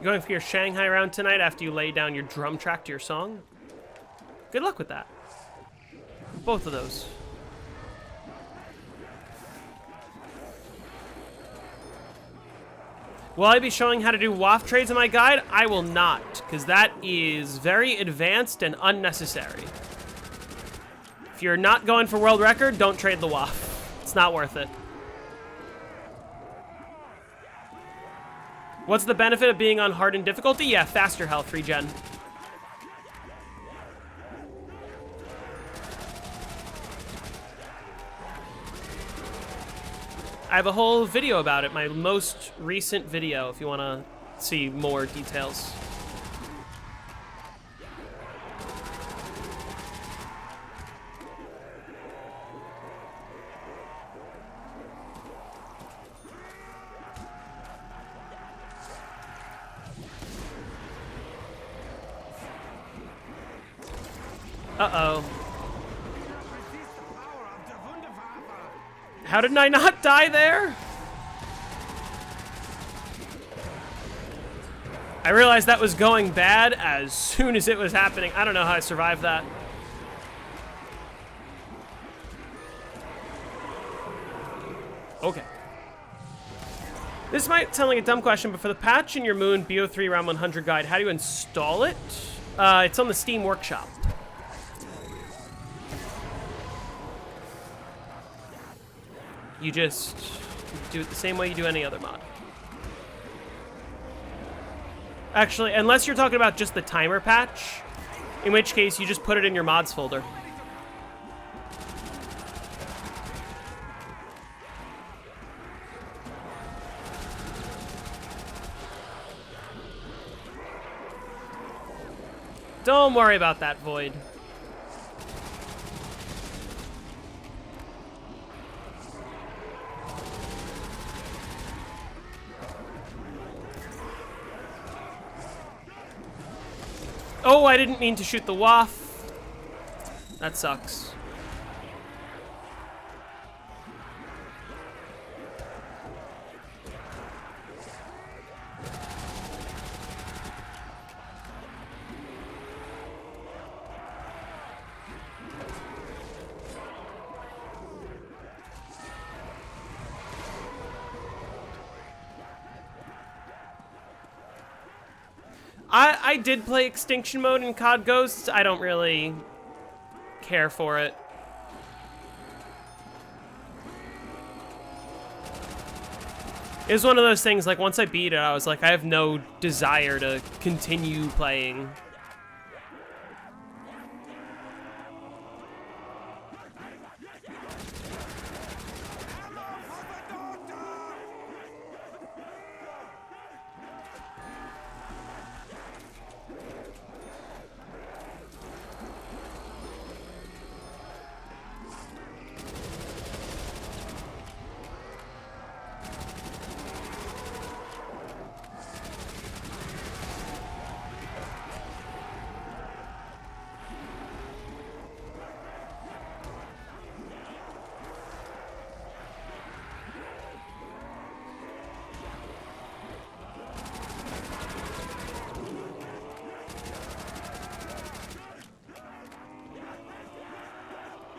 Going for your Shanghai round tonight after you lay down your drum track to your song? Good luck with that. Both of those. Will I be showing how to do waft trades in my guide? I will not, because that is very advanced and unnecessary. If you're not going for world record, don't trade the waft. It's not worth it. What's the benefit of being on hardened difficulty? Yeah, faster health regen. I have a whole video about it, my most recent video, if you want to see more details. Uh-oh. How did I not die there? I realized that was going bad as soon as it was happening. I don't know how I survived that. Okay. This might sound like a dumb question, but for the patch in your Moon BO3 Round 100 guide, how do you install it? It's on the Steam Workshop. You just do it the same way you do any other mod. Actually, unless you're talking about just the timer patch, in which case you just put it in your mods folder. Don't worry about that, Void. Oh, I didn't mean to shoot the waff. That sucks. I did play Extinction Mode in COD Ghosts. I don't really care for it. It was one of those things, like, once I beat it, I was like, I have no desire to continue playing.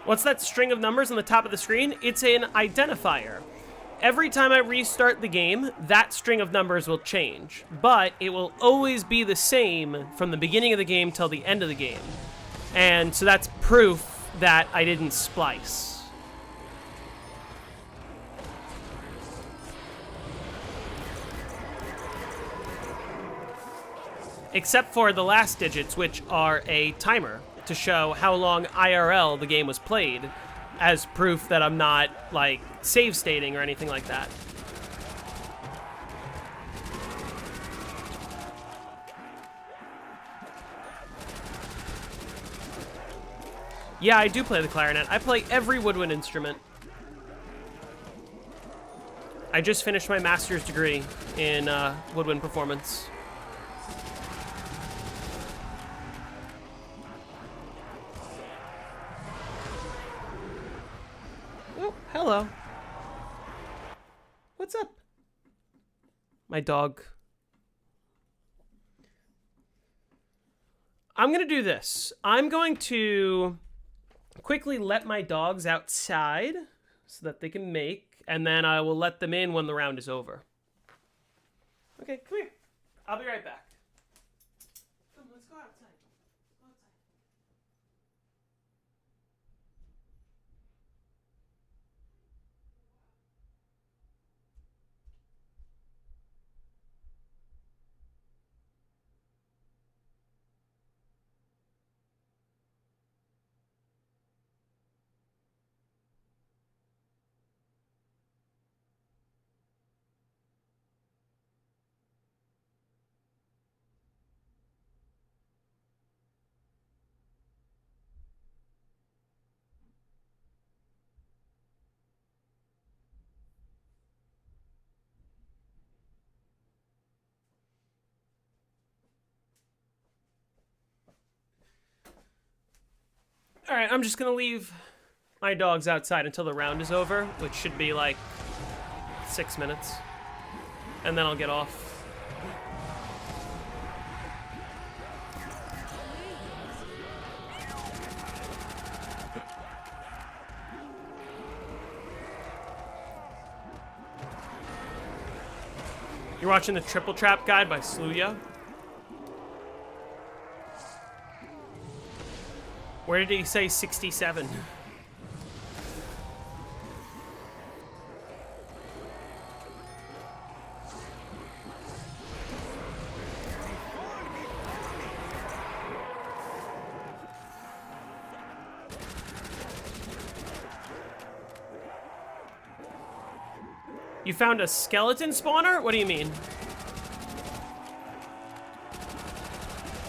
What's that string of numbers on the top of the screen? It's an identifier. Every time I restart the game, that string of numbers will change, but it will always be the same from the beginning of the game till the end of the game. And so that's proof that I didn't splice. Except for the last digits, which are a timer to show how long IRL the game was played, as proof that I'm not, like, save stating or anything like that. Yeah, I do play the clarinet. I play every woodwind instrument. I just finished my master's degree in woodwind performance. Hello. What's up? My dog. I'm going to do this. I'm going to quickly let my dogs outside so that they can make, and then I will let them in when the round is over. Okay, come here. I'll be right back. Come, let's go outside. Go outside. All right, I'm just gonna leave my dogs outside until the round is over, which should be like 6 minutes, and then I'll get off. You're watching the Triple Trap Guide by Sluya. Where did he say 67? You found a skeleton spawner? What do you mean?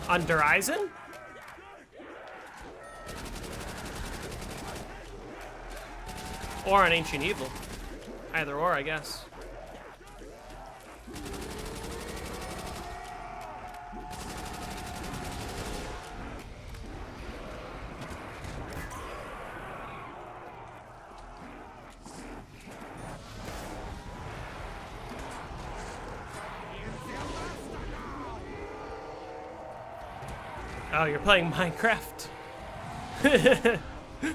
On Horizon? Or on Ancient Evil. Either or, I guess. Oh, you're playing Minecraft.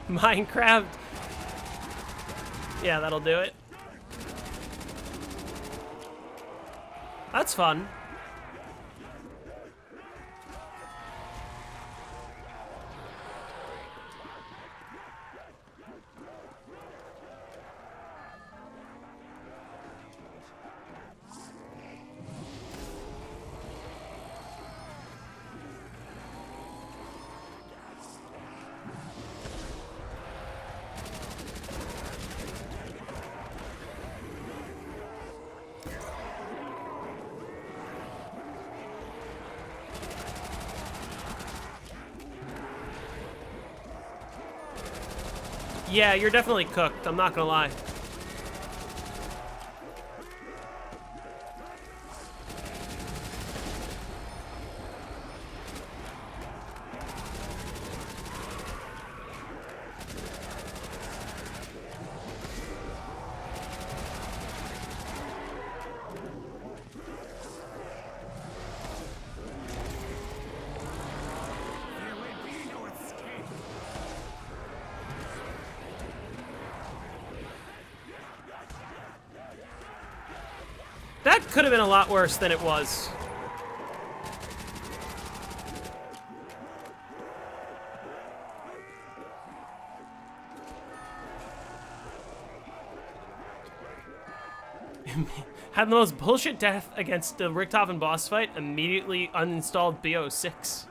Minecraft. Yeah, that'll do it. That's fun. Yeah, you're definitely cooked. I'm not gonna lie. There will be no escape. That could have been a lot worse than it was. Had the most bullshit death against the Richthofen boss fight, immediately uninstalled BO6.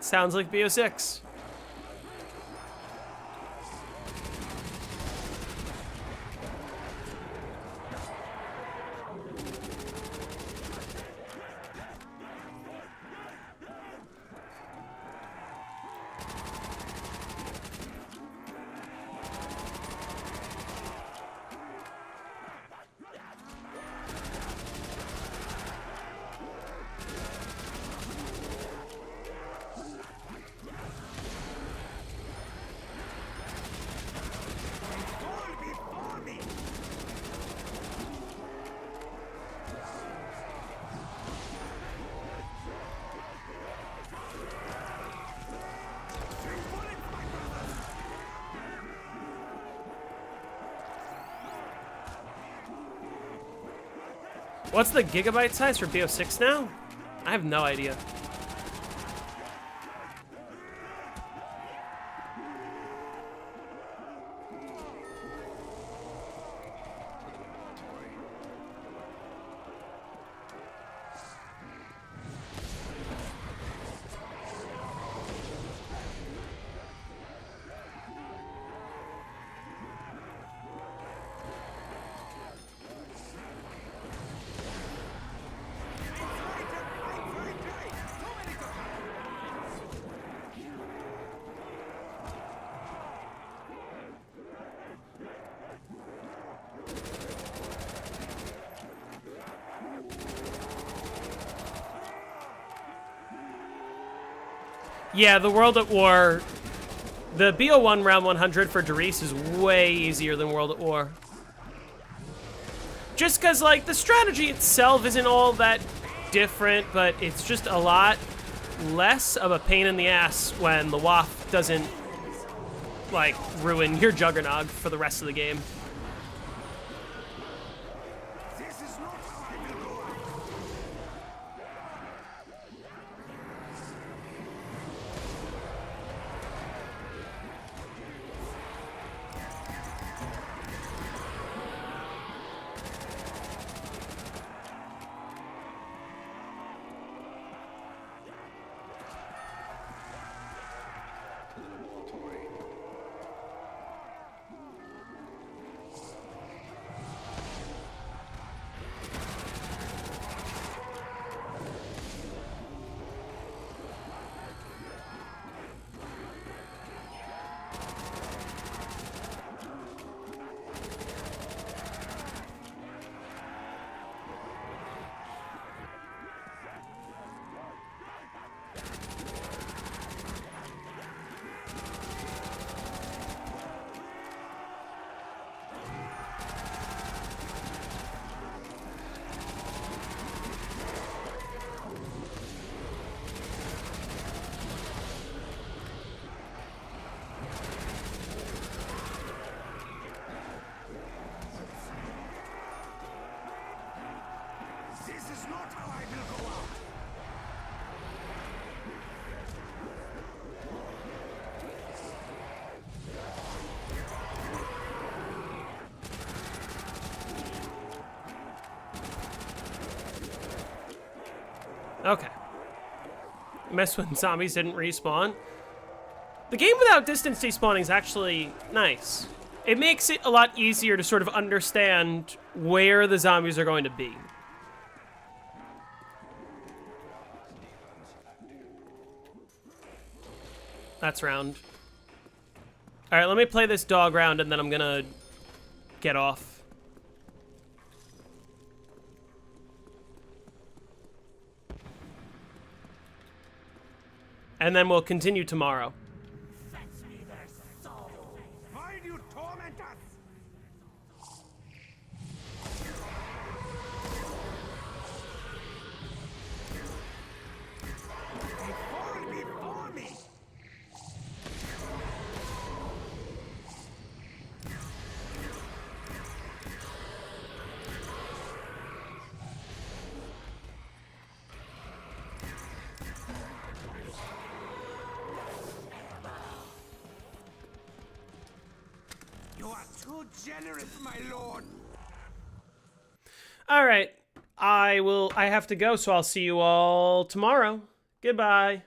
Sounds like BO6. What's the gigabyte size for BO6 now? I have no idea. Yeah, the World at War, the BO1 round 100 for Darius is way easier than World at War. Just because, like, the strategy itself isn't all that different, but it's just a lot less of a pain in the ass when the WAF doesn't, like, ruin your Juggernog for the rest of the game. This is not how I will go out. This is not how I will go out. Okay. Mess when zombies didn't respawn. The game without distance despawning is actually nice. It makes it a lot easier to sort of understand where the zombies are going to be. That's round. All right, let me play this dog round and then I'm gonna get off. And then we'll continue tomorrow. Why do you torment us? They fall before me. You are too generous, my lord. All right. I have to go, so I'll see you all tomorrow. Goodbye.